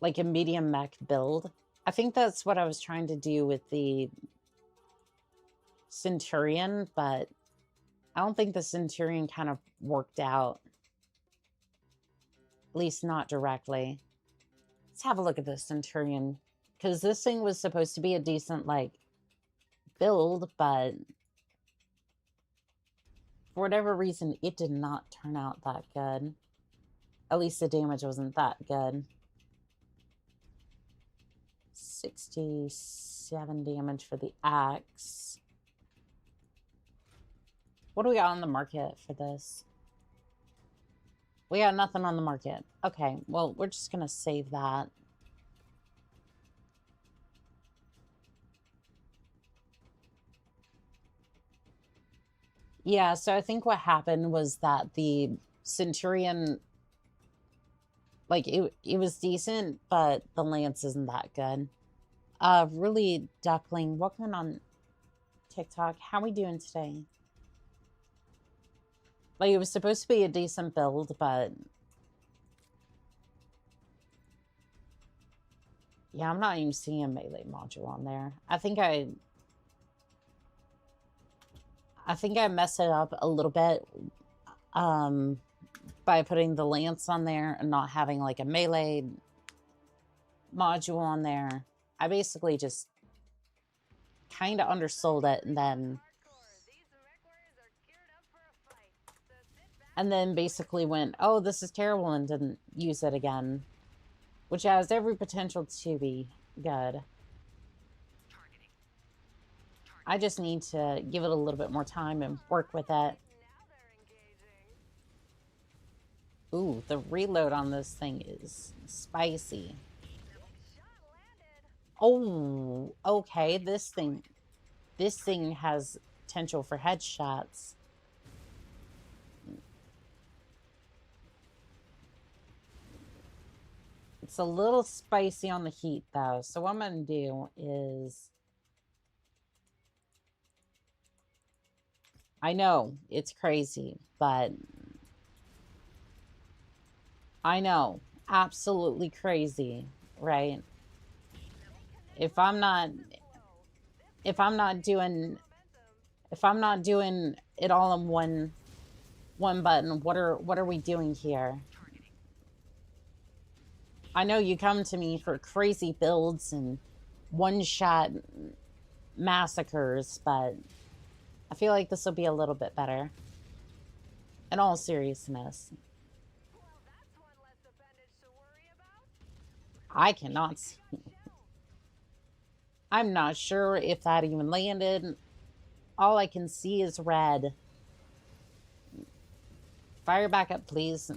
Like a medium mech build. I think that's what I was trying to do with the Centurion, but I don't think the Centurion kind of worked out. At least not directly. Let's have a look at the Centurion. Because this thing was supposed to be a decent, like, build, but for whatever reason, it did not turn out that good. At least the damage wasn't that good. 67 damage for the axe. What do we got on the market for this? We got nothing on the market. Okay, well, we're just gonna save that. Yeah, so I think what happened was that the Centurion, like, it was decent, but the Lance isn't that good. Really, Duckling, welcome on TikTok. How we doing today? Like, it was supposed to be a decent build, but Yeah, I'm not even seeing a melee module on there. I think I messed it up a little bit by putting the lance on there and not having like a melee module on there. I basically just kind of undersold it and then basically went, oh, this is terrible, and didn't use it again, which has every potential to be good. I just need to give it a little bit more time and work with it. Ooh, the reload on this thing is spicy. Oh, okay, this thing has potential for headshots. It's a little spicy on the heat, though. So what I'm going to do is... I know, it's crazy, but... I know, absolutely crazy, right? If I'm not doing it all in one button, what are we doing here? I know you come to me for crazy builds and one-shot massacres, but I feel like this will be a little bit better. In all seriousness. I cannot see. I'm not sure if that even landed. All I can see is red. Fire back up, please.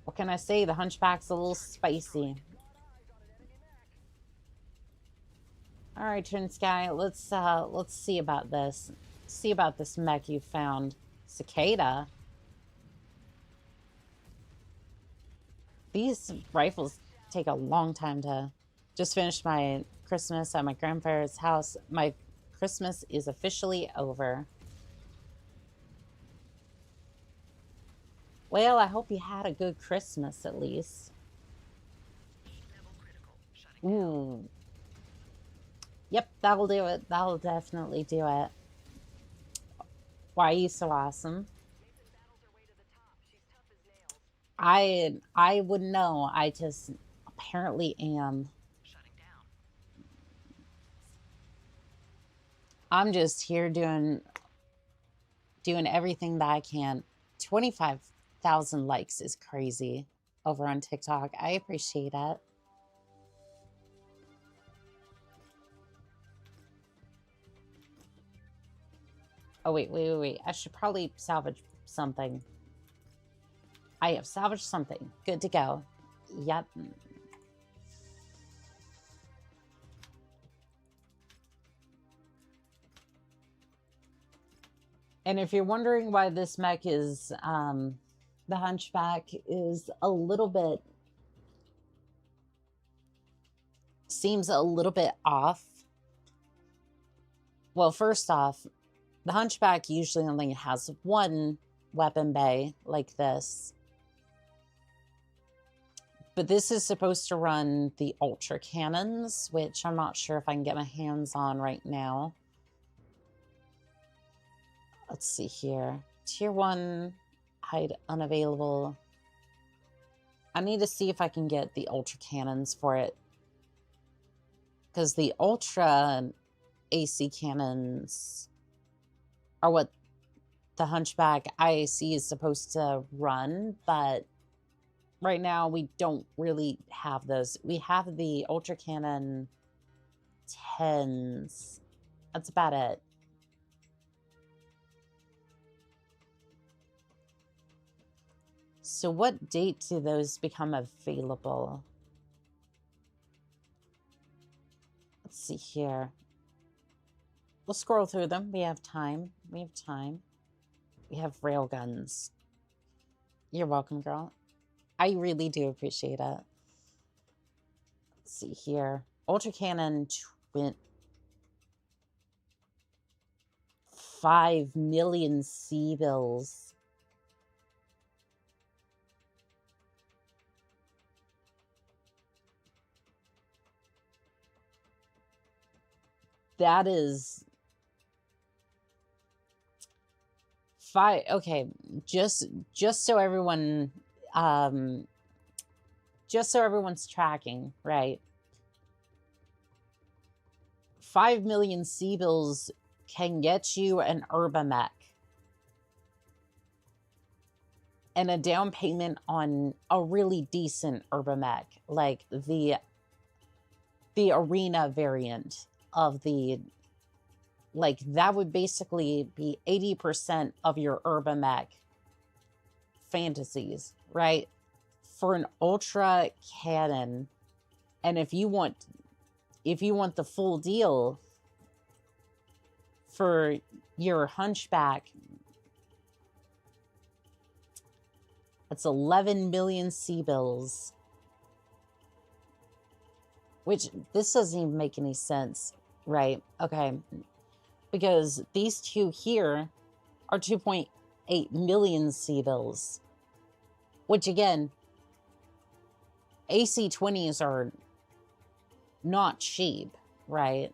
What can I say? The Hunchback's a little spicy. All right, Trin Sky, let's see about this. See about this mech you found. Cicada. These rifles take a long time to... Just finished my Christmas at my grandparents' house. My Christmas is officially over. Well, I hope you had a good Christmas at least. Ooh. Yep, that'll do it. That'll definitely do it. Why are you so awesome? I wouldn't know. I just apparently am. I'm just here doing everything that I can. 25,000 likes is crazy over on TikTok. I appreciate it. Oh, wait. I should probably salvage something. I have salvaged something. Good to go. Yep. And if you're wondering why this mech is, the Hunchback is a little bit, seems a little bit off. Well, first off, the Hunchback usually only has one weapon bay like this. But this is supposed to run the Ultra Cannons, which I'm not sure if I can get my hands on right now. Let's see here. Tier 1, hide unavailable. I need to see if I can get the Ultra Cannons for it. Because the Ultra AC Cannons are what the Hunchback IAC is supposed to run, but right now we don't really have those. We have the Ultra Cannon 10s. That's about it. So what date do those become available? Let's see here. We'll scroll through them. We have time. We have railguns. You're welcome, girl. I really do appreciate it. Let's see here. Ultra Cannon 5 million C-bills. that is five. Okay, just so everyone, just so everyone's tracking, right? 5 million C-bills can get you an Urbamech and a down payment on a really decent Urbamech, like the arena variant of the, like, that would basically be 80% of your Urbamech fantasies, right? For an ultra cannon. And if you want the full deal for your hunchback, it's 11 million C-bills. Which, this doesn't even make any sense, right? Okay. Because these two here are 2.8 million C-bills. Which, again, AC-20s are not cheap, right?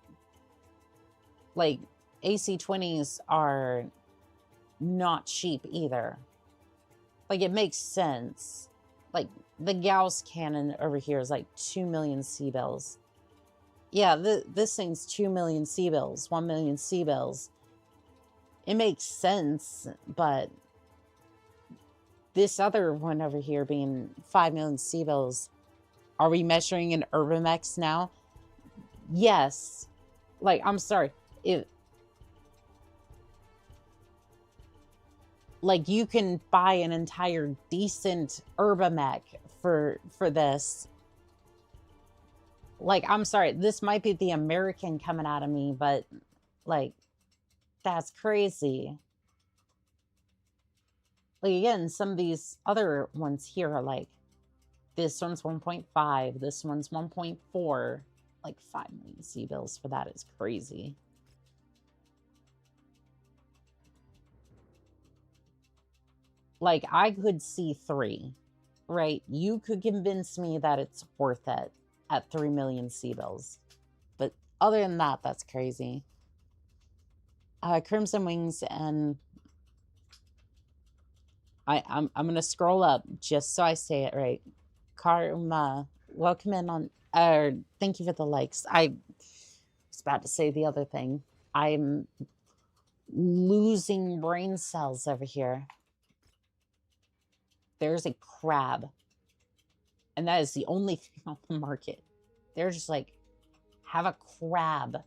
Like, AC-20s are not cheap either. Like, it makes sense. Like, the Gauss cannon over here is like 2 million C-bills. Yeah, this thing's 2 million C-bills, 1 million C-bills. It makes sense, but this other one over here being 5 million C-bills, are we measuring in Urbamechs now? Yes. Like, I'm sorry. Like, you can buy an entire decent Urbamech for this. Like, I'm sorry, this might be the American coming out of me, but, like, that's crazy. Like, again, some of these other ones here are like, this one's 1.5, this one's 1.4. Like, 5 million C-bills for that is crazy. Like, I could see 3, right? You could convince me that it's worth it at 3 million C-bills. But other than that, that's crazy. Crimson Wings, and I'm going to scroll up just so I say it right. Karma, welcome in on, thank you for the likes. I was about to say the other thing. I'm losing brain cells over here. There's a crab. And that is the only thing on the market. They're just like, have a crab.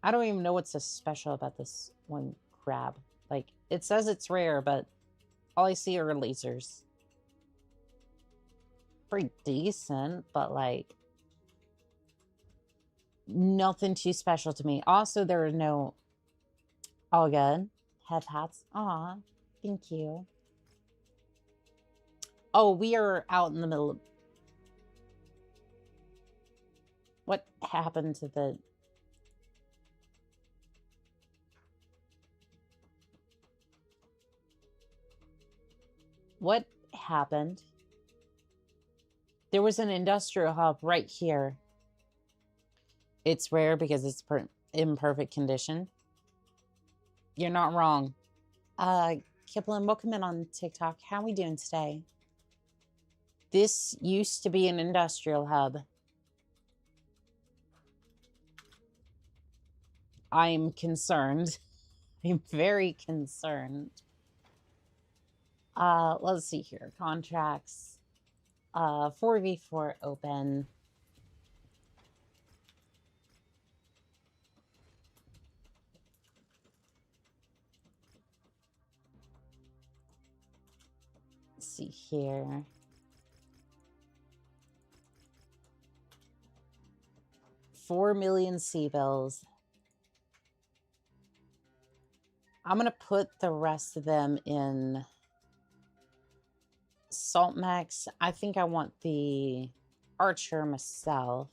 I don't even know what's so special about this one crab. Like, it says it's rare, but all I see are lasers. Pretty decent, but like, nothing too special to me. Also, there are no, all good. Head hats. Aw, thank you. Oh, we are out in the middle of... What happened to the... What happened? There was an industrial hub right here. It's rare because it's in perfect condition. You're not wrong. Kipling, welcome in on TikTok. How are we doing today? This used to be an industrial hub. I'm concerned. I'm very concerned. Let's see here. Contracts. 4v4 open. Let's see here. $4 million C-bills. I'm going to put the rest of them in Salt Max. I think I want the Archer myself.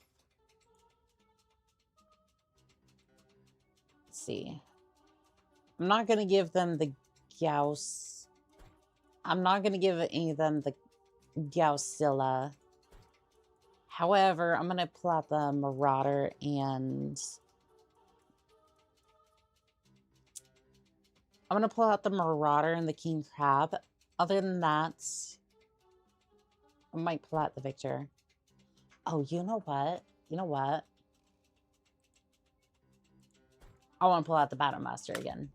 Let's see. I'm not going to give them the Gauss. I'm not going to give any of them the Gaussilla. However, I'm going to pull out the Marauder and... I'm going to pull out the Marauder and the King Crab. Other than that, I might pull out the Victor. Oh, you know what? You know what? I want to pull out the Battlemaster again.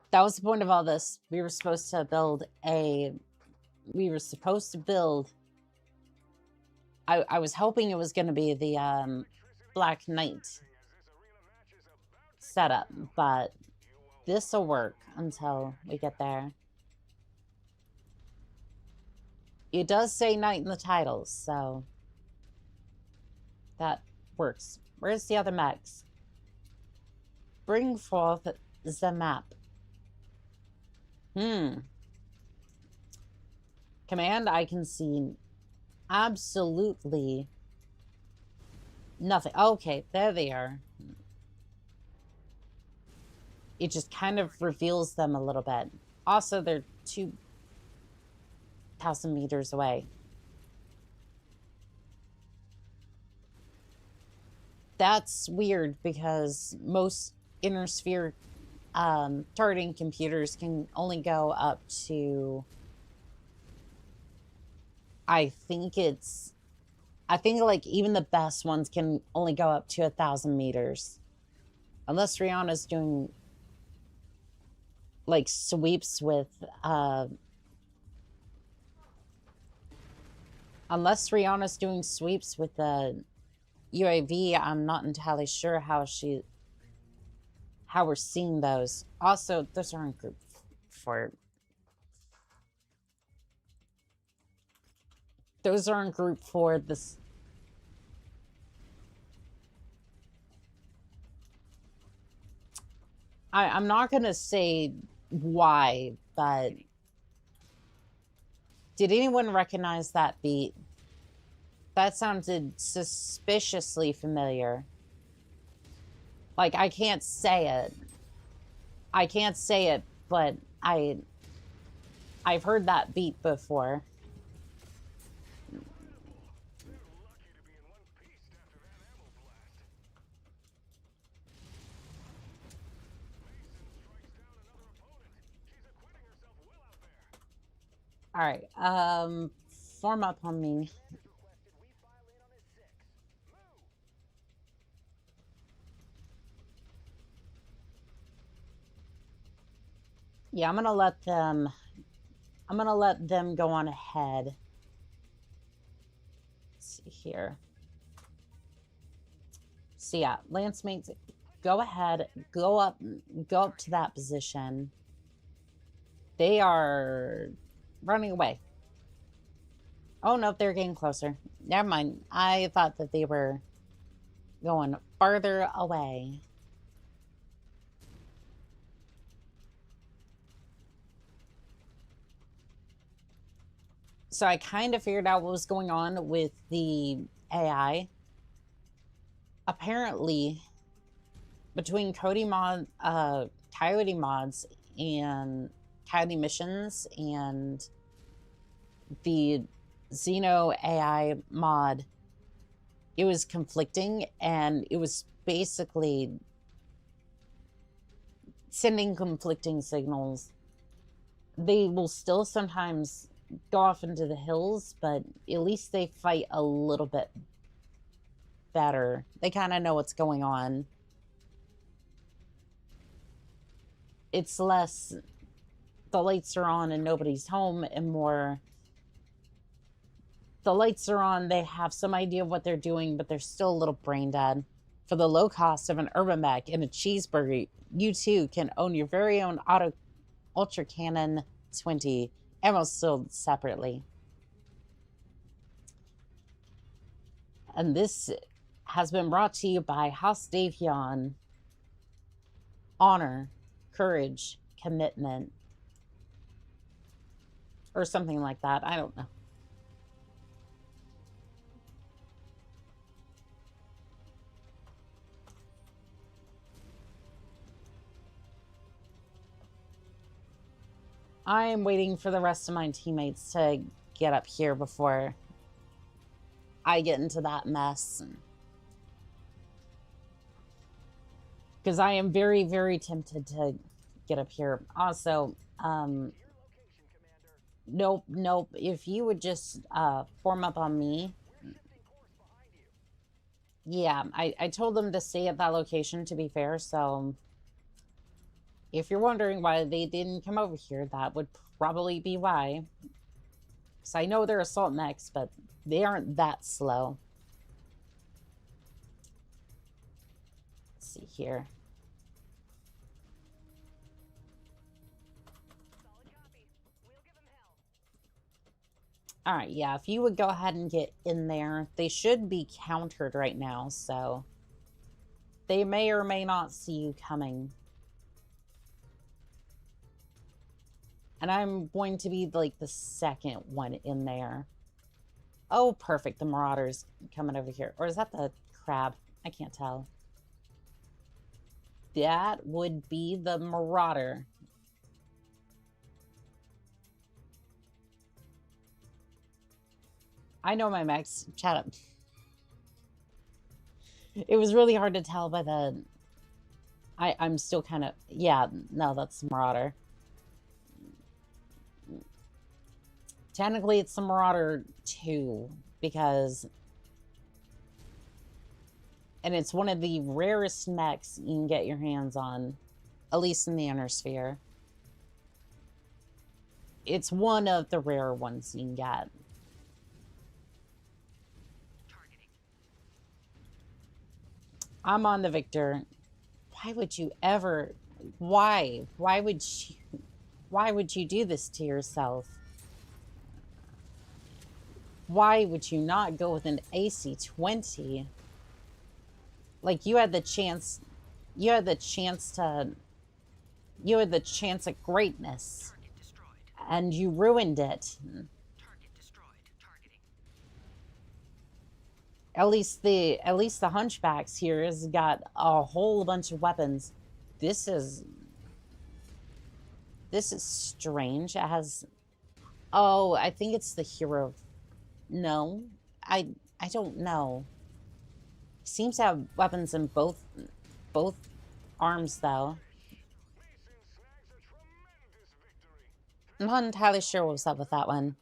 That was the point of all this. We were supposed to build a... I was hoping it was going to be the Black Knight setup, but this will work until we get there. It does say Knight in the titles, so that works. Where's the other mechs? Bring forth the map. Command, I can see absolutely nothing. Okay, there they are. It just kind of reveals them a little bit. Also, they're 2,000 meters away. That's weird because most inner sphere targeting computers can only go up to... I think like even the best ones can only go up to 1,000 meters. Unless Rihanna's doing like sweeps with unless Rihanna's doing sweeps with the UAV, I'm not entirely sure how we're seeing those. Also, those are in group for... Those are in group for this. I'm not going to say why, but did anyone recognize that beat? That sounded suspiciously familiar. Like, I can't say it. I can't say it, but I've heard that beat before. All right, form up on me. Yeah, I'm gonna let them go on ahead. Let's see here. So yeah, Lance mates, go ahead, go up to that position. They are running away. Oh no, they're getting closer. Never mind. I thought that they were going farther away. So I kind of figured out what was going on with the AI. Apparently, between Coyote mods and Coyote missions and the Xeno AI mod, it was conflicting, and it was basically sending conflicting signals. They will still sometimes go off into the hills, but at least they fight a little bit better. They kind of know what's going on. It's less the lights are on and nobody's home, and more the lights are on, they have some idea of what they're doing, but they're still a little brain dead. For the low cost of an urban mech and a cheeseburger, you too can own your very own Ultra Cannon 20, ammo sold separately. And this has been brought to you by House Davion. Honor, courage, commitment. Or something like that. I don't know. I am waiting for the rest of my teammates to get up here before I get into that mess. Because I am very, very tempted to get up here. Also, nope. If you would just form up on me. Yeah, I told them to stay at that location, to be fair, so if you're wondering why they didn't come over here, that would probably be why. Because I know they're assault mechs, but they aren't that slow. Let's see here. Alright, yeah, if you would go ahead and get in there. They should be countered right now, so they may or may not see you coming. And I'm going to be, like, the second one in there. Oh, perfect. The Marauder's coming over here. Or is that the crab? I can't tell. That would be the Marauder. I know my mechs. Shut up. It was really hard to tell by the... I'm still kind of... Yeah, no, that's Marauder. Technically, it's the Marauder 2, because... And it's one of the rarest mechs you can get your hands on, at least in the Inner Sphere. It's one of the rare ones you can get. I'm on the Victor. Why would you ever... Why? Why would you do this to yourself? Why would you not go with an AC-20? Like, you had the chance at greatness. And you ruined it. At least the Hunchbacks here has got a whole bunch of weapons. This is strange. It has... Oh, I think it's the hero. No, I don't know. Seems to have weapons in both arms, though. I'm not entirely sure what's up with that one.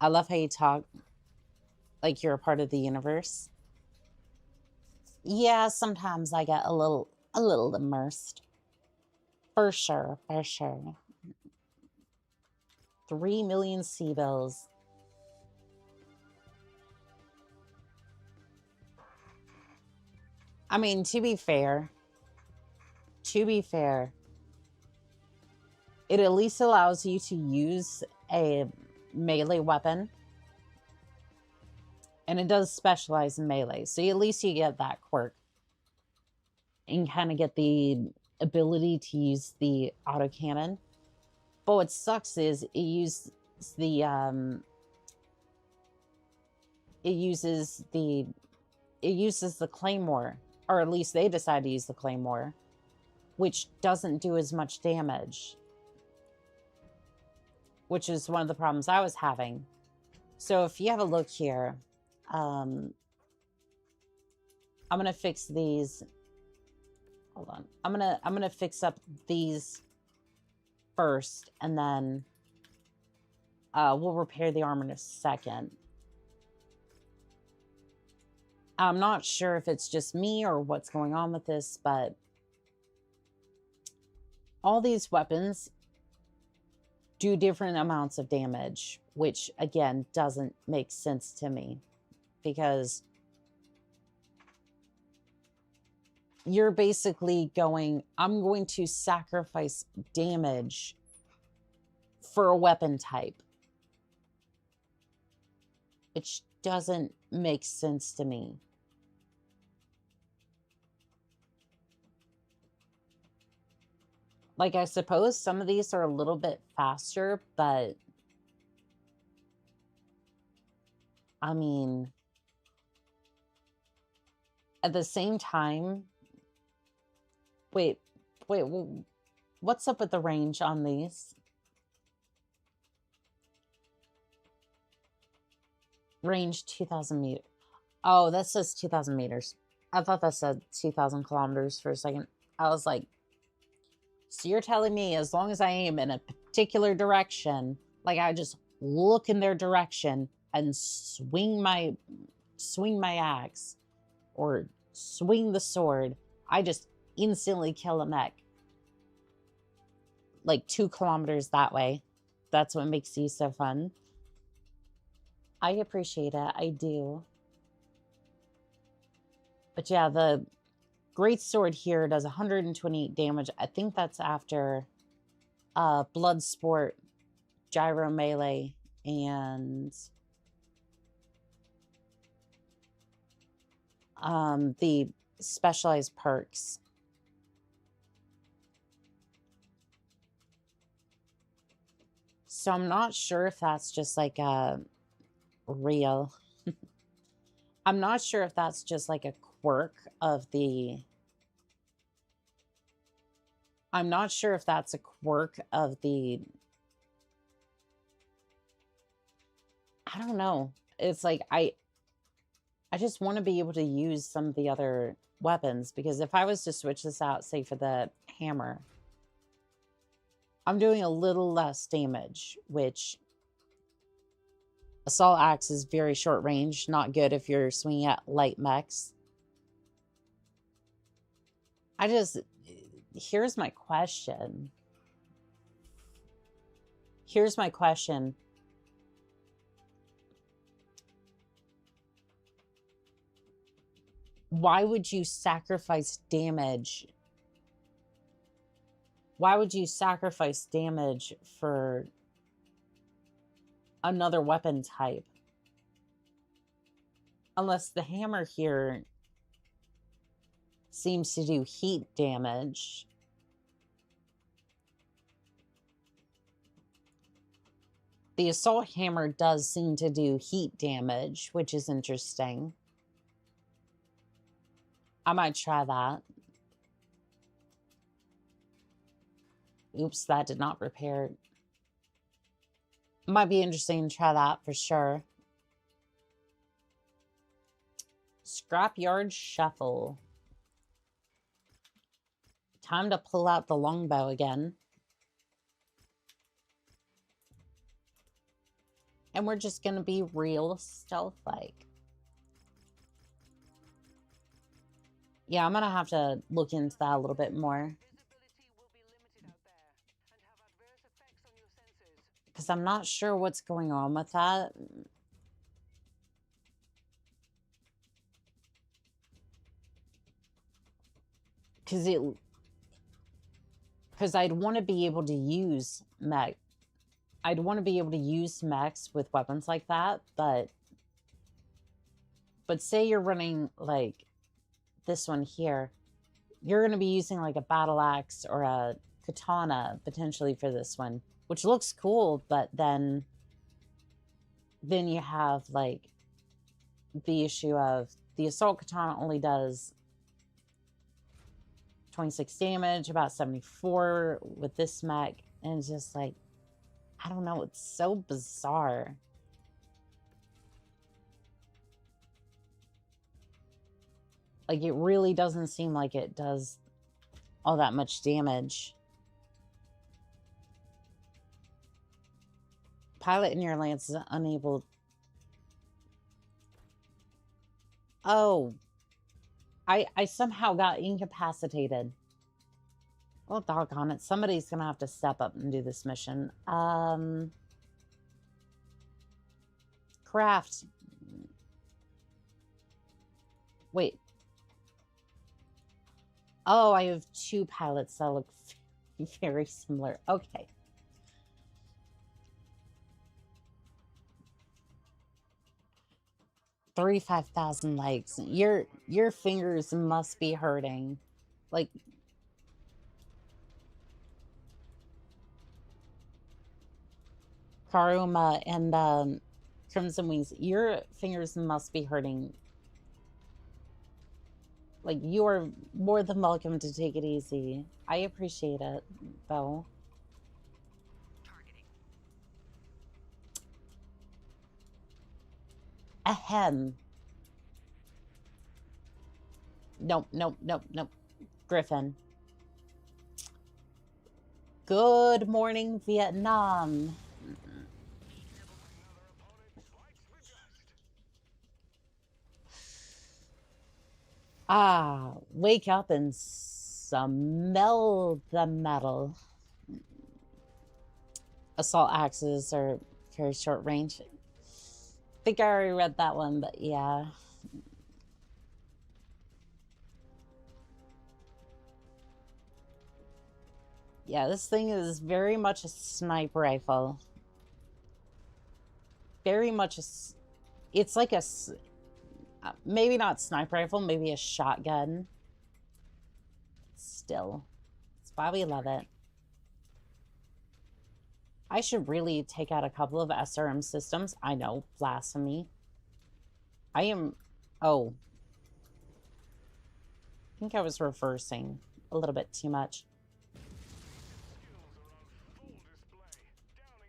I love how you talk like you're a part of the universe. Yeah, sometimes I get a little immersed. For sure. 3 million sea bills. I mean, to be fair, it at least allows you to use a melee weapon. And it does specialize in melee, so at least you get that quirk. And kind of get the ability to use the autocannon. But what sucks is it uses the claymore. Or at least they decide to use the claymore, which doesn't do as much damage. Which is one of the problems I was having. So if you have a look here, I'm gonna fix these. Hold on. I'm gonna fix up these first, and then we'll repair the armor in a second. I'm not sure if it's just me or what's going on with this, but all these weapons do different amounts of damage, which, again, doesn't make sense to me. Because you're basically going, I'm going to sacrifice damage for a weapon type. Which doesn't make sense to me. Like, I suppose some of these are a little bit faster, but... I mean... At the same time... Wait, what's up with the range on these? Range 2,000 meters. Oh, that says 2,000 meters. I thought that said 2,000 kilometers for a second. I was like, so you're telling me as long as I aim in a particular direction, like I just look in their direction and swing my axe or swing the sword, I just instantly kill a mech. Like 2 kilometers that way. That's what makes these so fun. I appreciate it. I do. But yeah, the great sword here does 128 damage. I think that's after blood sport, gyro melee, and the specialized perks. So I'm not sure if that's just like a real. I'm not sure if that's just like a quirk of the. I'm not sure if that's a quirk of the. I don't know. It's like I just want to be able to use some of the other weapons, because if I was to switch this out, say for the hammer, I'm doing a little less damage, which assault axe is very short range, not good if you're swinging at light mechs. Here's my question. Here's my question. Why would you sacrifice damage? Why would you sacrifice damage for another weapon type? Unless the hammer here seems to do heat damage. The assault hammer does seem to do heat damage, which is interesting. I might try that. Oops, that did not repair. Might be interesting to try that for sure. Scrapyard Shuffle. Time to pull out the longbow again. And we're just going to be real stealth-like. Yeah, I'm going to have to look into that a little bit more. Because I'm not sure what's going on with that. Because I'd want to be able to use mech. I'd want to be able to use mechs with weapons like that, but say you're running like this one here, you're going to be using like a battle axe or a katana potentially for this one, which looks cool, but then you have like the issue of the assault katana only does 26 damage, about 74 with this mech, and it's just like, I don't know, it's so bizarre. Like, it really doesn't seem like it does all that much damage. Pilot in your lance is unable. Oh. I somehow got incapacitated. Well, doggone it. Somebody's going to have to step up and do this mission. Craft. Wait. Oh, I have 2 pilots that look very similar. Okay. $35,000 likes. Your fingers must be hurting. Like, Karuma and Crimson Wings, your fingers must be hurting. Like, you are more than welcome to take it easy. I appreciate it, though. Ahem. Nope, nope, nope, nope. Griffin. Good morning, Vietnam. Ah, wake up and smell the metal. Assault axes are very short range. I think I already read that one, but yeah. Yeah, this thing is very much a sniper rifle. Very much a... It's like a... maybe not sniper rifle, maybe a shotgun. Still. It's why we love it. I should really take out a couple of SRM systems. I know, blasphemy. I am... Oh. I think I was reversing a little bit too much.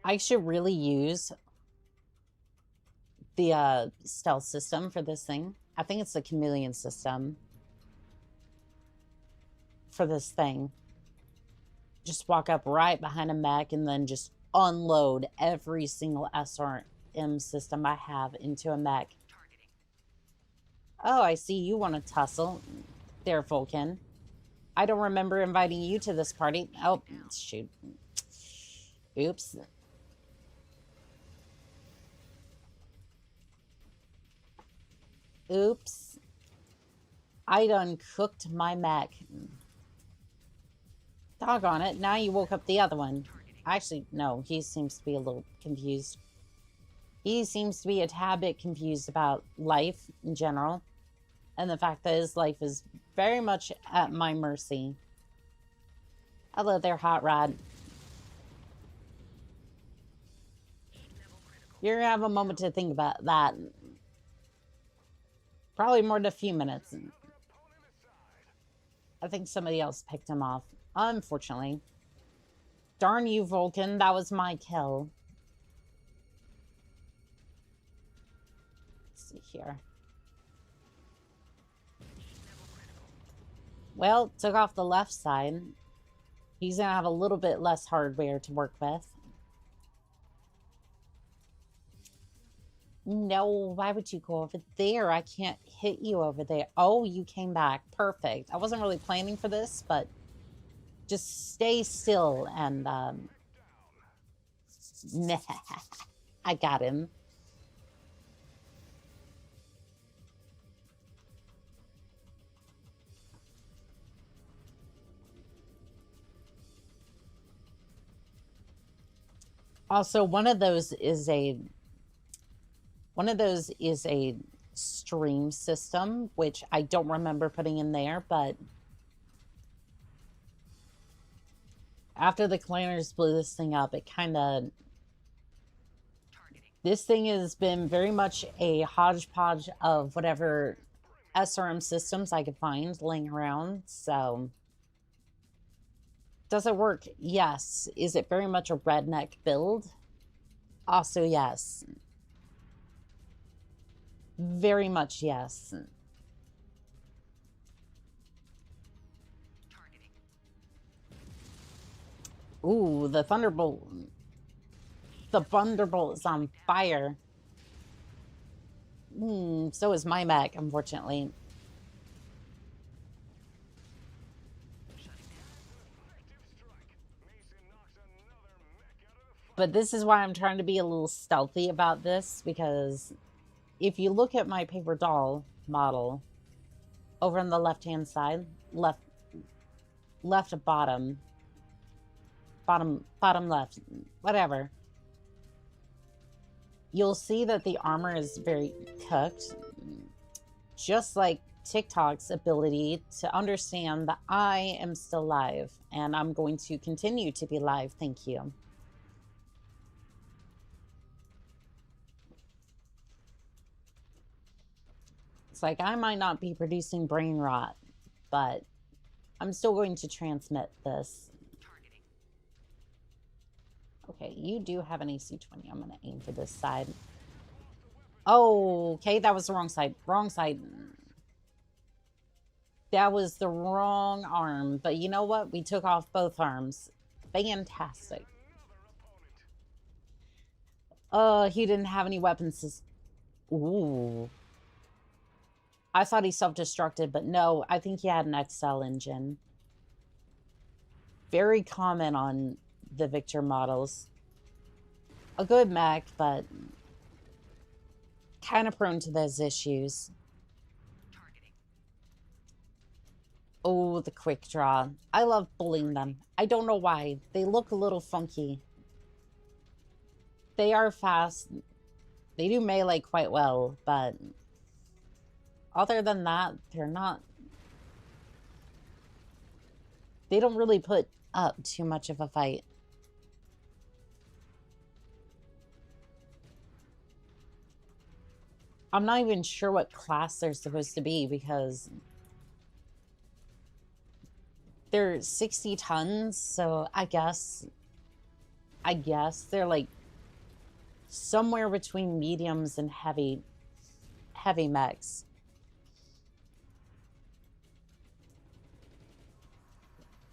I should really use the stealth system for this thing. I think it's the chameleon system for this thing. Just walk up right behind a mech and then just unload every single SRM system I have into a mech. Oh, I see you want to tussle there, Vulcan. I don't remember inviting you to this party. Oh, shoot. Oops. Oops. I done cooked my mech. Doggone it, now you woke up the other one. Actually, no, he seems to be a little confused. He seems to be a tad bit confused about life in general. And the fact that his life is very much at my mercy. Hello there, Hot Rod. You're gonna have a moment to think about that. Probably more than a few minutes. I think somebody else picked him off. Unfortunately. Darn you, Vulcan. That was my kill. Let's see here. Well, took off the left side. He's gonna have a little bit less hardware to work with. No, why would you go over there? I can't hit you over there. Oh, you came back. Perfect. I wasn't really planning for this, but just stay still and, I got him. Also, one of those is a stream system, which I don't remember putting in there, but after the clanners blew this thing up, it kind of... This thing has been very much a hodgepodge of whatever SRM systems I could find laying around, so... Does it work? Yes. Is it very much a redneck build? Also, yes. Very much yes. Ooh, the Thunderbolt. The Thunderbolt is on fire. So is my mech, unfortunately. But this is why I'm trying to be a little stealthy about this, because if you look at my paper doll model over on the left-hand side, left bottom left, whatever, you'll see that the armor is very cooked, just like TikTok's ability to understand that I am still live, and I'm going to continue to be live. Thank you. It's like I might not be producing brain rot, but I'm still going to transmit this. Okay, you do have an AC-20. I'm going to aim for this side. Oh, okay, that was the wrong side. Wrong side. That was the wrong arm, but you know what? We took off both arms. Fantastic. He didn't have any weapons. Ooh. I thought he self-destructed, but no, I think he had an XL engine. Very common on the Victor models. A good mech, but kind of prone to those issues. Oh, the quick draw. I love bullying them. I don't know why. They look a little funky. They are fast. They do melee quite well, but other than that, they're not... They don't really put up too much of a fight. I'm not even sure what class they're supposed to be because they're 60 tons, so I guess they're like somewhere between mediums and heavy mechs.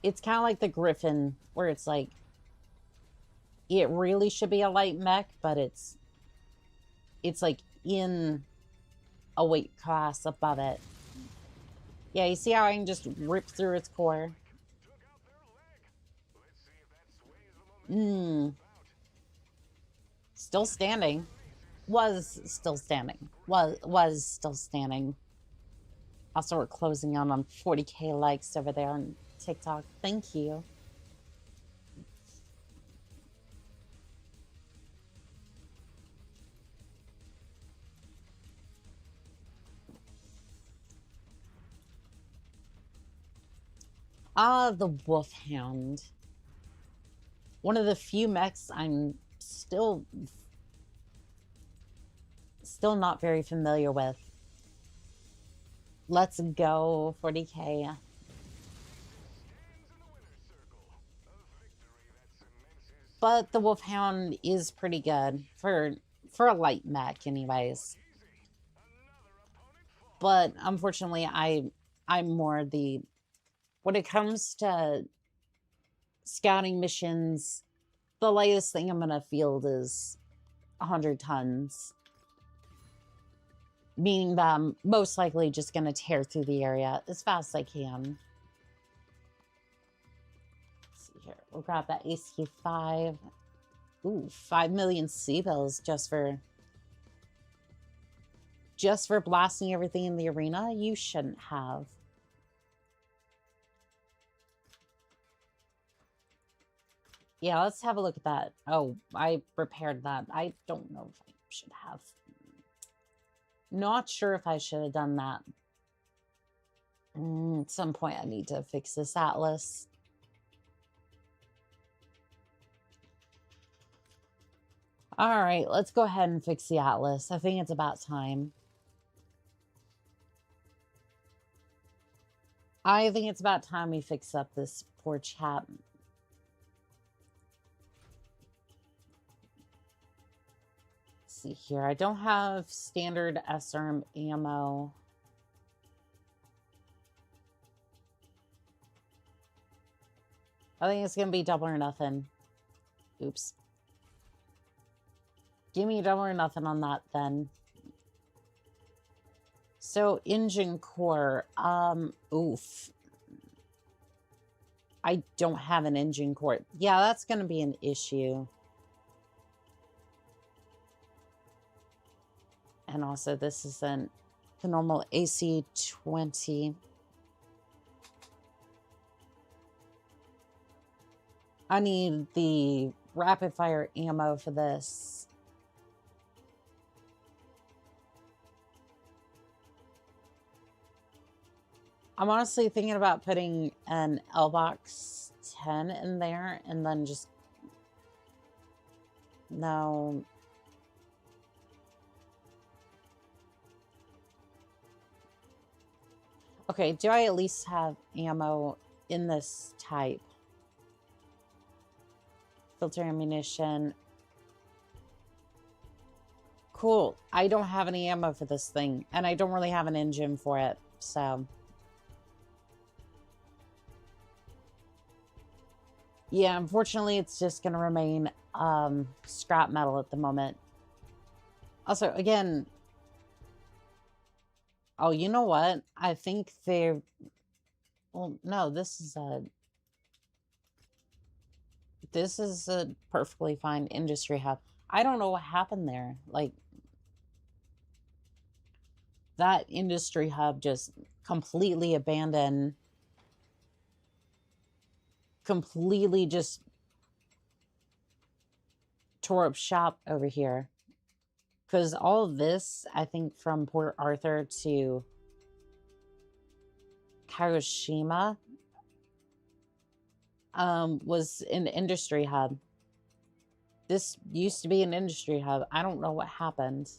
It's kind of like the Griffin, where it's like it really should be a light mech, but it's like in a weight class above it. Yeah, you see how I can just rip through its core? Still standing. Was still standing. Was still standing. Also, we're closing on 40K likes over there on TikTok. Thank you. Ah, the Wolfhound. One of the few mechs I'm still not very familiar with. Let's go, 40K. But the Wolfhound is pretty good for a light mech anyways. But unfortunately, I'm more the... When it comes to scouting missions, the lightest thing I'm going to field is 100 tons. Meaning that I'm most likely just going to tear through the area as fast as I can. Let's see here. We'll grab that AC5. Ooh, 5 million C-bills just for blasting everything in the arena. You shouldn't have. Yeah, let's have a look at that. Oh, I repaired that. I don't know if I should have. Not sure if I should have done that. At some point, I need to fix this Atlas. All right, let's go ahead and fix the Atlas. I think it's about time. I think it's about time we fix up this poor chap. See here, I don't have standard SRM ammo. I think it's gonna be double or nothing. Oops. Give me double or nothing on that then. So engine core, oof. I don't have an engine core. Yeah, that's gonna be an issue. And also, this isn't the normal AC-20. I need the rapid fire ammo for this. I'm honestly thinking about putting an L-Box 10 in there and then just... No... Okay, do I at least have ammo in this type? Filter ammunition. Cool. I don't have any ammo for this thing, and I don't really have an engine for it, so... Yeah, unfortunately, it's just going to remain scrap metal at the moment. Also, again, oh, you know what? I think they're... Well, no, this is a perfectly fine industry hub. I don't know what happened there. Like, that industry hub just completely abandoned, completely just tore up shop over here. Because all of this, I think, from Port Arthur to Kagoshima, was an industry hub. This used to be an industry hub. I don't know what happened.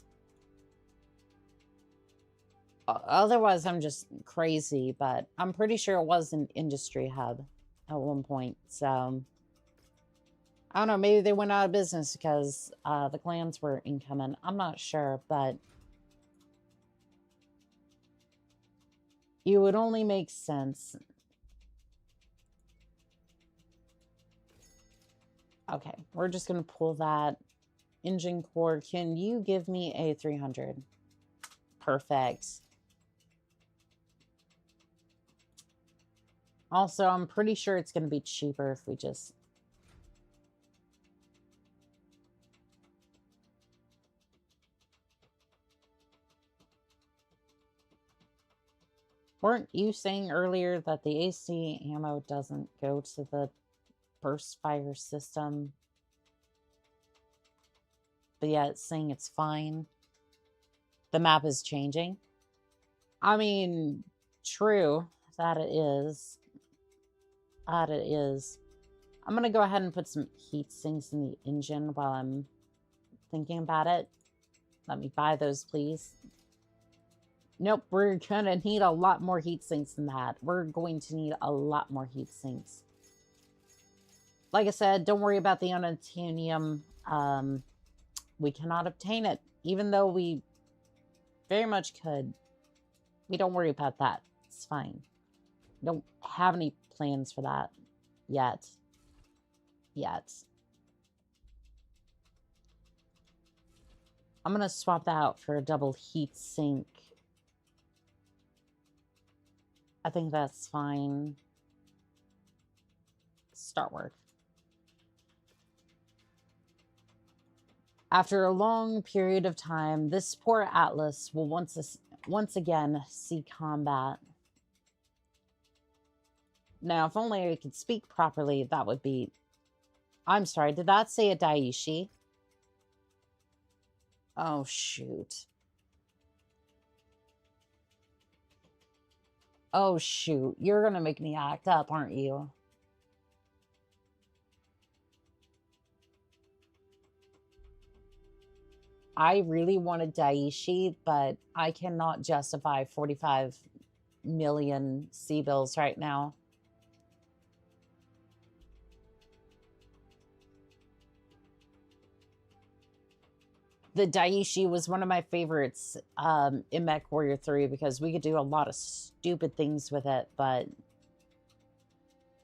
Otherwise, I'm just crazy, but I'm pretty sure it was an industry hub at one point. So, I don't know. Maybe they went out of business because the clans were incoming. I'm not sure, but it would only make sense. Okay, we're just going to pull that. Engine core, can you give me a 300? Perfect. Also, I'm pretty sure it's going to be cheaper if we just... Weren't you saying earlier that the AC ammo doesn't go to the burst fire system? But yeah, it's saying it's fine. The map is changing. I mean, true that it is. That it is. I'm going to go ahead and put some heat sinks in the engine while I'm thinking about it. Let me buy those, please. Nope, we're going to need a lot more heat sinks than that. We're going to need a lot more heat sinks. Like I said, don't worry about the unobtainium. We cannot obtain it, even though we very much could. We don't worry about that. It's fine. We don't have any plans for that yet. I'm going to swap that out for a double heat sink. I think that's fine. Start work. After a long period of time, this poor Atlas will once again see combat. Now, if only I could speak properly, that would be... I'm sorry, did that say a Daiichi? Oh, shoot. Oh, shoot. You're gonna make me act up, aren't you? I really wanted Daiichi, but I cannot justify 45 million C-bills right now. The Daiichi was one of my favorites in MechWarrior 3 because we could do a lot of stupid things with it, but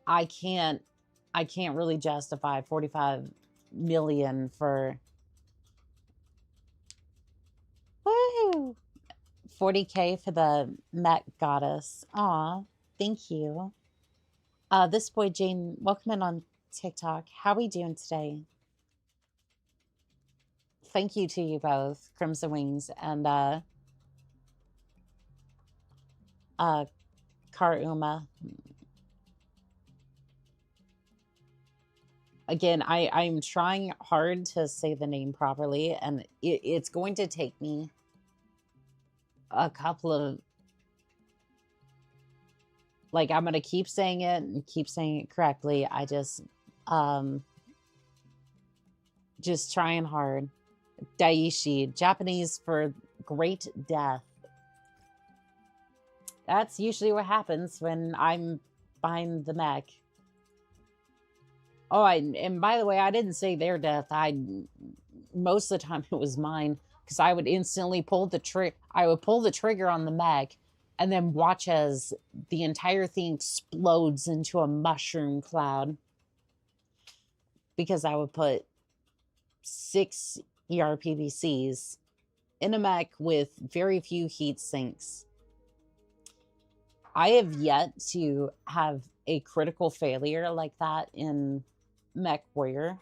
I can't really justify 45 million for... Woo! 40K for the Mech Goddess. Aw, thank you. This boy, Jane, welcome in on TikTok. How we doing today? Thank you to you both, Crimson Wings and Karuma. Again, I'm trying hard to say the name properly, and it's going to take me a couple of... Like, I'm going to keep saying it and keep saying it correctly. I just trying hard. Daiichi, Japanese for great death. That's usually what happens when I'm behind the mech. Oh, and by the way, I didn't say their death. Most of the time it was mine, because I would instantly pull the trigger. I would pull the trigger on the mech, and then watch as the entire thing explodes into a mushroom cloud. because I would put 6 ERPVCs in a mech with very few heat sinks. I have yet to have a critical failure like that in MechWarrior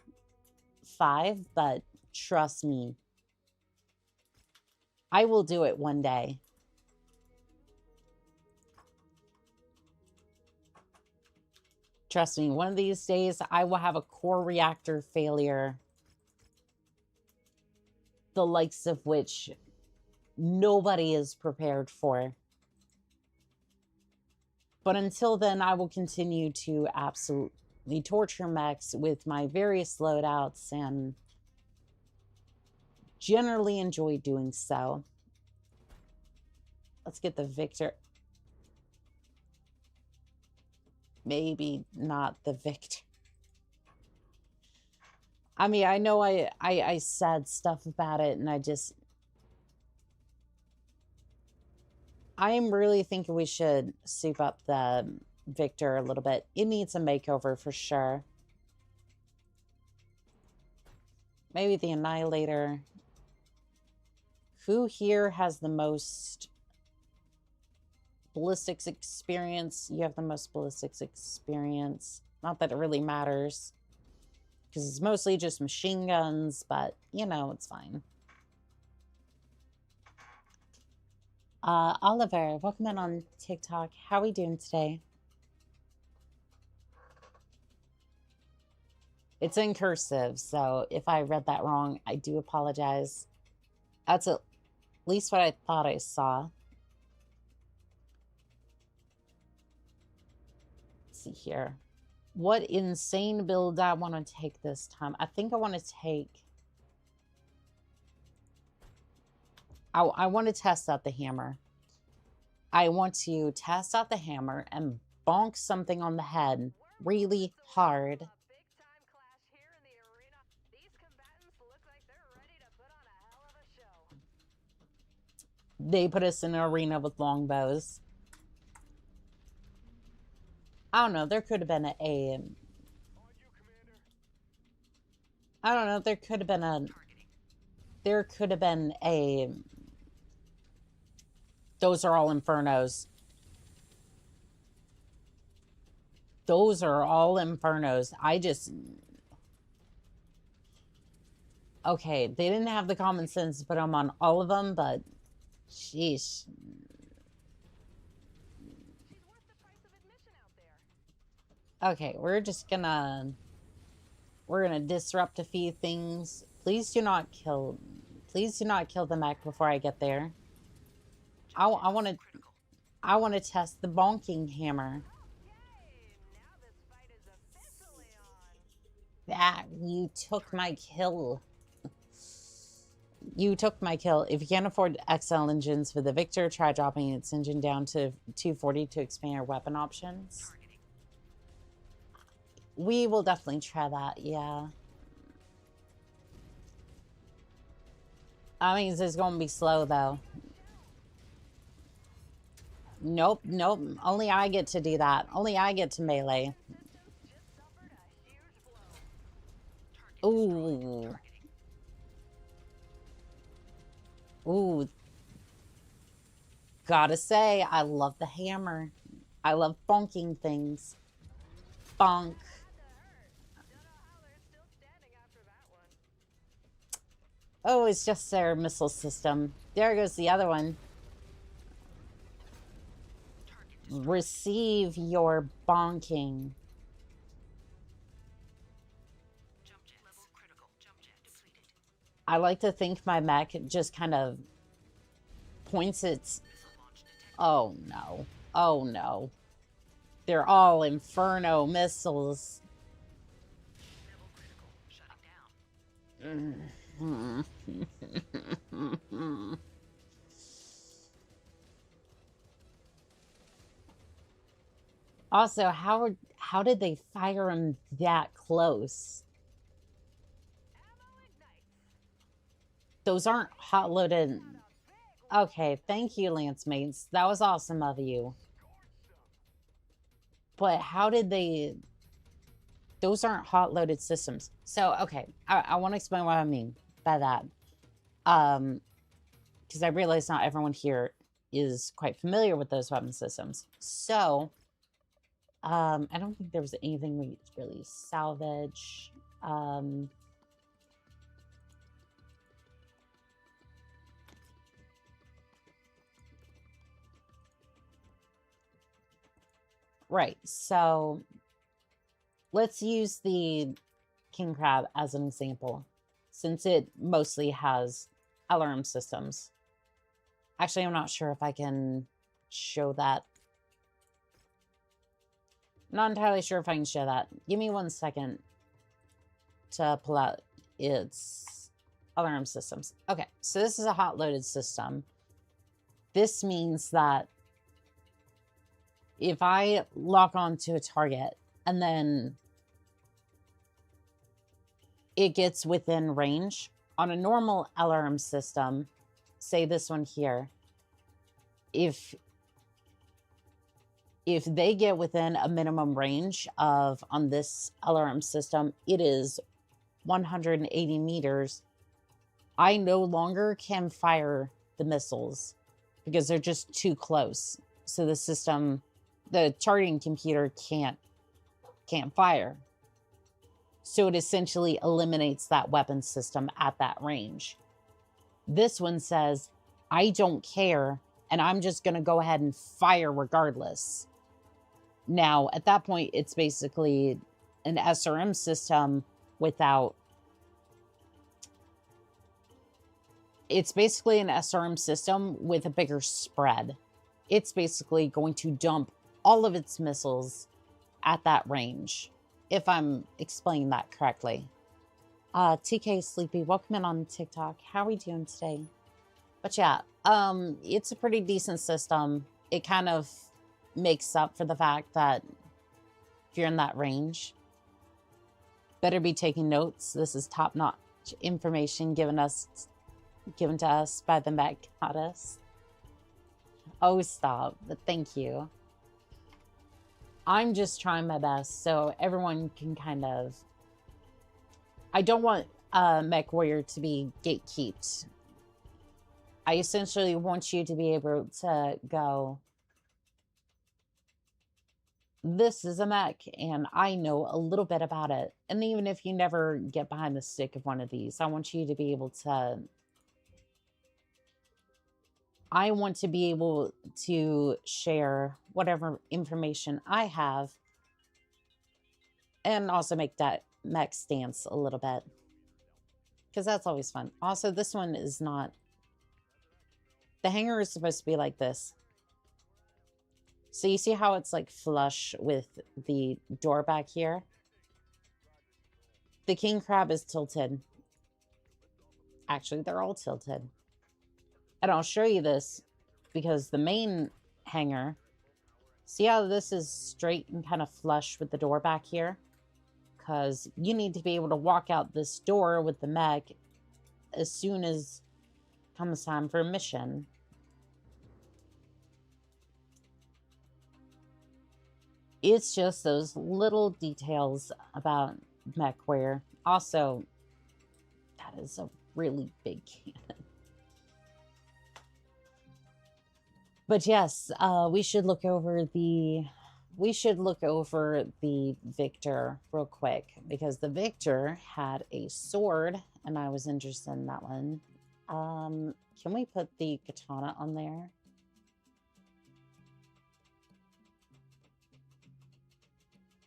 5, but trust me, I will do it one day. Trust me, one of these days I will have a core reactor failure, the likes of which nobody is prepared for. But until then, I will continue to absolutely torture mechs with my various loadouts and generally enjoy doing so. Let's get the victor. Maybe not the victor. I mean, I know I said stuff about it, and I am really thinking we should soup up the Victor a little bit. It needs a makeover for sure. Maybe the Annihilator. Who here has the most ballistics experience? You have the most ballistics experience. Not that it really matters, because it's mostly just machine guns, but, you know, it's fine. Oliver, welcome in on TikTok. How are we doing today? It's in cursive, so if I read that wrong, I do apologize. That's at least what I thought I saw. Let's see here. What insane build I want to take this time? I think I want to take... I want to test out the hammer. I want to test out the hammer and bonk something on the head really hard. They put us in an arena with longbows. I don't know, there could have been a... I don't know, there could have been a... There could have been a... Those are all infernos. Those are all infernos. I just... Okay, they didn't have the common sense to put them on all of them, but... Sheesh. Okay, we're just gonna... We're gonna disrupt a few things. Please do not kill... Please do not kill the mech before I get there. I want to test the bonking hammer. That, you took my kill. You took my kill. If you can't afford XL engines for the Victor, try dropping its engine down to 240 to expand your weapon options. We will definitely try that, yeah. That means it's going to be slow, though. Nope, nope. Only I get to do that. Only I get to melee. Ooh. Ooh. Gotta say, I love the hammer. I love bonking things. Bonk. Oh, it's just their missile system. There goes the other one. Receive your bonking. I like to think my mech just kind of points its... Oh no. Oh no. They're all Inferno missiles. Also, how did they fire him that close? Those aren't hot-loaded. Okay, thank you, Lance Mates. That was awesome of you. But how did they... those aren't hot loaded systems. So, okay, I want to explain what I mean by that. Because I realize not everyone here is quite familiar with those weapon systems. So, I don't think there was anything we could really salvage. Right, so let's use the king crab as an example, since it mostly has alarm systems. Actually, I'm not sure if I can show that. Not entirely sure if I can show that. Give me 1 second to pull out its alarm systems. Okay, so this is a hot loaded system. This means that if I lock onto a target and then it gets within range, on a normal alarm system, say this one here, if they get within a minimum range of, on this alarm system, it is 180 meters, I no longer can fire the missiles because they're just too close. So the system, the targeting computer can't fire. So it essentially eliminates that weapon system at that range. This one says, I don't care, and I'm just going to go ahead and fire regardless. Now, at that point, it's basically an SRM system without... It's basically an SRM system with a bigger spread. It's basically going to dump all of its missiles at that range, if I'm explaining that correctly. TK Sleepy, welcome in on TikTok. How are we doing today? But yeah, it's a pretty decent system. It kind of makes up for the fact that if you're in that range, better be taking notes. This is top-notch information given to us by the Mech Goddess. Oh, stop. But thank you. I'm just trying my best so everyone can kind of... I don't want MechWarrior to be gatekept. I essentially want you to be able to go, this is a mech, and I know a little bit about it. And even if you never get behind the stick of one of these, I want you to be able to... I want to be able to share whatever information I have and also make that mech stance a little bit, because that's always fun. Also, this one is not... The hanger is supposed to be like this. So you see how it's like flush with the door back here? The king crab is tilted. Actually, they're all tilted. And I'll show you this because the main hanger, see how this is straight and kind of flush with the door back here? Because you need to be able to walk out this door with the mech as soon as comes time for a mission. It's just those little details about MechWarrior. Also, that is a really big cannon. But yes, we should look over the Victor real quick, because the Victor had a sword and I was interested in that one. Can we put the katana on there?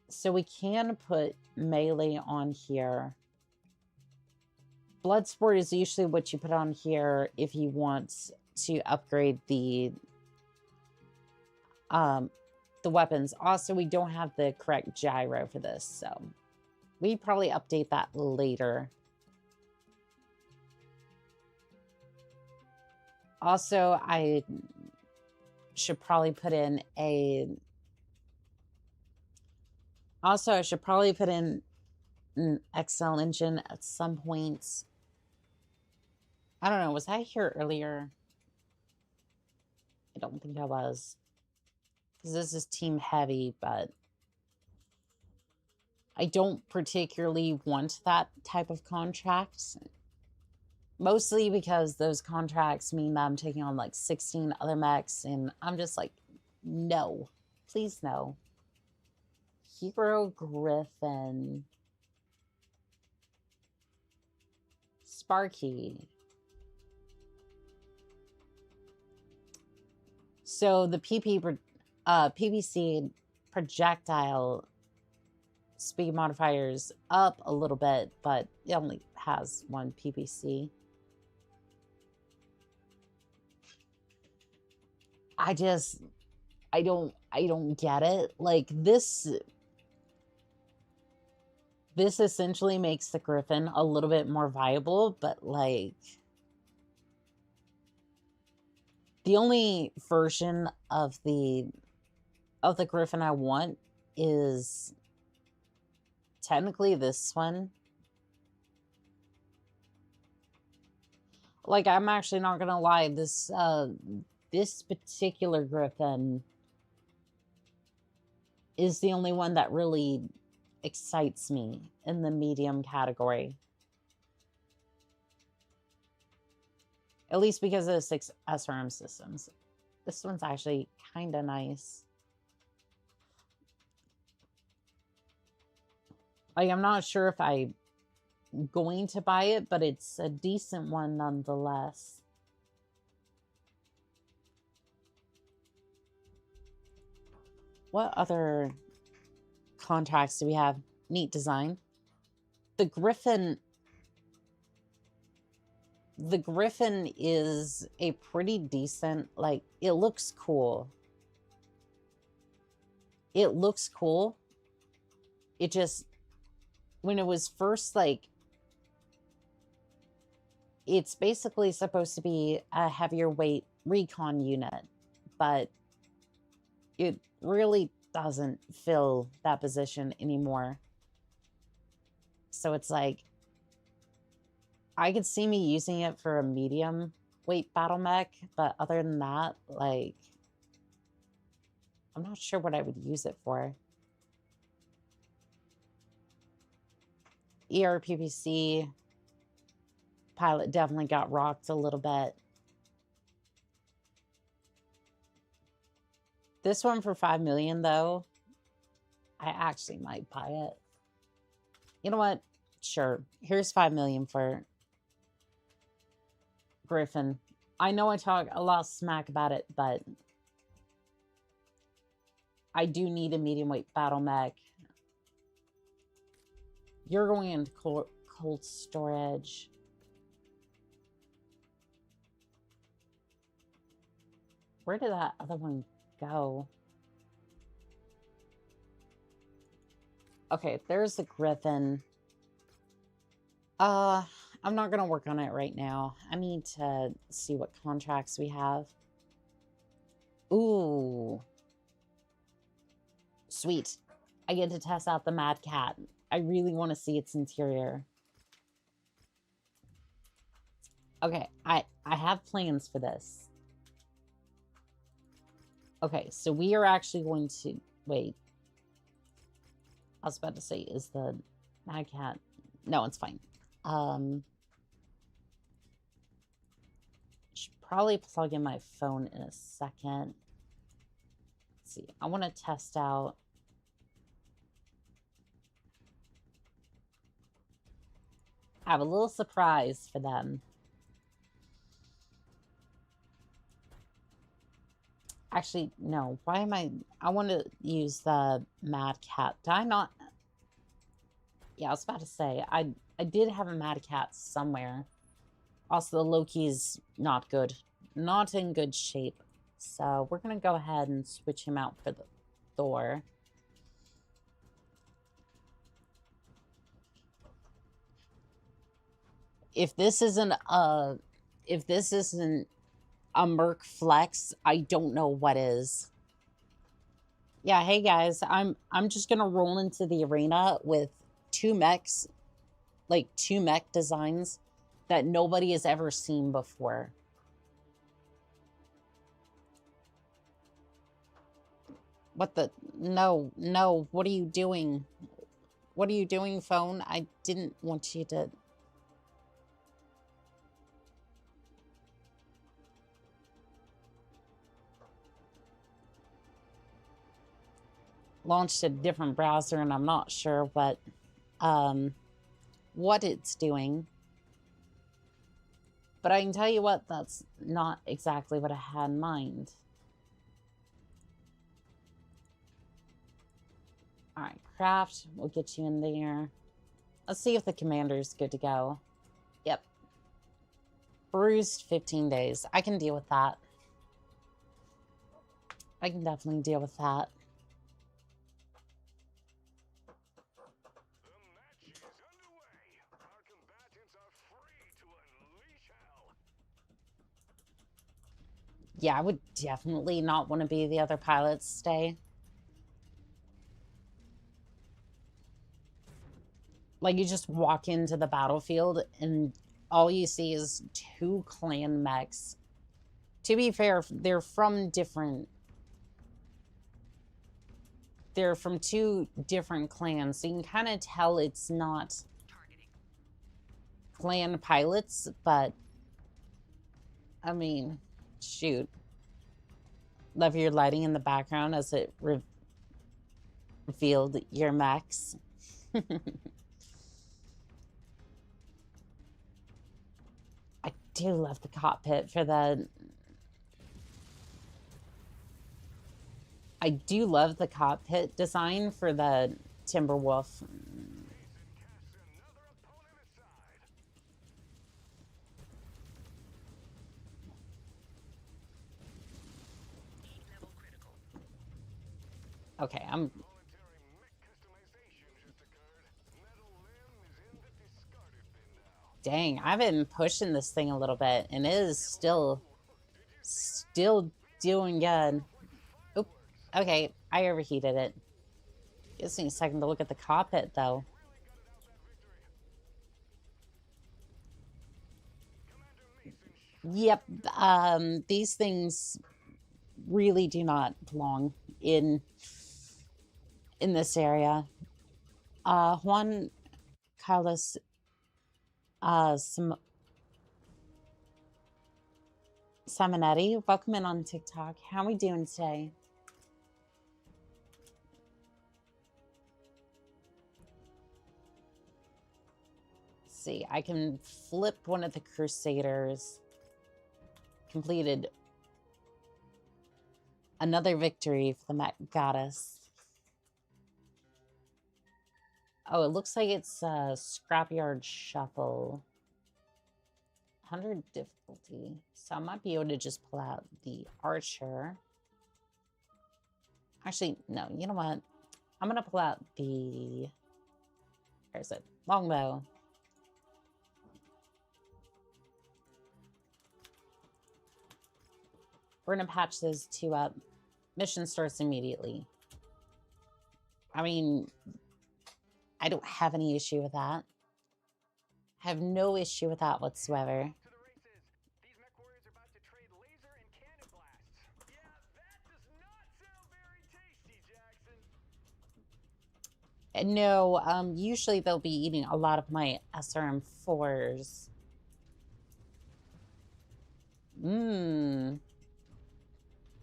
So we can put melee on here. Bloodsport is usually what you put on here if you want to upgrade the weapons. Also, we don't have the correct gyro for this, so we probably update that later. Also, I should probably put in an XL engine at some point. I don't know, was I here earlier? I don't think I was. Because this is team heavy, but I don't particularly want that type of contract. Mostly because those contracts mean that I'm taking on like 16 other mechs, and I'm just like, no, please no. Hero Griffin. Sparky. So the PPC projectile speed modifier's up a little bit, but it only has one PPC. I don't get it. Like this essentially makes the Griffin a little bit more viable, but like the only version of the Griffin I want is technically this one. Like, I'm actually not gonna lie, this particular Griffin is the only one that really excites me in the medium category. At least because of the 6 SRM systems. This one's actually kind of nice. Like, I'm not sure if I'm going to buy it, but it's a decent one nonetheless. What other contracts do we have? Neat design. The Griffin is a pretty decent, like, it looks cool. It looks cool. It just, when it was first, like, it's basically supposed to be a heavier weight recon unit, but it really doesn't fill that position anymore. So it's like, I could see me using it for a medium weight battle mech, but other than that, like, I'm not sure what I would use it for. ERPPC pilot definitely got rocked a little bit. This one for 5 million, though, I actually might buy it. You know what? Sure. Here's 5 million for Griffin. I know I talk a lot of smack about it, but I do need a medium weight battle mech. You're going into cold storage. Where did that other one go? Okay, there's the Griffin. I'm not gonna work on it right now. I need to see what contracts we have. Ooh. Sweet. I get to test out the Mad Cat. I really want to see its interior. Okay, I have plans for this. Okay, so we are actually going to... Wait. I was about to say, is the Mad Cat... No, it's fine. Should probably plug in my phone in a second. Let's see. I want to test out... I have a little surprise for them. Actually, no. Why am I want to use the Mad Cat. Did I not? Yeah, I was about to say, I did have a Mad Cat somewhere. Also, the Loki's not good. Not in good shape. So we're going to go ahead and switch him out for the Thor. If this isn't a Merc flex, I don't know what is. Yeah, hey guys, I'm just gonna roll into the arena with 2 mechs, like 2 mech designs that nobody has ever seen before. What the? No, what are you doing? What are you doing, phone? I didn't want you to... Launched a different browser, and I'm not sure what it's doing. But I can tell you what, that's not exactly what I had in mind. All right, craft, we'll get you in there. Let's see if the commander's good to go. Yep. Bruised 15 days. I can deal with that. I can definitely deal with that. The match is underway. Our combatants are free to unleash hell. Yeah, I would definitely not want to be the other pilots stay. Like, you just walk into the battlefield and all you see is 2 clan mechs. To be fair, they're from 2 different clans, so you can kind of tell it's not clan pilots, but I mean, shoot. Love your lighting in the background as it revealed your mechs. I do love the cockpit for the... I do love the cockpit design for the Timberwolf. Jason casts another opponent aside. Okay, I'm... Voluntary mech customization just occurred. Metal limb is in the discarded bin now. Dang, I've been pushing this thing a little bit, and it is still doing good. Oop, okay, I overheated it. Gives me a second to look at the cockpit, though. Yep, these things really do not belong in this area. Juan Carlos Simonetti, welcome in on TikTok. How are we doing today? Let's see, I can flip one of the Crusaders. Completed another victory for the Mech Goddess. Oh, it looks like it's a Scrapyard Shuffle. 100 difficulty. So I might be able to just pull out the Archer. Actually, no, you know what? I'm going to pull out the... Where's it? Longbow. We're going to patch those 2 up. Mission starts immediately. I mean, I don't have any issue with that. I have no issue with that whatsoever. To the races. These MechWarriors are about to trade laser and cannon blasts. Yeah, that does not sound very tasty, Jackson. No, usually they'll be eating a lot of my SRM4s.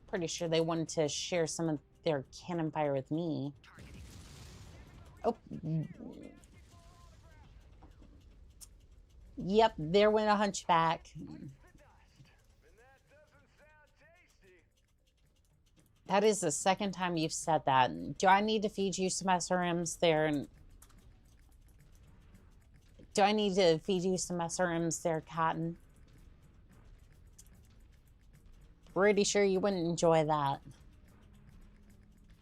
Pretty sure they wanted to share some of their cannon fire with me. Oh. Yep, there went a hunchback. That is the second time you've said that. Do I need to feed you some SRMs there? Do I need to feed you some SRMs there, Cotton? Pretty sure you wouldn't enjoy that.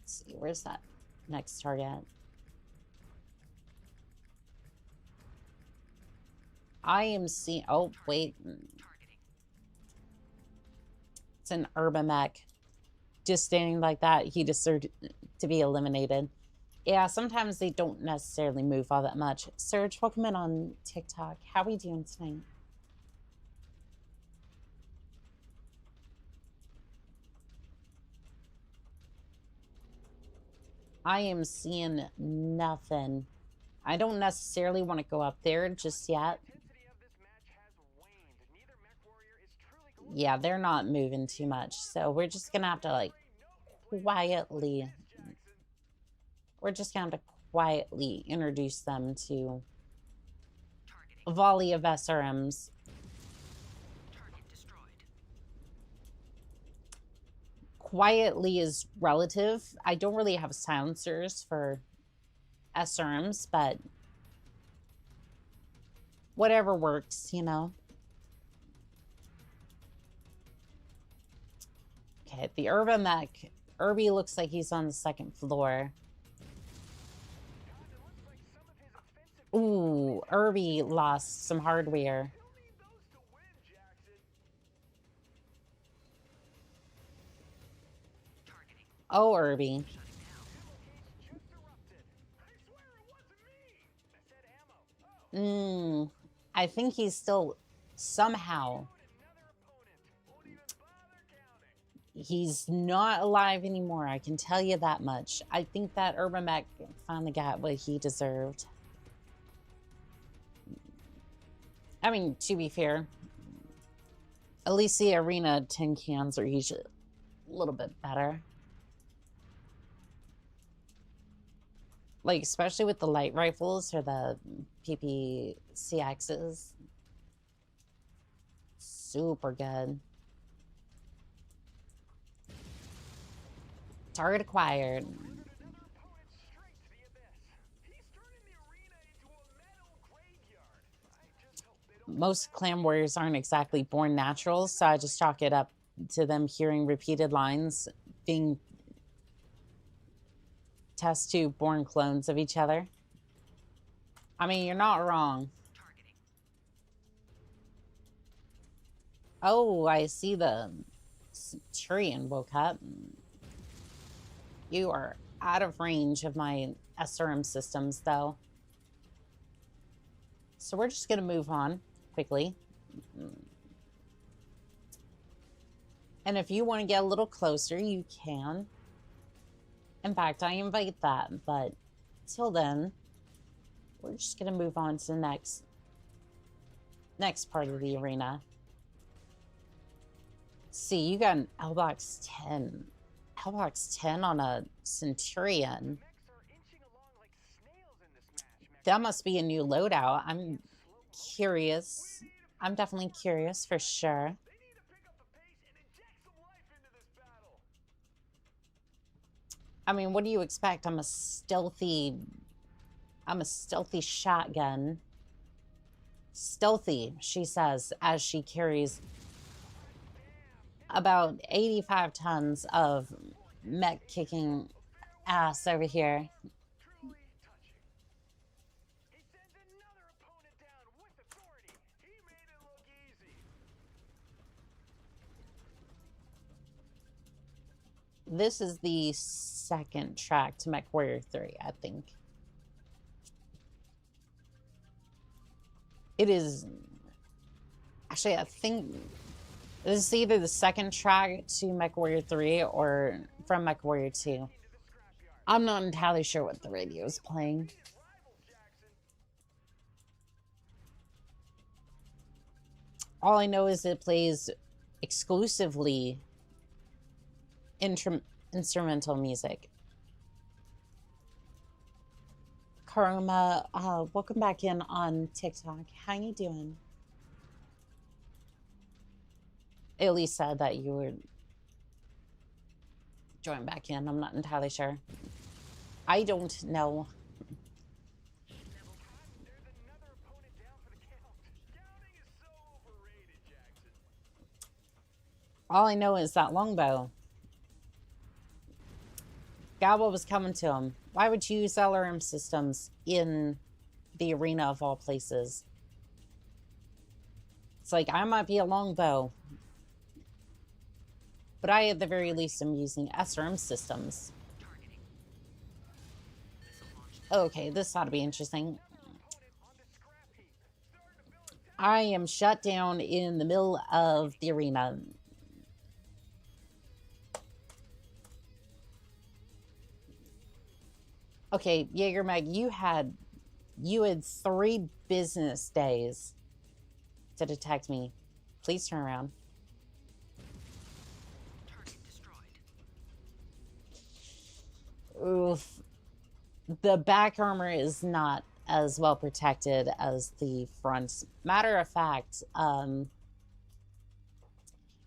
Let's see, where's that next target? I am seeing... Oh, wait. It's an urban mech. Just standing like that, he deserved to be eliminated. Yeah, sometimes they don't necessarily move all that much. Serge, welcome in on TikTok. How are we doing tonight? I am seeing nothing. I don't necessarily want to go up there just yet. Intensity of this match has waned. Neither MechWarrior is truly Yeah, they're not moving too much, so we're just gonna have to like quietly. We're just gonna have to quietly introduce them to a volley of SRMs. Target destroyed. Quietly is relative. I don't really have silencers for SRMs, but whatever works, you know. Okay, the urban mech. Irby looks like he's on the second floor. Ooh, Irby lost some hardware. Oh, Irby. I think he's still somehow. He's not alive anymore, I can tell you that much. I think that Urban Mech finally got what he deserved. I mean, to be fair, at least the arena tin cans are usually a little bit better. Like, especially with the light rifles or the PPCXs. Super good. Target acquired. Most clan warriors aren't exactly born naturals, so I just chalk it up to them hearing repeated lines, being test tube born clones of each other. I mean, you're not wrong. Oh, I see the Centurion woke up. You are out of range of my SRM systems, though. So we're just going to move on quickly. And if you want to get a little closer, you can. In fact, I invite that. But till then, we're just going to move on to the next part of the arena. See, you got an L-Box 10. L-Box 10 on a Centurion. That must be a new loadout. I'm curious. I'm definitely curious for sure. I mean, what do you expect? I'm a stealthy shotgun. Stealthy, she says, as she carries about 85 tons of mech kicking ass over here. This is the second track to MechWarrior 3, I think. It is... Actually, I think this is either the second track to MechWarrior 3 or from MechWarrior 2. I'm not entirely sure what the radio is playing. All I know is it plays exclusively instrumental music. Karma, welcome back in on TikTok. How you doing? At least said that you would join back in. I'm not entirely sure. I don't know. All I know is that longbow. Gabba was coming to him. Why would you use LRM systems in the arena of all places? It's like, I might be a longbow, but I, at the very least, am using SRM systems. Okay, this ought to be interesting. I am shut down in the middle of the arena. Okay, Jaeger Meg, you had You had 3 business days to detect me. Please turn around. Target destroyed. Oof. The back armor is not as well protected as the front. Matter of fact,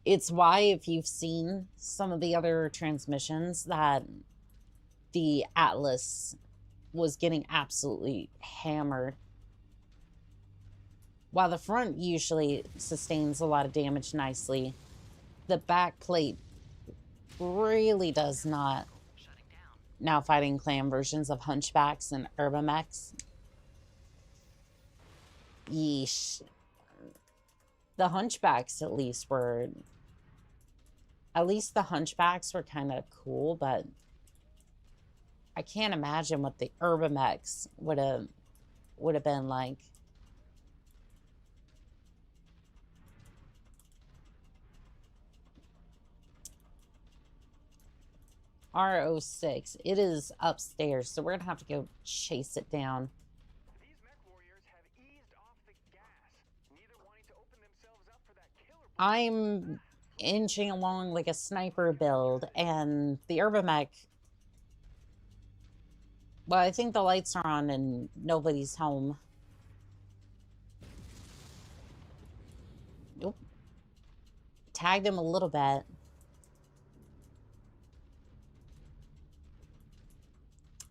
it's why, if you've seen some of the other transmissions, that the Atlas was getting absolutely hammered. While the front usually sustains a lot of damage nicely, the back plate really does not. Shutting down. Now fighting clan versions of Hunchbacks and Urbamechs. Yeesh. The Hunchbacks at least were... At least the Hunchbacks were kind of cool, but I can't imagine what the Urbamechs would have been like. R06. It is upstairs, so we're gonna have to go chase it down. These MechWarriors have eased off the gas, neither wanting to open themselves up for that killer. I'm inching along like a sniper build, and the Urbamech... Well, I think the lights are on and nobody's home. Nope. Tagged him a little bit.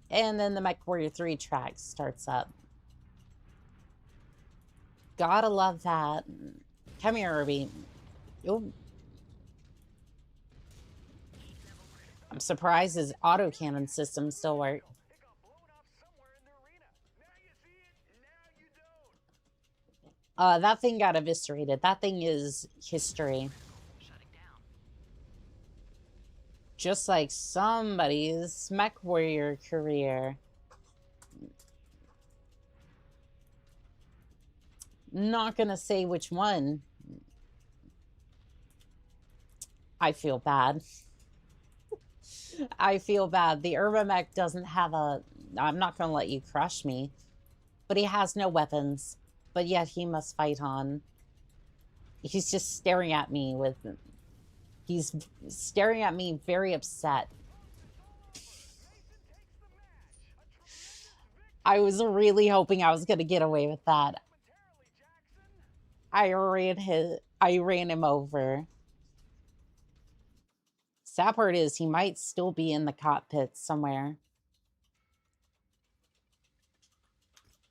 And then the MechWarrior 3 track starts up. Gotta love that. Come here, Irby. Oop. I'm surprised his autocannon system still works. It got blown off somewhere in the arena. Now you see it, now you don't. That thing got eviscerated. That thing is history. Shutting down. Just like somebody's MechWarrior career. Not gonna say which one. I feel bad. I feel bad. The Urbamech doesn't have a... I'm not gonna let you crush me. But he has no weapons. But yet he must fight on. He's just staring at me with... He's staring at me very upset. I was really hoping I was gonna get away with that. I ran him over. Sad part is he might still be in the cockpit somewhere.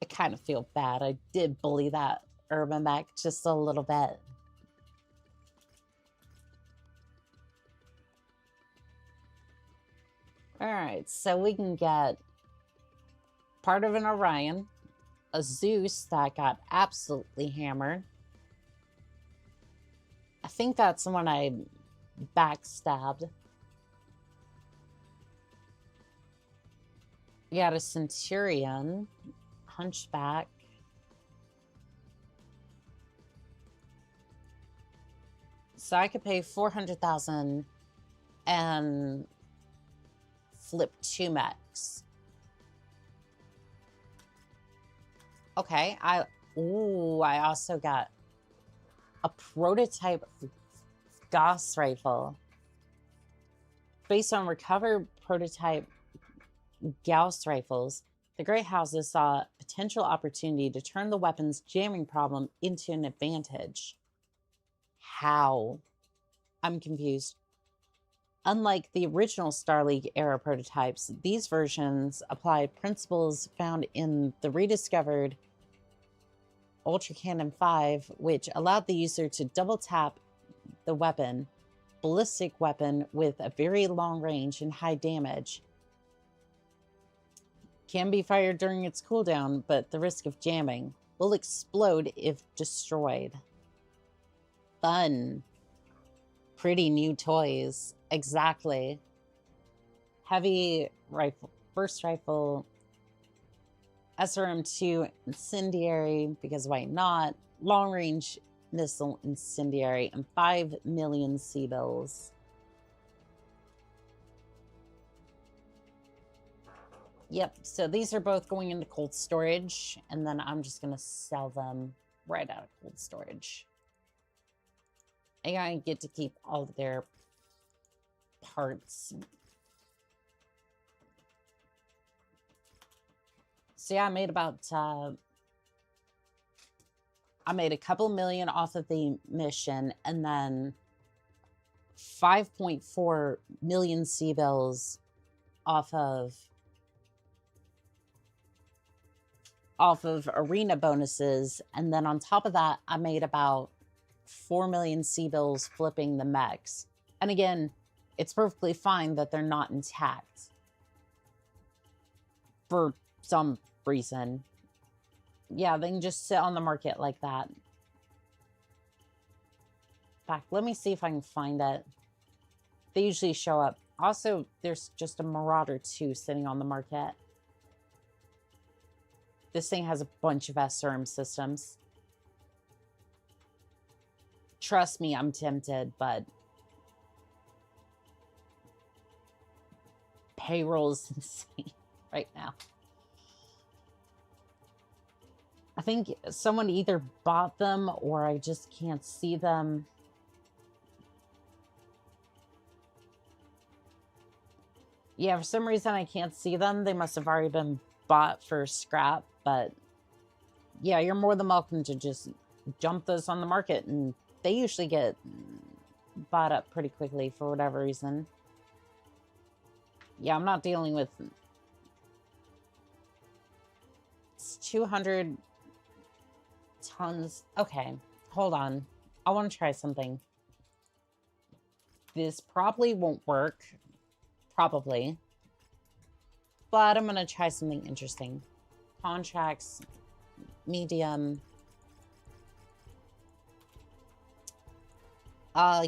I kind of feel bad. I did bully that Urbamech just a little bit. Alright, so we can get part of an Orion, a Zeus that got absolutely hammered. I think that's the one I backstabbed. We got a Centurion, Hunchback. So I could pay 400,000 and flip 2 mechs. Okay, I also got a prototype Gauss rifle. Based on recovered prototype Gauss rifles, the Great Houses saw potential opportunity to turn the weapon's jamming problem into an advantage. How? I'm confused. Unlike the original Star League era prototypes, these versions applied principles found in the rediscovered Ultra Cannon 5, which allowed the user to double tap the weapon, ballistic weapon with a very long range and high damage. Can be fired during its cooldown, but the risk of jamming will explode if destroyed. Fun. Pretty new toys. Exactly. Heavy rifle, burst rifle, SRM-2 incendiary, because why not? Long range missile incendiary, and 5 million C-bills. Yep, so these are both going into cold storage, and then I'm just going to sell them right out of cold storage. And I get to keep all of their parts. So yeah, I made about, I made a couple million off of the mission, and then 5.4 million C-bills off of arena bonuses, and then on top of that, I made about 4 million C-bills flipping the mechs. And again, it's perfectly fine that they're not intact for some reason. Yeah, they can just sit on the market like that. In fact, let me see if I can find it. They usually show up. Also, there's just a Marauder 2 sitting on the market. This thing has a bunch of SRM systems. Trust me, I'm tempted, but payroll is insane right now. I think someone either bought them or I just can't see them. Yeah, for some reason I can't see them. They must have already been bought for scrap, but yeah, you're more than welcome to just jump those on the market, and they usually get bought up pretty quickly for whatever reason. Yeah, I'm not dealing with... It's 200 tons. Okay, hold on. I want to try something. This probably won't work. Probably. But I'm going to try something interesting. Contracts, medium.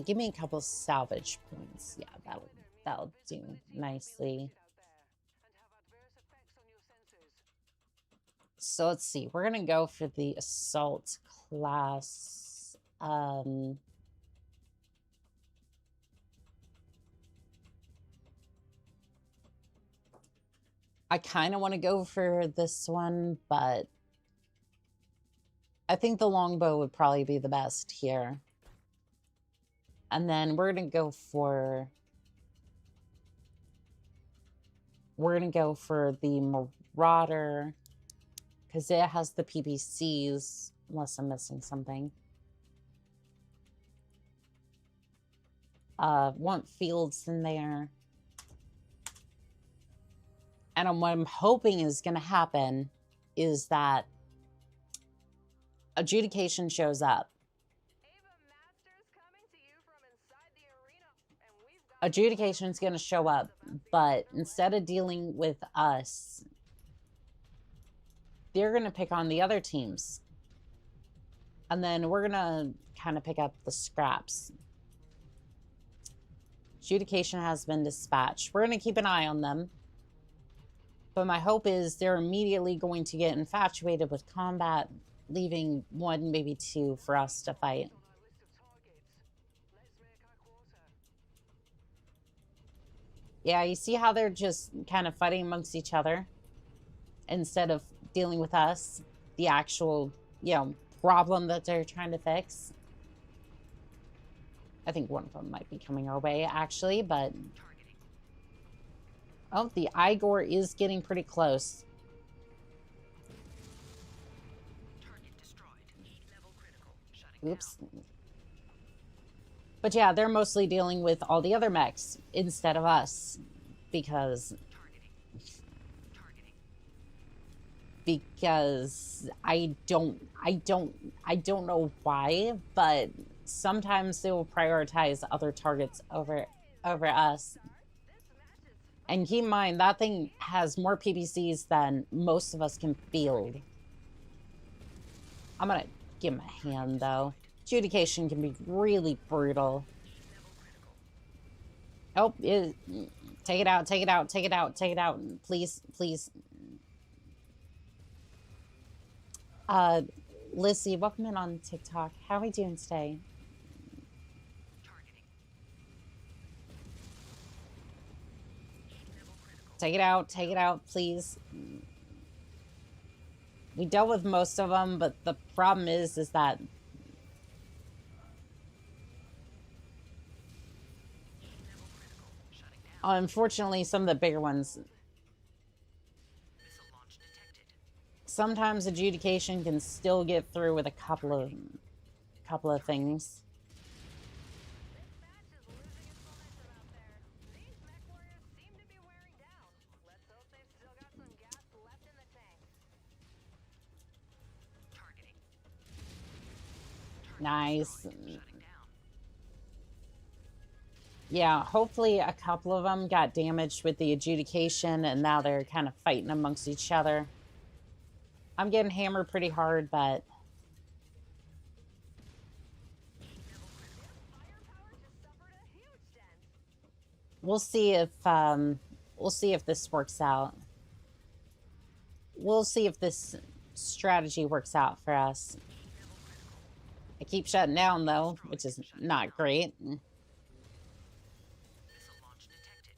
Give me a couple salvage points. Yeah, that'll do nicely. So let's see. We're going to go for the assault class. I kind of want to go for this one, but I think the longbow would probably be the best here. And then we're going to go for... We're going to go for the Marauder, because it has the PPCs, unless I'm missing something. Want fields in there. And what I'm hoping is going to happen is that adjudication shows up. Adjudication is going to show up, but instead of dealing with us, they're going to pick on the other teams. And then we're going to kind of pick up the scraps. Adjudication has been dispatched. We're going to keep an eye on them. But my hope is they're immediately going to get infatuated with combat, leaving one, maybe two for us to fight. Yeah, you see how they're just kind of fighting amongst each other instead of dealing with us, the actual, problem that they're trying to fix. I think one of them might be coming our way, actually, but... Oh, the Igor is getting pretty close. Target destroyed. Heat level critical. Shutting Oops. But yeah, they're mostly dealing with all the other mechs instead of us, because I don't know why, but sometimes they will prioritize other targets over us. And keep in mind, that thing has more PPCs than most of us can field. I'm gonna give him a hand, though. Adjudication can be really brutal. Oh, take it out, take it out, take it out, take it out. Please, please. Lizzie, welcome in on TikTok. How are we doing today? Take it out, please. We dealt with most of them, but the problem is that unfortunately some of the bigger ones, Missile launch detected. sometimes adjudication can still get through with a couple of things. This match is losing its momentum out there. These MechWarriors seem to be wearing down. Let's hope they've still got some gas left in the tanks. Targeting. Nice. Shutting down. Yeah, hopefully a couple of them got damaged with the adjudication and now they're kind of fighting amongst each other. I'm getting hammered pretty hard, but Firepower just suffered a huge dent. we'll see if this works out. We'll see if this strategy works out for us. I keep shutting down though, which is not great. Missile launch detected.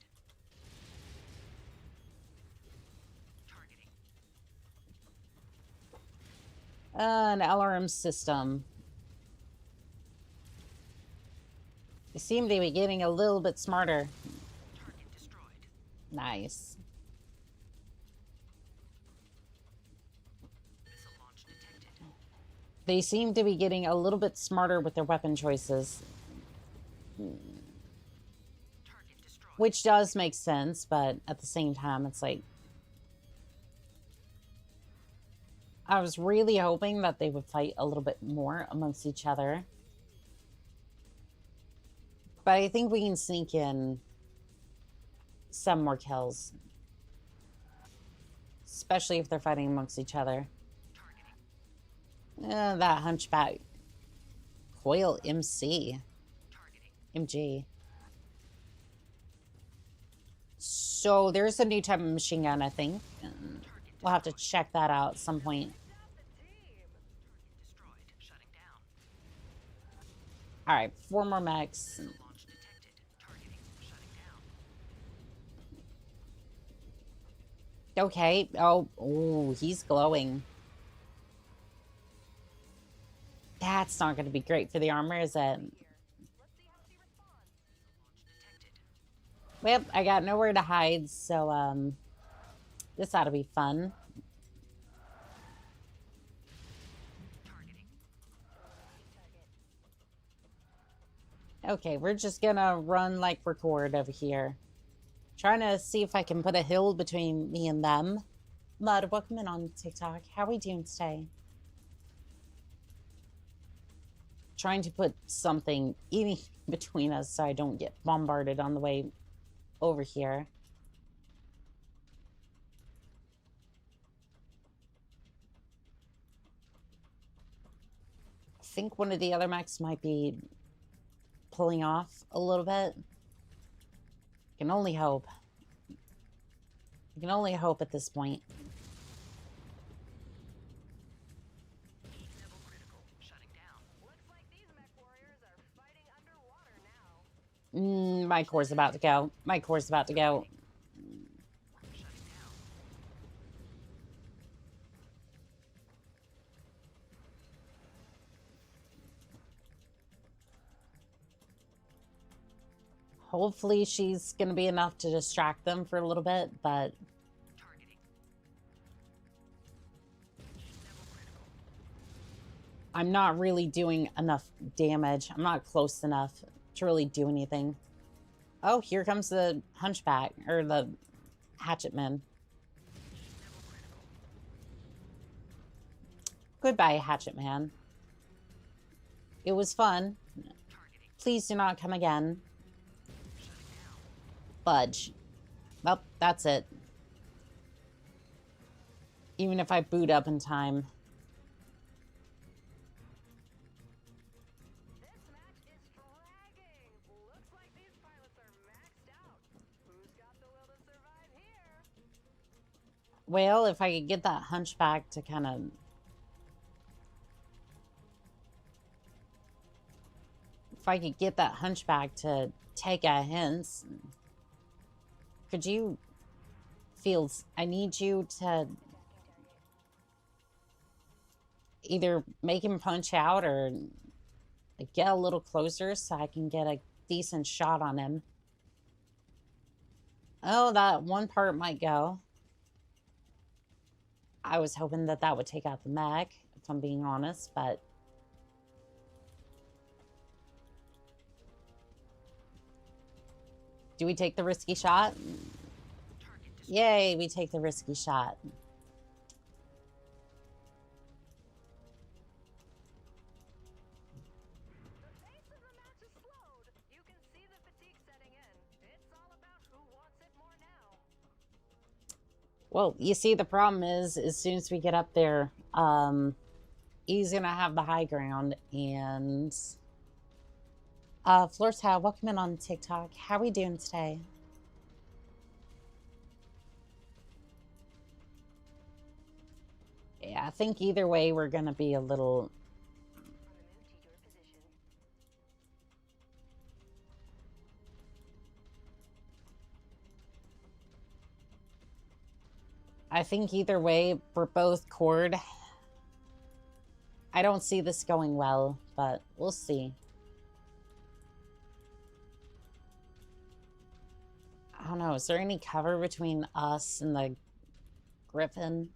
Targeting. An LRM system. They seem to be getting a little bit smarter. Target destroyed. Nice. Missile launch detected. They seem to be getting a little bit smarter with their weapon choices, Target destroyed. which does make sense, but at the same time, it's like I was really hoping that they would fight a little bit more amongst each other. But I think we can sneak in some more kills. Especially if they're fighting amongst each other. Targeting. That hunchback. Coil MC. Targeting. MG. So there's a new type of machine gun, I think. We'll have to check that out at some point. Destroyed. Shutting down. Alright, 4 more mechs. Missile launch detected. Targeting. Shutting down. Okay. Oh, he's glowing. That's not going to be great for the armor, is it? Let's see how she responds. Launch detected. Well, I got nowhere to hide, so, this ought to be fun. Targeting. Okay, we're just gonna run like record over here. Trying to see if I can put a hill between me and them. Mud, welcome in on TikTok. How are we doing today? Trying to put something in between us so I don't get bombarded on the way over here. I think one of the other mechs might be pulling off a little bit. I can only hope. I can only hope at this point. Heat level critical. Shutting down. Looks like these MechWarriors are fighting underwater now. My core's about to go. My core's about to go. Shutting down. Hopefully she's going to be enough to distract them for a little bit, but Targeting. Heat level critical. I'm not really doing enough damage. I'm not close enough to really do anything. Oh, here comes the hunchback, or the hatchet man. Heat level critical. Goodbye, hatchet man. It was fun. Targeting. Please do not come again. Shutting down. Budge. Well, that's it. Even if I boot up in time. This match is dragging. Looks like these pilots are maxed out. Who's got the will to survive here? Well, if I could get that hunchback to kind of... If I could get that hunchback to take a hint. Could you Fields, I need you to either make him punch out or like, get a little closer so I can get a decent shot on him. Oh, that one part might go. I was hoping that that would take out the mech, if I'm being honest, but... Do we take the risky shot? Yay, we take the risky shot. The pace of the match is slowed. You can see the fatigue setting in. It's all about who wants it more now. Well, you see, the problem is, as soon as we get up there, he's gonna have the high ground, and... Flortow, welcome in on TikTok. How are we doing today? Yeah, I think either way we're gonna be a little... On the move to your position. I think either way, we're both cord. I don't see this going well, but we'll see. I don't know, is there any cover between us and the Griffin?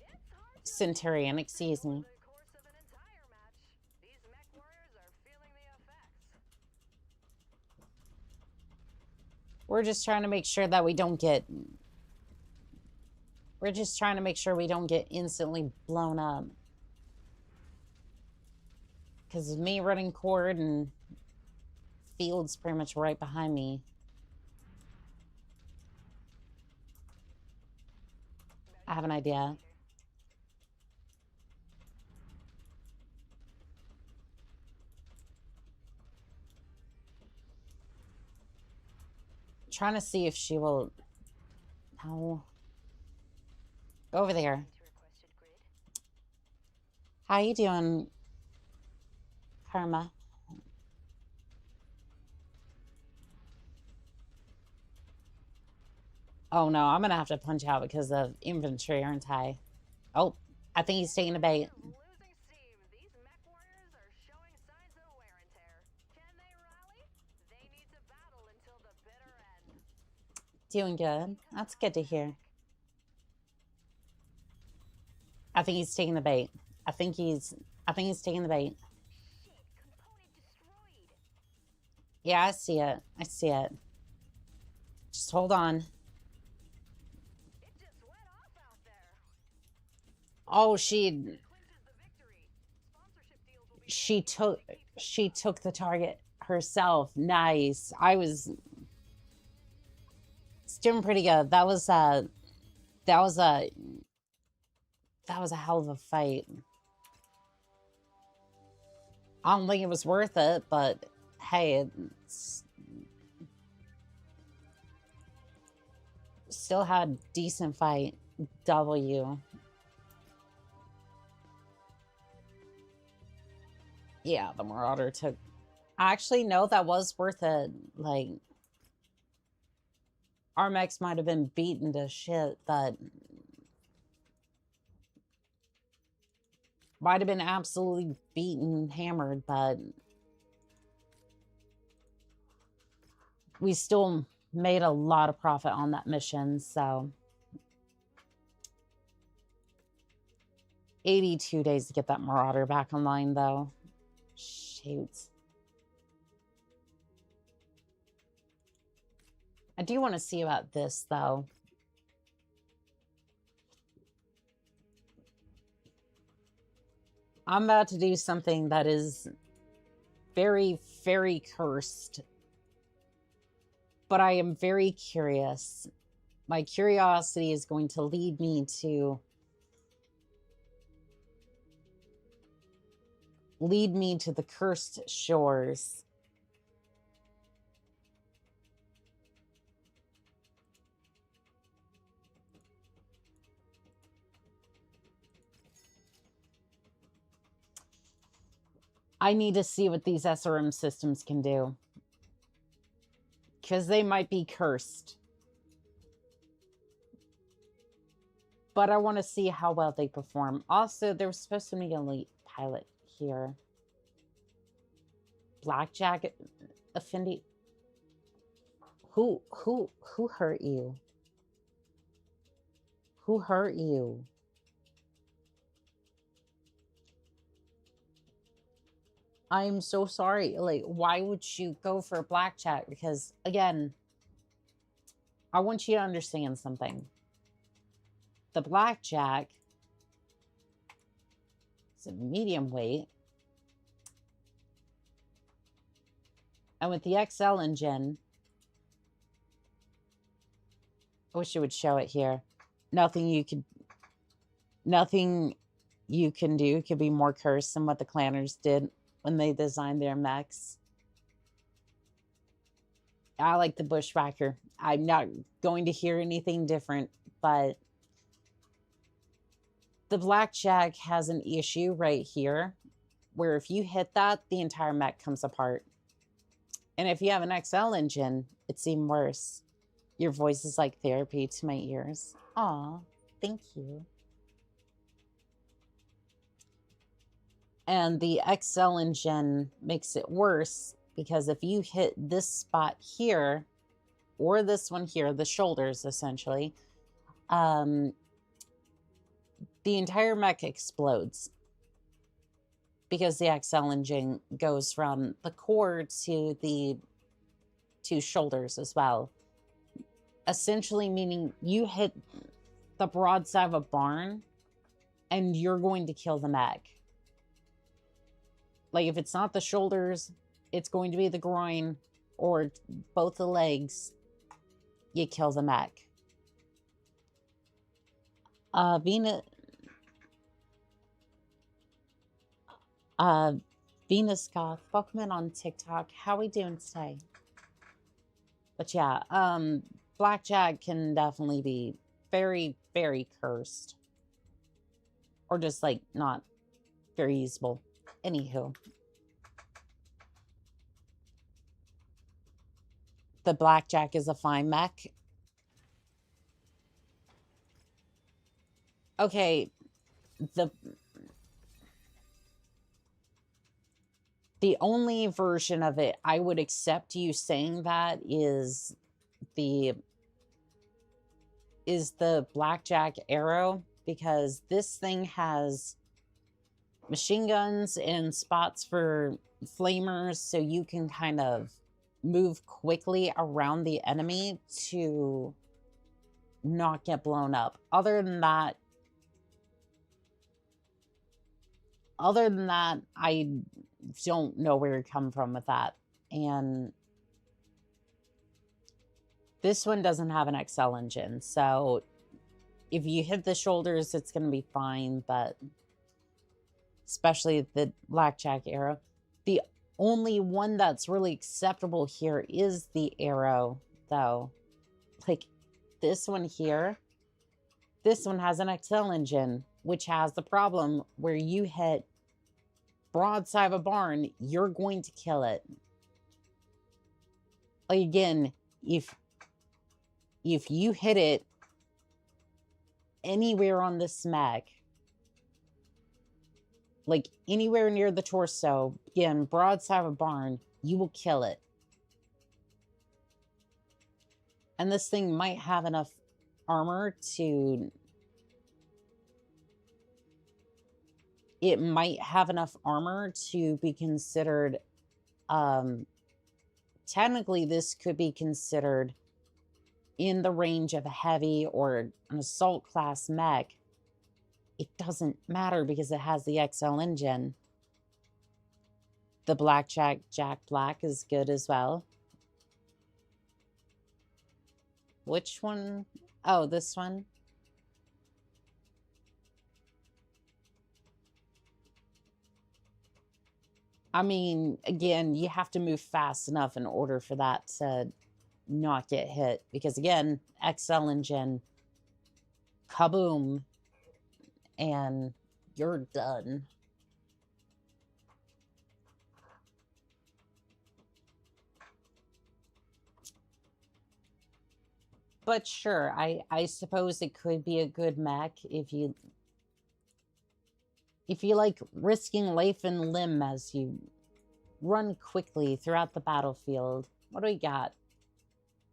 It's hard to Centurion, excuse me. over the course of an entire match. These MechWarriors are feeling the effects. We're just trying to make sure that we don't get... We're just trying to make sure we don't get instantly blown up. Because me running cord and Field's pretty much right behind me. I have an idea. Trying to see if she will... No. Go over there. To requested grid. How you doing, Karma? Oh no, I'm gonna have to punch out because of infantry, aren't I? Oh, I think he's taking a bait. Losing steam. These MechWarriors are showing signs of wear and tear. Can they rally? They need to battle until the bitter end. Doing good. That's good to hear. I think he's taking the bait. I think he's taking the bait. Shit, component destroyed. Yeah, I see it. I see it. Just hold on. It just went off out there. Oh, she Clinches the victory. Sponsorship deals will be she took the target herself. Nice. It's doing pretty good. That was a hell of a fight. I don't think it was worth it, but hey, it's still had a decent fight. W. Yeah, the Marauder took... Actually, no, that was worth it. Like, Armex might have been beaten to shit, but... Might have been absolutely beaten, hammered, but... We still made a lot of profit on that mission, so... 82 days to get that Marauder back online, though. Shoot. I do want to see about this, though. I'm about to do something that is very, very cursed. But I am very curious. My curiosity is going to lead me to... lead me to the cursed shores. I need to see what these SRM systems can do. Because they might be cursed. But I want to see how well they perform. Also, there was supposed to be an elite pilot here. Blackjack Affinity. Who hurt you? Who hurt you? I'm so sorry. Like, why would you go for blackjack? Because, again, I want you to understand something. The blackjack is a medium weight. And with the XL engine, I wish it would show it here. Nothing you can do could be more cursed than what the Clanners did when they designed their mechs. I like the Bushwhacker. I'm not going to hear anything different, but the Blackjack has an issue right here, where if you hit that, the entire mech comes apart. And if you have an XL engine, it's even worse. Your voice is like therapy to my ears. Aw, thank you. And the XL engine makes it worse because if you hit this spot here, or this one here, the shoulders essentially, the entire mech explodes. Because the XL engine goes from the core to the two shoulders as well. Essentially meaning you hit the broadside of a barn and you're going to kill the mech. Like if it's not the shoulders, it's going to be the groin or both the legs. You kill the mech. Venus Goth, welcome in on TikTok. How we doing today? But yeah, Blackjack can definitely be very, very cursed. Or just like not very usable. Anywho. The Blackjack is a fine mech. Okay, the only version of it I would accept you saying that is the Blackjack Arrow, because this thing has machine guns and spots for flamers, so you can kind of move quickly around the enemy to not get blown up. Other than that, I don't know where you come from with that. And this one doesn't have an XL engine, so if you hit the shoulders, it's going to be fine, but especially the Blackjack Arrow. The only one that's really acceptable here is the Arrow, though. Like, this one here, this one has an XL engine, which has the problem where you hit broadside of a barn, you're going to kill it. Like, again, if you hit it anywhere on this mech, like anywhere near the torso, again, broadside of a barn, you will kill it. And this thing might have enough armor to... It might have enough armor to be considered... technically, this could be considered in the range of a heavy or an assault class mech. It doesn't matter because it has the XL engine. The Blackjack Jack Black is good as well. Which one? Oh, this one. I mean, again, you have to move fast enough in order for that to not get hit. Because again, XL engine, kaboom, and you're done. But sure, I suppose it could be a good mech if you like risking life and limb as you run quickly throughout the battlefield. What do we got?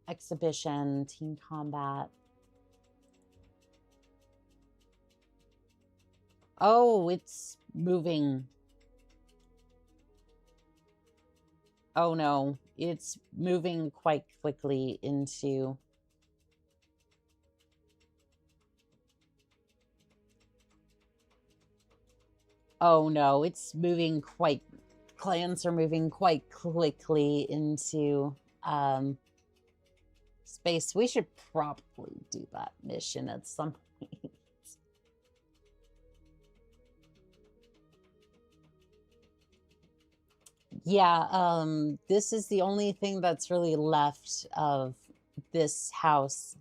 Exhibition, team combat. Oh, it's moving. Oh no, it's moving quite quickly into... Oh no, it's moving quite... Clans are moving quite quickly into space. We should probably do that mission at some point. Yeah, this is the only thing that's really left of this house.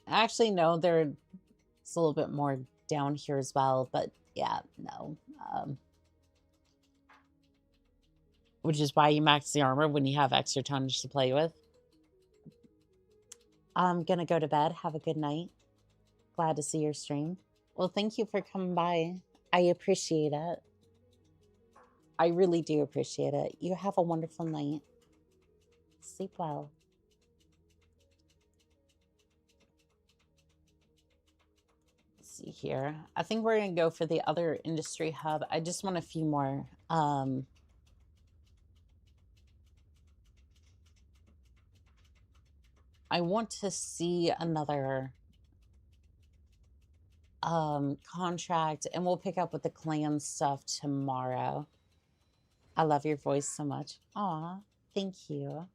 Actually, no, there's a little bit more down here as well, but yeah, no. Which is why you max the armor when you have extra tonnage to play with. I'm gonna go to bed. Have a good night. Glad to see your stream. Well, thank you for coming by. I appreciate it. I really do appreciate it. You have a wonderful night. Sleep well. Let's see here. I think we're going to go for the other industry hub. I just want a few more. I want to see another contract, and we'll pick up with the clan stuff tomorrow. I love your voice so much. Aw, thank you.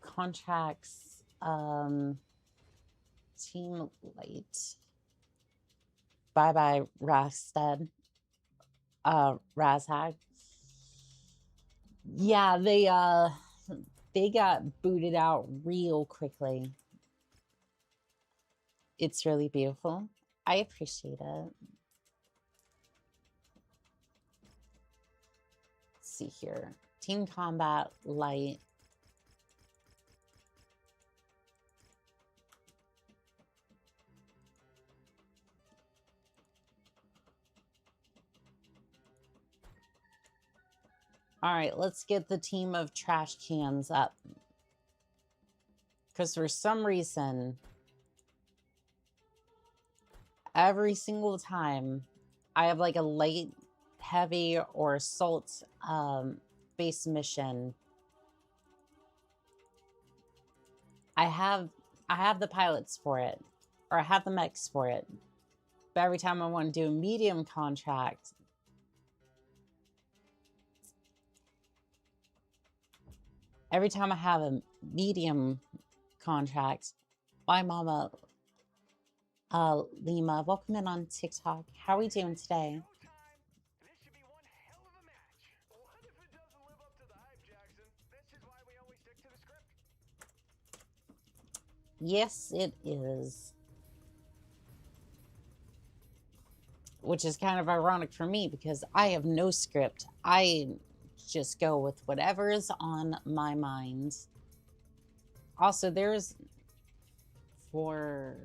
Contracts, team light. Bye-bye, Rasted. Razhag. Yeah, they got booted out real quickly. It's really beautiful. I appreciate it. Let's see here. Team combat light. All right, let's get the team of trash cans up. Because for some reason, every single time I have like a light, heavy, or assault base mission, I have the pilots for it, or I have the mechs for it. But every time I want to do a medium contract, every time I have a medium contract, bye mama. Lima, welcome in on TikTok. How are we doing today? This should be one hell of a match. What if it doesn't live up to the hype, Jackson? This is why we always stick to the script. Yes, it is. Which is kind of ironic for me because I have no script. I just go with whatever's on my mind. Also, there's 4...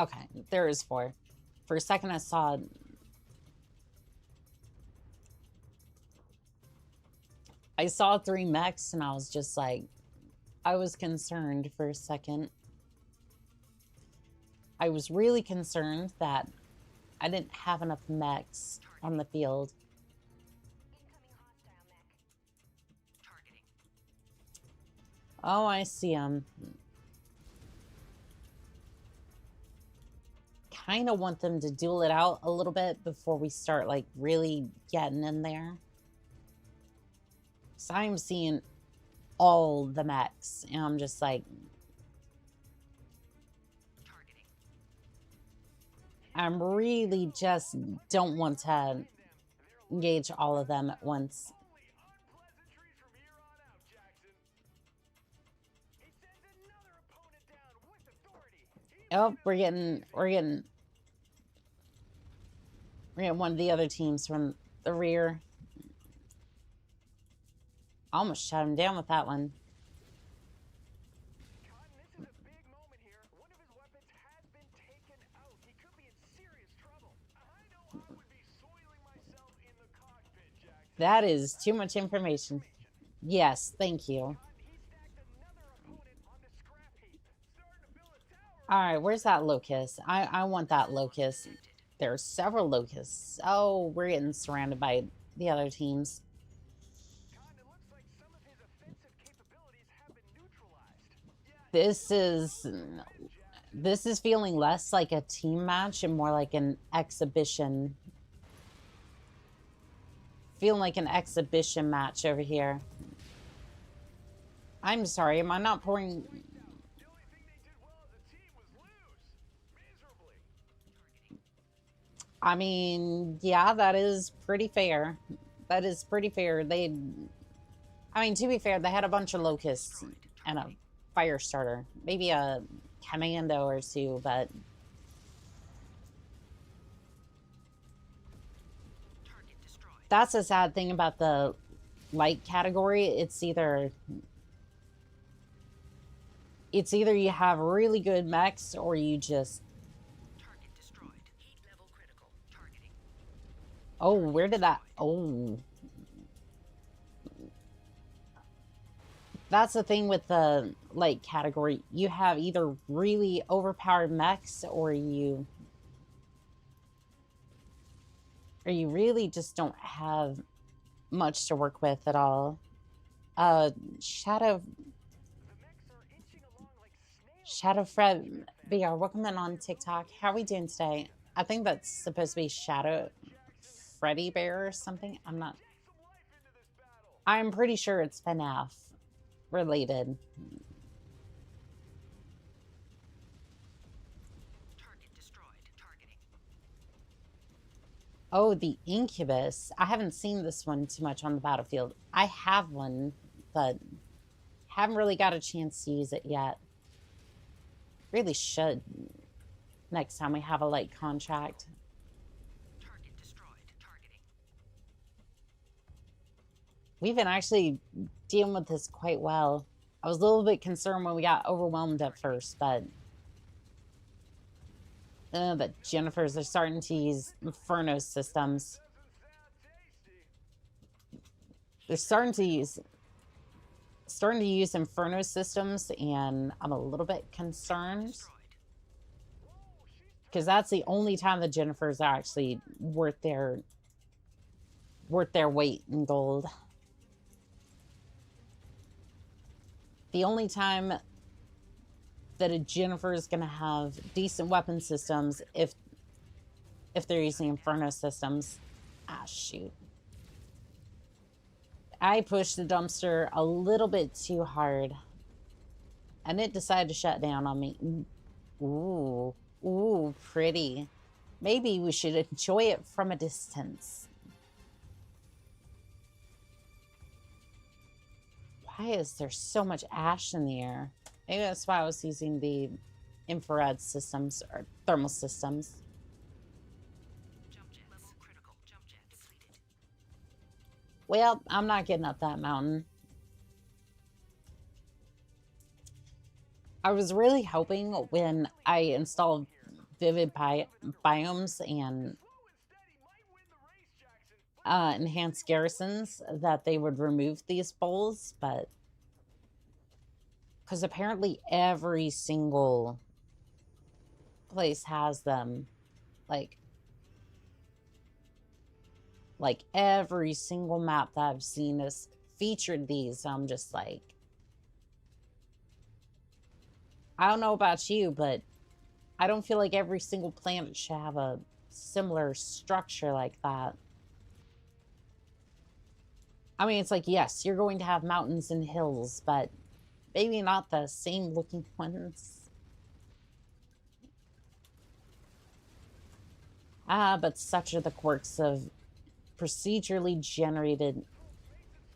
Okay, there is 4. For a second I saw... I saw 3 mechs and I was just like... I was concerned for a second. I was really concerned that I didn't have enough mechs on the field. Oh, I see them. Kind of want them to duel it out a little bit before we start, like, really getting in there. So I'm seeing all the mechs, and I'm just like... I'm really just don't want to engage all of them at once. Oh, we're getting one of the other teams from the rear. Almost shot him down with that one. Cotton, this is a big moment here. One of his weapons has been taken out. He could be in serious trouble. I know I would be soiling myself in the cockpit, Jackson. That is too much information. Yes, thank you. Cotton, he stacked another opponent on the scrap heap. Starting to build a tower. All right, where's that locust? I want that locust. There's several locusts. Oh, we're getting surrounded by the other teams. Cotton, it looks like some of his offensive capabilities have been neutralized. This is feeling less like a team match and more like an exhibition. Feeling like an exhibition match over here. I'm sorry, am I not pouring? The only thing they did well as a team was lose. Miserably. I mean, yeah, that is pretty fair. That is pretty fair. I mean, to be fair, they had a bunch of locusts and a fire starter. Maybe a commando or two, but... Target destroyed. That's the sad thing about the light category. It's either you have really good mechs or you just... Target destroyed. Heat level critical. Targeting. Oh, where did that... Oh. That's the thing with the light category. You have either really overpowered mechs or you really just don't have much to work with at all. Shadow Fred VR, welcome in on TikTok. How are we doing today? I think that's supposed to be Shadow Freddy Bear or something. I'm pretty sure it's FNAF related. Target destroyed. Targeting. Oh, the Incubus. I haven't seen this one too much on the battlefield. I have one, but haven't really got a chance to use it yet. Really should next time we have a light contract. Target destroyed. Targeting. We've been actually dealing with this quite well. I was a little bit concerned when we got overwhelmed at first, but Jennifers are starting to use Inferno systems. They're starting to use Inferno systems, and I'm a little bit concerned Destroyed. because that's the only time the Jennifers are actually worth their weight in gold. The only time that a Jennifer is going to have decent weapon systems if they're using Inferno systems. Ah, shoot. I pushed the dumpster a little bit too hard, and it decided to shut down on me. Ooh, ooh, pretty. Maybe we should enjoy it from a distance. Why is there so much ash in the air? Maybe that's why I was using the infrared systems or thermal systems. Jump jet level critical. Jump jet depleted. Well, I'm not getting up that mountain. I was really hoping when I installed vivid biomes and enhanced garrisons that they would remove these bowls, but because apparently every single place has them, like every single map that I've seen has featured these. I'm just like, I don't know about you, but I don't feel like every single planet should have a similar structure like that. I mean, it's like, yes, you're going to have mountains and hills, but maybe not the same looking ones. But such are the quirks of procedurally generated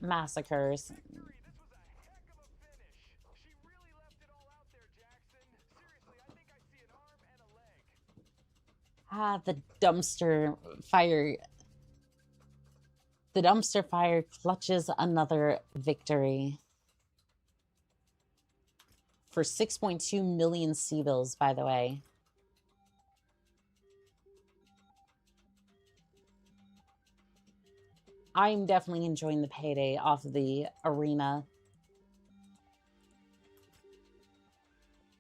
massacres. This was a heck of a finish. She really left it all out there, Jackson. Seriously, I think I see an army Ah, the dumpster fire. The dumpster fire clutches another victory. For 6.2 million C-bills, by the way. I'm definitely enjoying the payday off of the arena.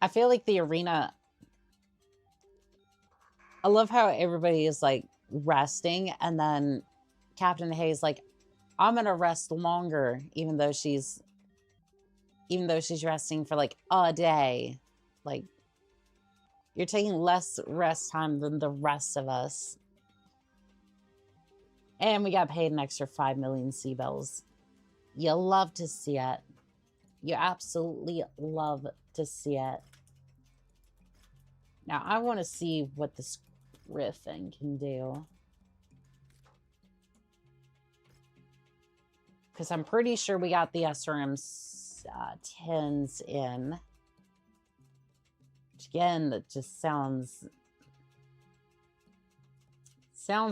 I feel like the arena... I love how everybody is, like, resting, and then Captain Hayes like, I'm gonna rest longer, even though she's resting for, like, a day. Like, you're taking less rest time than the rest of us. And we got paid an extra 5 million C-bills. You love to see it. You absolutely love to see it. Now, I want to see what this Griffin can do. Because I'm pretty sure we got the SRM 10s in. Which, again, that just sounds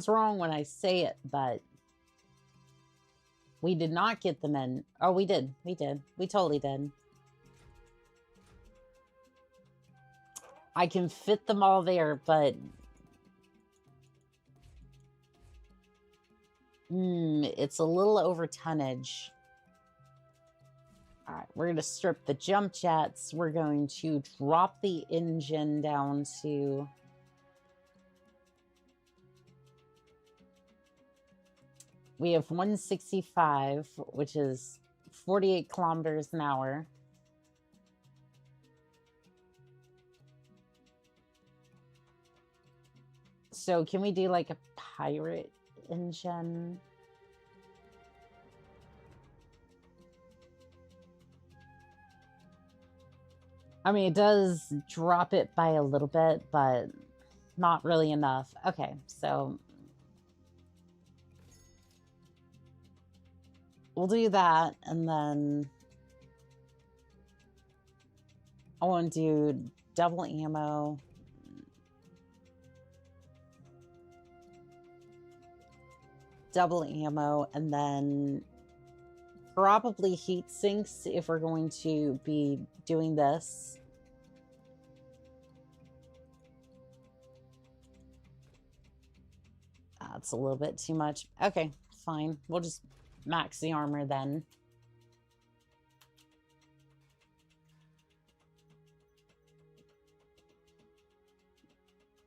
wrong when I say it, but we did not get them in. Oh, we did. We did. We totally did. I can fit them all there, but it's a little over tonnage. All right, we're going to strip the jump jets. We're going to drop the engine down to... We have 165, which is 48 kilometers an hour. So can we do like a pirate engine? I mean, it does drop it by a little bit, but not really enough. Okay, so we'll do that, and then I want to do double ammo. Double ammo, and then probably heat sinks if we're going to be doing this. That's a little bit too much. Okay, fine. We'll just max the armor then.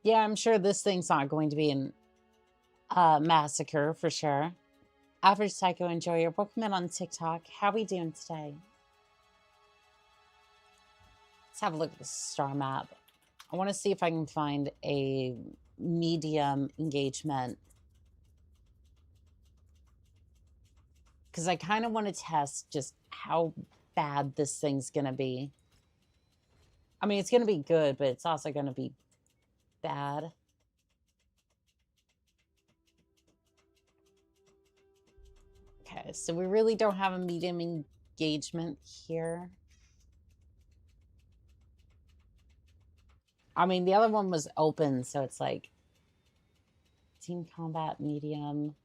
Yeah, I'm sure this thing's not going to be an massacre for sure. Average Psycho Enjoyer, welcome in on TikTok. How we doing today? Let's have a look at the star map. I want to see if I can find a medium engagement. Because I kind of want to test just how bad this thing's going to be. I mean, it's going to be good, but it's also going to be bad. Okay, so we really don't have a medium engagement here. I mean, the other one was open, so it's like team combat medium.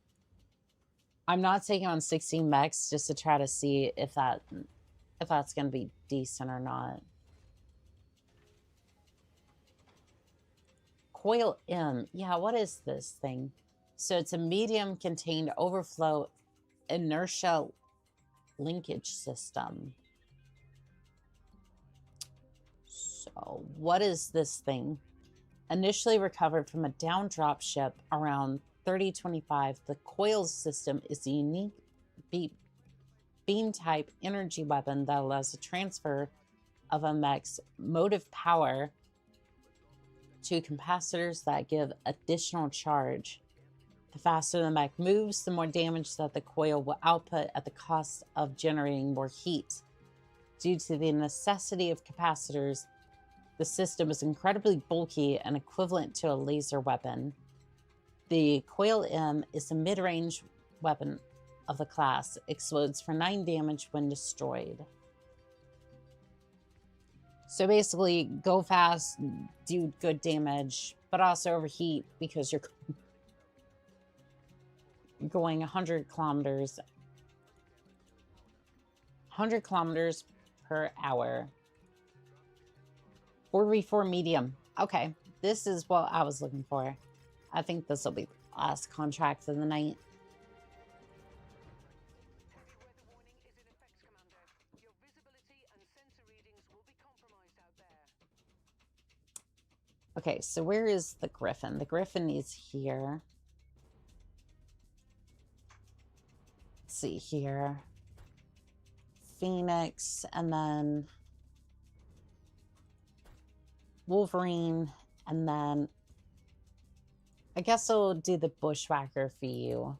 I'm not taking on 16 mechs just to try to see if that's going to be decent or not. Coil M. Yeah, what is this thing? So it's a medium contained overflow inertia linkage system. So what is this thing? Initially recovered from a down drop ship around 3025, the coil system is a unique beam type energy weapon that allows the transfer of a mech's motive power to capacitors that give additional charge. The faster the mech moves, the more damage that the coil will output at the cost of generating more heat. Due to the necessity of capacitors, the system is incredibly bulky and equivalent to a laser weapon. The Coil M is a mid-range weapon of the class. Explodes for 9 damage when destroyed. So basically, go fast, do good damage, but also overheat because you're going 100 kilometers 100 kilometers per hour. 4v4 medium. Okay, this is what I was looking for. I think this will be the last contract of the night. Harsh weather warning is in effect, Commander. Your visibility and sensor readings will be compromised out there. Okay, so where is the Griffin? The Griffin is here. Let's see here. Phoenix, and then Wolverine, and then I guess I'll do the Bushwhacker for you.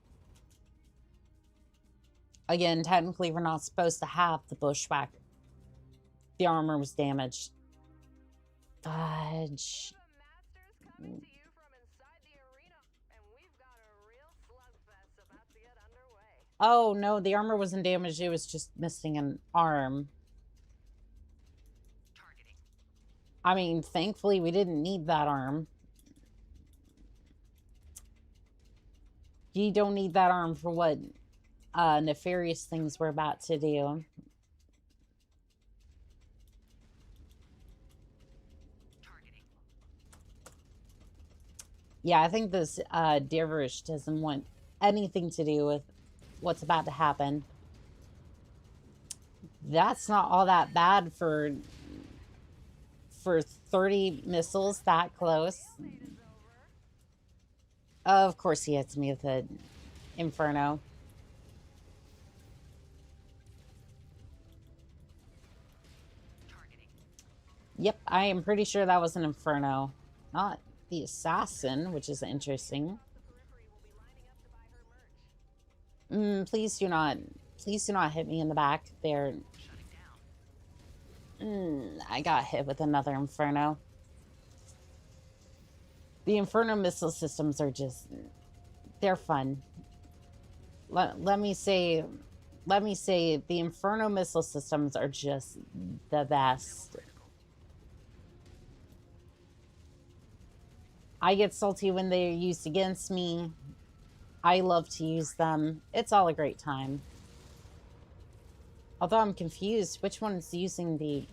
Again, technically we're not supposed to have the Bushwhacker. The armor was damaged. Fudge. The Masters coming to you from inside the arena, and we've got a real slugfest about to get underway. Oh, no, the armor wasn't damaged. It was just missing an arm. Targeting. I mean, thankfully, we didn't need that arm. You don't need that arm for what nefarious things we're about to do. Targeting. Yeah, I think this Dervish doesn't want anything to do with what's about to happen. That's not all that bad for 30 missiles that close. Of course he hits me with an Inferno. Targeting. Yep, I am pretty sure that was an Inferno. Not the Assassin, which is interesting. Please do not hit me in the back there. Shutting down. I got hit with another Inferno. The Inferno missile systems are just, they're fun. Let me say the Inferno missile systems are just the best. I get salty when they're used against me. I love to use them. It's all a great time. Although I'm confused, which one is using the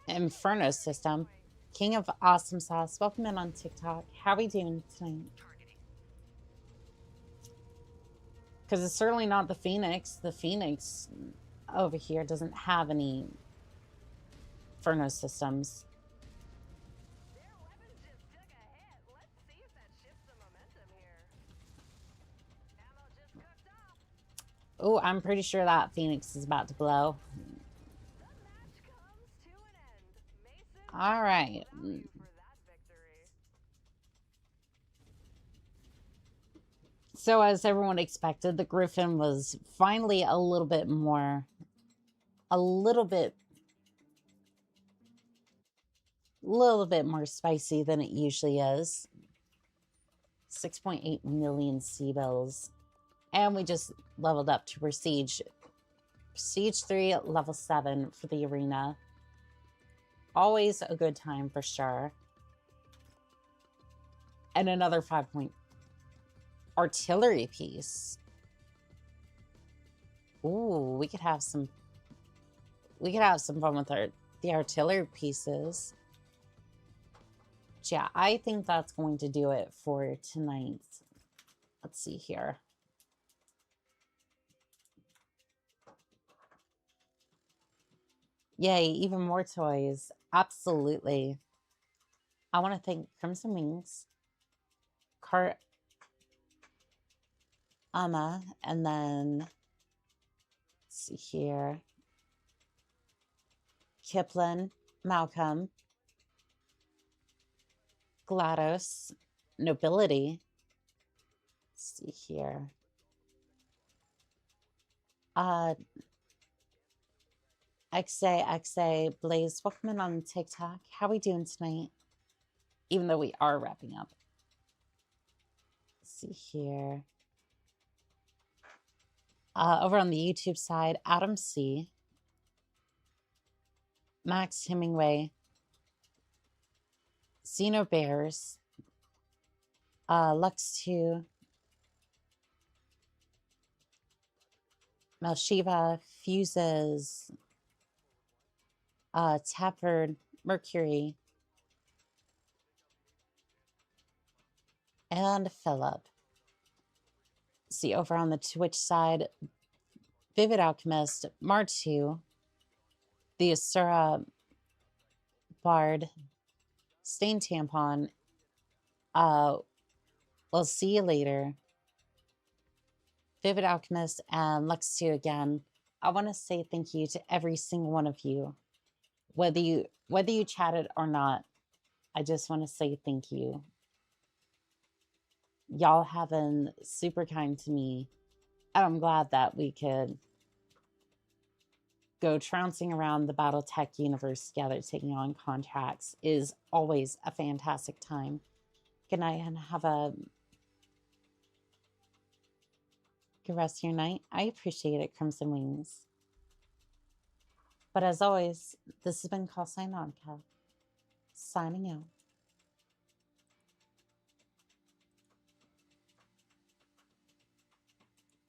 Inferno system? King of Awesome Sauce, welcome in on TikTok. How are we doing tonight? Targeting. Because it's certainly not the Phoenix. The Phoenix over here doesn't have any Inferno systems. Their weapons just took a hit. Let's see if that shifts the momentum here. Ammo just cooked up. Oh, I'm pretty sure that Phoenix is about to blow. The match comes to an end. Mason, All right. value for that victory. So as everyone expected, the Griffin was finally a little bit more spicy than it usually is. 6.8 million C-bills. And we just leveled up to Prestige. Prestige 3, level 7 for the arena. Always a good time for sure. And another 5-point artillery piece. Ooh, we could have some fun with the artillery pieces. But yeah, I think that's going to do it for tonight. Let's see here. Yay, even more toys. Absolutely. I want to thank Crimson Wings, Amma, and then let's see here. Kipling, Malcolm, GLaDOS, Nobility. Let's see here. XA, Blaze, welcome in on TikTok. How are we doing tonight? Even though we are wrapping up. Let's see here. Over on the YouTube side, Adam C, Max Hemingway, Xeno Bears, Lux 2, Malshiva, Fuses, Tapford, Mercury, and Philip. See over on the Twitch side, Vivid Alchemist, Martu, the Asura Bard, Stain Tampon. We'll see you later. Vivid Alchemist and Lux 2 again. I want to say thank you to every single one of you. Whether you chatted or not, I just want to say thank you. Y'all have been super kind to me. And I'm glad that we could go trouncing around the Battletech universe together, taking on contracts is always a fantastic time. Good night and have a good rest of your night. I appreciate it, Crimson Wings. But as always, this has been Callsign Anka, signing out.